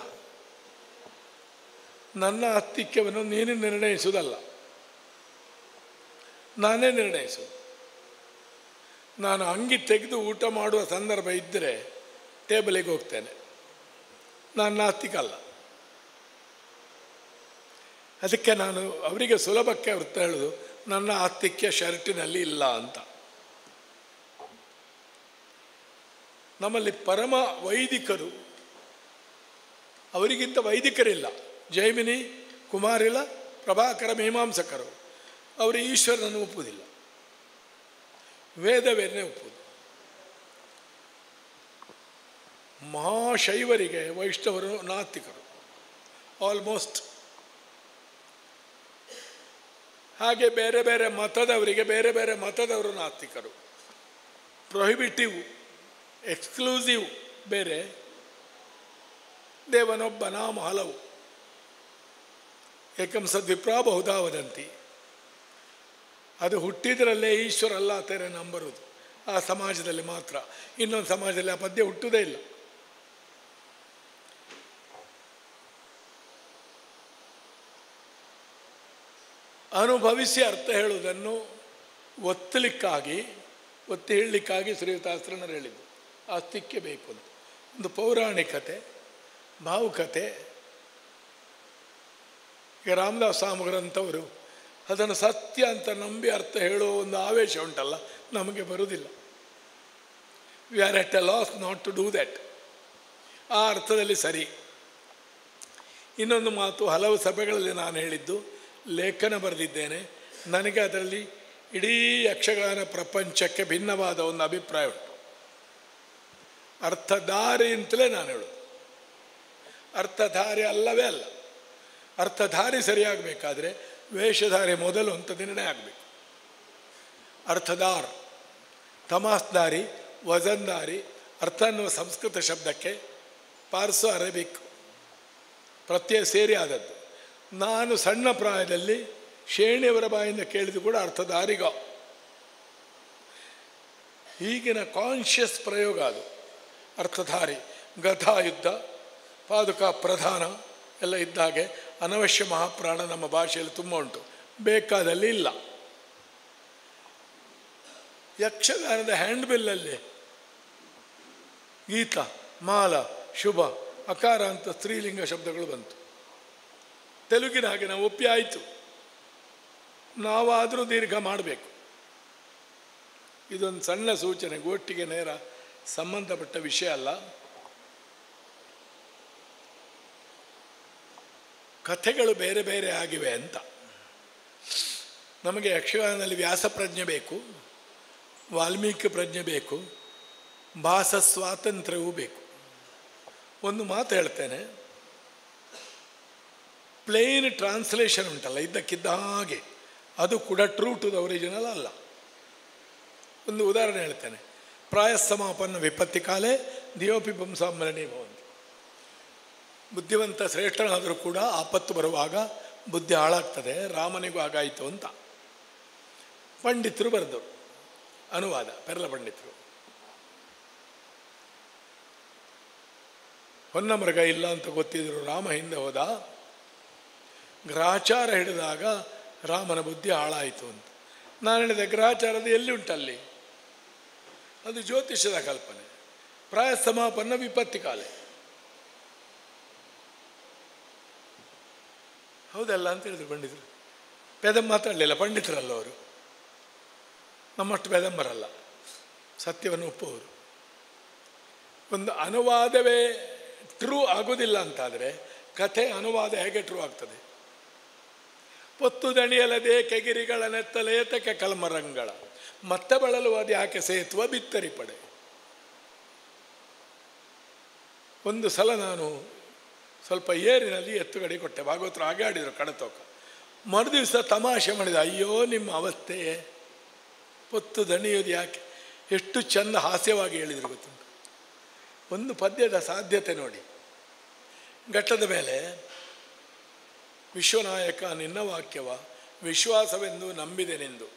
ನನ್ನ ಆಸ್ತಿಕ್ಯವನ್ನು ನೀನು ನಿರ್ಣಯಿಸುವುದಲ್ಲ, ನಾನೇ ನಿರ್ಣಯಿಸು. ನಾನು ಅಂಗಿ ತೆಗೆದು ಊಟ ಮಾಡುವ ಸಂದರ್ಭ ಇದ್ದರೆ ಟೇಬಲಿಗೆ ಹೋಗ್ತೇನೆ, ನಾನು ನಾಸ್ತಿಕ ಅಲ್ಲ. ಅದಕ್ಕೆ ನಾನು ಅವರಿಗೆ ಸುಲಭಕ್ಕೆ ಅರ್ಥ ಹೇಳೋದು, ನನ್ನ ಆಸ್ತಿಕ್ಯ ಶರ್ಟಿನಲ್ಲಿ ಇಲ್ಲ ಅಂತ. ನಮ್ಮಲ್ಲಿ ಪರಮ ವೈದಿಕರು, ಅವರಿಗಿಂತ ವೈದಿಕರಿಲ್ಲ. ಜೈಮಿನಿ, ಕುಮಾರಿಲ, ಪ್ರಭಾಕರ, ಮೀಮಾಂಸಕರು ಅವರು ಈಶ್ವರನನ್ನು ಒಪ್ಪುವುದಿಲ್ಲ, ವೇದವೇದನೆ ಒಪ್ಪುವುದು. ಮಹಾಶೈವರಿಗೆ ವೈಷ್ಣವರು ನಾಸ್ತಿಕರು ಆಲ್ಮೋಸ್ಟ್. ಹಾಗೆ ಬೇರೆ ಬೇರೆ ಮತದವರಿಗೆ ಬೇರೆ ಬೇರೆ ಮತದವರು ನಾಸ್ತಿಕರು. ಪ್ರೊಹಿಬಿಟಿವ್, ಎಕ್ಸ್ಕ್ಲೂಸಿವ್ ಬೇರೆ, ದೇವನೊಬ್ಬ ನಾಮ ಹಲವು, ಏಕಂ ಸದ್ವಿಪ್ರಾ ಬಹುಧಾ ವದಂತಿ. ಅದು ಹುಟ್ಟಿದ್ರಲ್ಲೇ ಈಶ್ವರ ಅಲ್ಲ ತೆರೆ ನಂಬರುವುದು ಆ ಸಮಾಜದಲ್ಲಿ ಮಾತ್ರ. ಇನ್ನೊಂದು ಸಮಾಜದಲ್ಲಿ ಆ ಪದ್ಯ ಹುಟ್ಟುವುದೇ ಇಲ್ಲ. ಅನುಭವಿಸಿ ಅರ್ಥ ಹೇಳುವುದನ್ನು ಒತ್ತಿ ಹೇಳಲಿಕ್ಕಾಗಿ ಶ್ರೀಯುತ ಆಸ್ತ್ರಣ್ಣರು ಹೇಳಿದ್ದು ಆಸ್ತಿಕ್ಯ ಬೇಕು ಅಂತ. ಒಂದು ಪೌರಾಣಿಕತೆ, ಭಾವುಕತೆ. ಈಗ ರಾಮದಾಸ್ ಸ್ವಾಮಿಗಳಂಥವರು ಅದನ್ನು ಸತ್ಯ ಅಂತ ನಂಬಿ ಅರ್ಥ ಹೇಳುವ ಒಂದು ಆವೇಶ ಉಂಟಲ್ಲ, ನಮಗೆ ಬರುವುದಿಲ್ಲ. We are at a loss not to do that. ಆ ಅರ್ಥದಲ್ಲಿ ಸರಿ. ಇನ್ನೊಂದು ಮಾತು, ಹಲವು ಸಭೆಗಳಲ್ಲಿ ನಾನು ಹೇಳಿದ್ದು, ಲೇಖನ ಬರೆದಿದ್ದೇನೆ. ನನಗೆ ಅದರಲ್ಲಿ ಇಡೀ ಯಕ್ಷಗಾನ ಪ್ರಪಂಚಕ್ಕೆ ಭಿನ್ನವಾದ ಒಂದು ಅಭಿಪ್ರಾಯ ಉಂಟು. ಅರ್ಥಧಾರಿ ಅಂತಲೇ ನಾನು ಹೇಳೋದು, ಅರ್ಥಧಾರಿ ಅಲ್ಲವೇ ಅಲ್ಲ. ಅರ್ಥಧಾರಿ ಸರಿಯಾಗಬೇಕಾದ್ರೆ ವೇಷಧಾರಿ ಮೊದಲು ಅಂತ ನಿರ್ಣಯ ಆಗಬೇಕು. ಅರ್ಥಧಾರ್, ತಮಾಸ್ದಾರಿ, ವಜನ್ದಾರಿ, ಅರ್ಥ ಅನ್ನುವ ಸಂಸ್ಕೃತ ಶಬ್ದಕ್ಕೆ ಪಾರ್ಸೋ ಅರೇಬಿಕ್ ಪ್ರತ್ಯಯ ಸೇರಿ ಆದದ್ದು. ನಾನು ಸಣ್ಣ ಪ್ರಾಯದಲ್ಲಿ ಶೇಣಿಯವರ ಬಾಯಿಂದ ಕೇಳಿದ್ದು ಕೂಡ ಅರ್ಥಧಾರಿಗ. ಈಗಿನ ಕಾನ್ಷಿಯಸ್ ಪ್ರಯೋಗ ಅದು. ಅರ್ಥಧಾರಿ ಗದಾಯುದ್ಧ ಪಾದುಕಾ ಪ್ರಧಾನ ಎಲ್ಲ ಇದ್ದಾಗೆ ಅನವಶ್ಯ ಮಹಾಪ್ರಾಣ ನಮ್ಮ ಭಾಷೆಯಲ್ಲಿ ತುಂಬ ಉಂಟು, ಬೇಕಾದಲ್ಲಿ ಇಲ್ಲ. ಯಕ್ಷಗಾನದ ಹ್ಯಾಂಡ್ಬಿಲ್ಲಲ್ಲಿ ಗೀತ, ಮಾಲ, ಶುಭ, ಅಕಾರ ಅಂತ ಸ್ತ್ರೀಲಿಂಗ ಶಬ್ದಗಳು ಬಂತು. ತೆಲುಗಿನ ಹಾಗೆ ನಾವು ಒಪ್ಪಿ ಆಯಿತು, ನಾವಾದರೂ ದೀರ್ಘ ಮಾಡಬೇಕು. ಇದೊಂದು ಸಣ್ಣ ಸೂಚನೆ, ಒಟ್ಟಿಗೆ ನೇರ ಸಂಬಂಧಪಟ್ಟ ವಿಷಯ ಅಲ್ಲ. ಕಥೆಗಳು ಬೇರೆ ಬೇರೆ ಆಗಿವೆ ಅಂತ. ನಮಗೆ ಯಕ್ಷಗಾನದಲ್ಲಿ ವ್ಯಾಸ ಪ್ರಜ್ಞೆ ಬೇಕು, ವಾಲ್ಮೀಕಿ ಪ್ರಜ್ಞೆ ಬೇಕು, ಭಾಷ ಸ್ವಾತಂತ್ರ್ಯವೂ ಬೇಕು. ಒಂದು ಮಾತು ಹೇಳ್ತೇನೆ, ಪ್ಲೇನ್ ಟ್ರಾನ್ಸ್ಲೇಷನ್ ಉಂಟಲ್ಲ ಇದ್ದಕ್ಕಿದ್ದ ಹಾಗೆ, ಅದು ಕೂಡ ಟ್ರೂ ಟು ದ ಒರಿಜಿನಲ್ ಅಲ್ಲ. ಒಂದು ಉದಾಹರಣೆ ಹೇಳ್ತೇನೆ. ಪ್ರಾಯಸ್ಸಮಾಪನ್ನ ವಿಪತ್ತಿ ಕಾಲೇ ದಿಯೋಪಿ ಪುಂಸಾಂಬರಣಿ ಭವಂತಿ. ಬುದ್ಧಿವಂತ ಶ್ರೇಷ್ಠನಾದರೂ ಕೂಡ ಆಪತ್ತು ಬರುವಾಗ ಬುದ್ಧಿ ಹಾಳಾಗ್ತದೆ, ರಾಮನಿಗೂ ಹಾಗಾಯಿತು ಅಂತ ಪಂಡಿತರು ಬರೆದರು. ಅನುವಾದ ಪೆರ್ಲ ಪಂಡಿತರು. ಹೊನ್ನಮೃಗ ಇಲ್ಲ ಅಂತ ಗೊತ್ತಿದ್ರು, ರಾಮ ಹಿಂದೆ ಹೋದ, ಗ್ರಹಚಾರ ಹಿಡಿದಾಗ ರಾಮನ ಬುದ್ಧಿ ಹಾಳಾಯಿತು ಅಂತ. ನಾನು ಹೇಳಿದೆ, ಗ್ರಹಚಾರದ ಎಲ್ಲಿ ಉಂಟಲ್ಲಿ? ಅದು ಜ್ಯೋತಿಷದ ಕಲ್ಪನೆ. ಪ್ರಾಯಸಮಾಪನ್ನ ವಿಪತ್ತಿ ಕಾಲೆ, ಹೌದಲ್ಲ ಅಂತ ಹೇಳಿದ್ರು ಪಂಡಿತರು. ಪೆದಂ ಮಾತಾಡಲಿಲ್ಲ, ಪಂಡಿತರಲ್ಲ ಅವರು, ನಮ್ಮಷ್ಟು ಪೆದಂಬರಲ್ಲ, ಸತ್ಯವನ್ನು ಒಪ್ಪುವರು. ಒಂದು ಅನುವಾದವೇ ಟ್ರೂ ಆಗೋದಿಲ್ಲ ಅಂತಾದರೆ ಕಥೆ ಅನುವಾದ ಹೇಗೆ ಟ್ರೂ ಆಗ್ತದೆ? ಪೊತ್ತು ದಣಿಯಲದೆ ಕೆಗಿರಿಗಳ ನೆತ್ತಲೇತಕ್ಕೆ ಕಲ್ಮರಂಗಳ ಮತ್ತೆ ಬಳಲು ಅದು ಯಾಕೆ ಸೇತುವ ಬಿತ್ತರಿ ಪಡೆ. ಒಂದು ಸಲ ನಾನು ಸ್ವಲ್ಪ ಏರಿನಲ್ಲಿ ಎತ್ತುಗಡೆ ಕೊಟ್ಟೆ, ಭಾಗವತರು ಹಾಗೆ ಆಡಿದರು ಕಡತೋಕ. ಮರುದಿವಸ ತಮಾಷೆ ಮಾಡಿದ, ಅಯ್ಯೋ ನಿಮ್ಮ ಅವಸ್ಥೆ, ಪೊತ್ತು ದಣಿಯೋದು ಯಾಕೆ, ಎಷ್ಟು ಚೆಂದ ಹಾಸ್ಯವಾಗಿ ಹೇಳಿದರು ಗೊತ್ತುಂಟು. ಒಂದು ಪದ್ಯದ ಸಾಧ್ಯತೆ ನೋಡಿ. ಘಟ್ಟದ ಮೇಲೆ ವಿಶ್ವನಾಯಕ ನಿನ್ನ ವಾಕ್ಯವ ವಿಶ್ವಾಸವೆಂದು ನಂಬಿದೆನೆಂದು,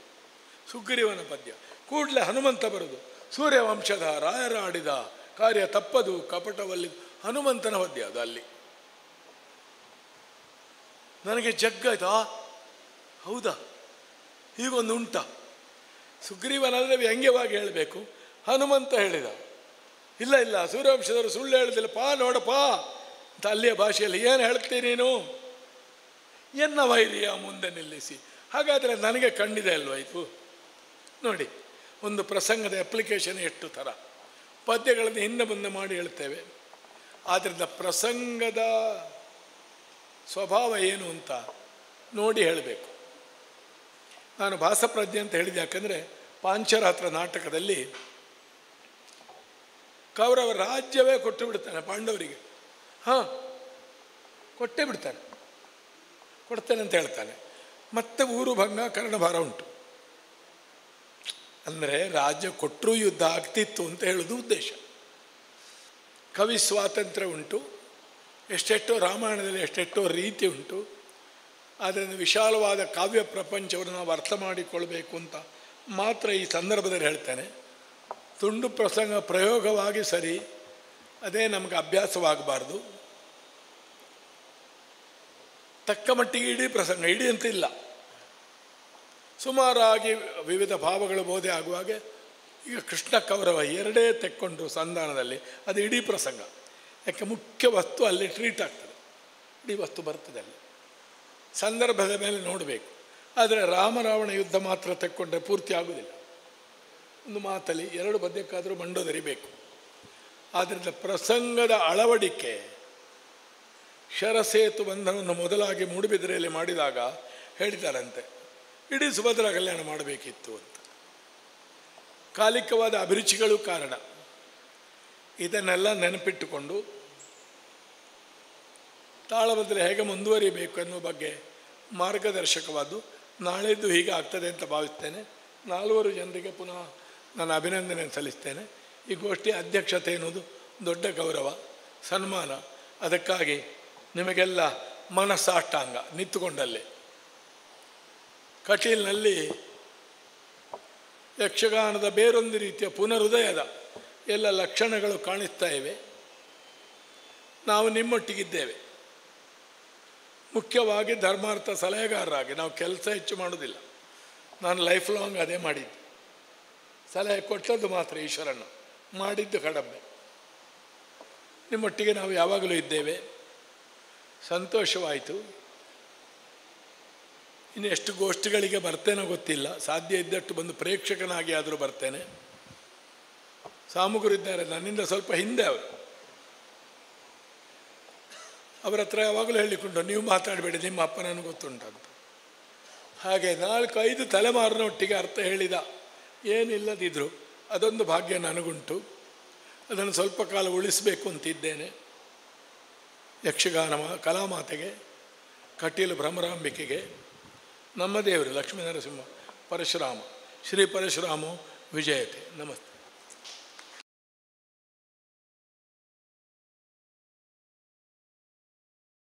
ಸುಗ್ರೀವನ ಪದ್ಯ. ಕೂಡಲೇ ಹನುಮಂತ ಬರುವುದು, ಸೂರ್ಯವಂಶದ ರಾಯರ ಆಡಿದ ಕಾರ್ಯ ತಪ್ಪದು ಕಪಟವಲ್ಲಿ, ಹನುಮಂತನ ಪದ್ಯ ಅದು. ಅಲ್ಲಿ ನನಗೆ ಜಗ್ಗಾಯ್ತಾ, ಹೌದಾ ಹೀಗೊಂದು ಉಂಟ? ಸುಗ್ರೀವನಾದರೆ ವ್ಯಂಗ್ಯವಾಗಿ ಹೇಳಬೇಕು, ಹನುಮಂತ ಹೇಳಿದ, ಇಲ್ಲ ಇಲ್ಲ ಸೂರ್ಯವಂಶದವರು ಸುಳ್ಳು ಹೇಳಿದಿಲ್ಲ, ಪಾ ನೋಡಪ್ಪಾ ಅಂತ ಅಲ್ಲಿಯ ಭಾಷೆಯಲ್ಲಿ ಏನು ಹೇಳ್ತೀನಿ ನೀನು, ಎನ್ನ ವೈರಿಯ ಮುಂದೆ ನಿಲ್ಲಿಸಿ. ಹಾಗಾದರೆ ನನಗೆ ಕಂಡಿದೆ ಅಲ್ವಾಯ್ತು ನೋಡಿ. ಒಂದು ಪ್ರಸಂಗದ ಅಪ್ಲಿಕೇಶನ್ ಎಷ್ಟು ಥರ, ಪದ್ಯಗಳನ್ನು ಹಿಂದೆ ಮುಂದೆ ಮಾಡಿ ಹೇಳ್ತೇವೆ. ಆದ್ದರಿಂದ ಪ್ರಸಂಗದ ಸ್ವಭಾವ ಏನು ಅಂತ ನೋಡಿ ಹೇಳಬೇಕು. ನಾನು ಭಾಸಪ್ರಜ್ಞೆ ಅಂತ ಹೇಳಿದೆ, ಯಾಕಂದರೆ ಪಾಂಚರಾತ್ರ ನಾಟಕದಲ್ಲಿ ಕೌರವ ರಾಜ್ಯವೇ ಕೊಟ್ಟು ಬಿಡ್ತಾನೆ ಪಾಂಡವರಿಗೆ. ಹಾಂ, ಕೊಟ್ಟೇ ಬಿಡ್ತಾನೆ, ಕೊಡ್ತೇನೆ ಅಂತ ಹೇಳ್ತಾನೆ. ಮತ್ತೆ ಊರು ಭಂಗ ಕರ್ಣಭಾರ ಉಂಟು. ಅಂದರೆ ರಾಜ್ಯ ಕೊಟ್ಟರೂ ಯುದ್ಧ ಆಗ್ತಿತ್ತು ಅಂತ ಹೇಳೋದು ಉದ್ದೇಶ. ಕವಿ ಸ್ವಾತಂತ್ರ್ಯ ಉಂಟು, ಎಷ್ಟೆಷ್ಟೋ ರಾಮಾಯಣದಲ್ಲಿ ಎಷ್ಟೆಷ್ಟೋ ರೀತಿ ಉಂಟು. ಆದ್ದರಿಂದ ವಿಶಾಲವಾದ ಕಾವ್ಯ ಪ್ರಪಂಚವನ್ನು ನಾವು ಅರ್ಥ ಮಾಡಿಕೊಳ್ಬೇಕು ಅಂತ ಮಾತ್ರ ಈ ಸಂದರ್ಭದಲ್ಲಿ ಹೇಳ್ತೇನೆ. ತುಂಡು ಪ್ರಸಂಗ ಪ್ರಯೋಗವಾಗಿ ಸರಿ, ಅದೇ ನಮಗೆ ಅಭ್ಯಾಸವಾಗಬಾರ್ದು. ತಕ್ಕ ಮಟ್ಟಿಗೆ ಇಡೀ ಪ್ರಸಂಗ, ಇಡೀ ಅಂತ ಇಲ್ಲ, ಸುಮಾರಾಗಿ ವಿವಿಧ ಭಾವಗಳು ಬೋಧೆ ಆಗುವಾಗೆ. ಈಗ ಕೃಷ್ಣ ಕೌರವ ಎರಡೇ ತೆಕ್ಕೊಂಡ್ರು ಸಂಧಾನದಲ್ಲಿ, ಅದು ಇಡೀ ಪ್ರಸಂಗ. ಯಾಕೆ ಮುಖ್ಯ ವಸ್ತು ಅಲ್ಲಿ ಟ್ರೀಟ್ ಆಗ್ತದೆ, ಇಡೀ ವಸ್ತು ಬರ್ತದೆ ಅಲ್ಲಿ, ಸಂದರ್ಭದ ಮೇಲೆ ನೋಡಬೇಕು. ಆದರೆ ರಾಮರಾವಣ ಯುದ್ಧ ಮಾತ್ರ ತೆಕ್ಕೊಂಡ್ರೆ ಪೂರ್ತಿ ಆಗೋದಿಲ್ಲ. ಒಂದು ಮಾತಲ್ಲಿ ಎರಡು ಪದ್ಯಕ್ಕಾದರೂ ಮಂಡೋದರಿಬೇಕು. ಆದ್ದರಿಂದ ಪ್ರಸಂಗದ ಅಳವಡಿಕೆ, ಶರಸೇತು ಬಂಧನವನ್ನು ಮೊದಲಾಗಿ ಮೂಡುಬಿದಿರೆಯಲ್ಲಿ ಮಾಡಿದಾಗ ಹೇಳಿದ್ದಾರಂತೆ, ಇಡೀ ಸುಭದ್ರ ಕಲ್ಯಾಣ ಮಾಡಬೇಕಿತ್ತು ಅಂತ. ಕಾಲಿಕವಾದ ಅಭಿರುಚಿಗಳು ಕಾರಣ. ಇದನ್ನೆಲ್ಲ ನೆನಪಿಟ್ಟುಕೊಂಡು ತಾಳಬದ್ಧಲೆ ಹೇಗೆ ಮುಂದುವರಿಬೇಕು ಅನ್ನೋ ಬಗ್ಗೆ ಮಾರ್ಗದರ್ಶಕವಾದ್ದು. ನಾಳೆದ್ದು ಹೀಗೆ ಆಗ್ತದೆ ಅಂತ ಭಾವಿಸ್ತೇನೆ. 4 ಜನರಿಗೆ ಪುನಃ ನಾನು ಅಭಿನಂದನೆ ಸಲ್ಲಿಸ್ತೇನೆ. ಈ ಗೋಷ್ಠಿ ಅಧ್ಯಕ್ಷತೆ ಎನ್ನುವುದು ದೊಡ್ಡ ಗೌರವ, ಸನ್ಮಾನ. ಅದಕ್ಕಾಗಿ ನಿಮಗೆಲ್ಲ ಮನಸ್ಸಾಷ್ಟಾಂಗ ನಿಂತುಕೊಂಡಲ್ಲೇ. ಕಟೀಲ್ನಲ್ಲಿ ಯಕ್ಷಗಾನದ ಬೇರೊಂದು ರೀತಿಯ ಪುನರುದಯದ ಎಲ್ಲ ಲಕ್ಷಣಗಳು ಕಾಣಿಸ್ತಾ ಇವೆ. ನಾವು ನಿಮ್ಮೊಟ್ಟಿಗಿದ್ದೇವೆ. ಮುಖ್ಯವಾಗಿ ಧರ್ಮಾರ್ಥ ಸಲಹೆಗಾರರಾಗಿ ನಾವು ಕೆಲಸ ಹೆಚ್ಚು ಮಾಡೋದಿಲ್ಲ. ನಾನು ಲೈಫ್ ಲಾಂಗ್ ಅದೇ ಮಾಡಿದ್ದು. ಸಲಹೆ ಕೊಟ್ಟದ್ದು ಮಾತ್ರ ಈಶ್ವರನ, ಮಾಡಿದ್ದು ಕಡಿಮೆ. ನಿಮ್ಮೊಟ್ಟಿಗೆ ನಾವು ಯಾವಾಗಲೂ ಇದ್ದೇವೆ. ಸಂತೋಷವಾಯಿತು. ಇನ್ನು ಎಷ್ಟು ಗೋಷ್ಠಿಗಳಿಗೆ ಬರ್ತೇನೋ ಗೊತ್ತಿಲ್ಲ. ಸಾಧ್ಯ ಇದ್ದಷ್ಟು ಬಂದು ಪ್ರೇಕ್ಷಕನಾಗಿ ಆದರೂ ಬರ್ತೇನೆ. ಸಾಮುಗರಿದ್ದಾರೆ ನನ್ನಿಂದ ಸ್ವಲ್ಪ ಹಿಂದೆ ಅವರು. ಅವರ ಹತ್ರ ಯಾವಾಗಲೂ ಹೇಳಿಕೊಂಡು ನೀವು ಮಾತಾಡಬೇಡಿ, ನಿಮ್ಮ ಅಪ್ಪ ನನಗೆ ಗೊತ್ತುಂಟಂತ. ಹಾಗೆ 4-5 ತಲೆಮಾರಿನೊಟ್ಟಿಗೆ ಅರ್ಥ ಹೇಳಿದ ಏನಿಲ್ಲದಿದ್ದರು ಅದೊಂದು ಭಾಗ್ಯ ನನಗುಂಟು. ಅದನ್ನು ಸ್ವಲ್ಪ ಕಾಲ ಉಳಿಸಬೇಕು ಅಂತಿದ್ದೇನೆ. ಯಕ್ಷಗಾನ ಕಲಾಮಾತೆಗೆ, ಕಟೀಲು ಭ್ರಮರಾಂಬಿಕೆಗೆ, ನಮ್ಮ ದೇವರು ಲಕ್ಷ್ಮೀ ನರಸಿಂಹ ಪರಶುರಾಮ, ಶ್ರೀ ಪರಶುರಾಮೋ ವಿಜಯತೆ. ನಮಸ್ತೆ.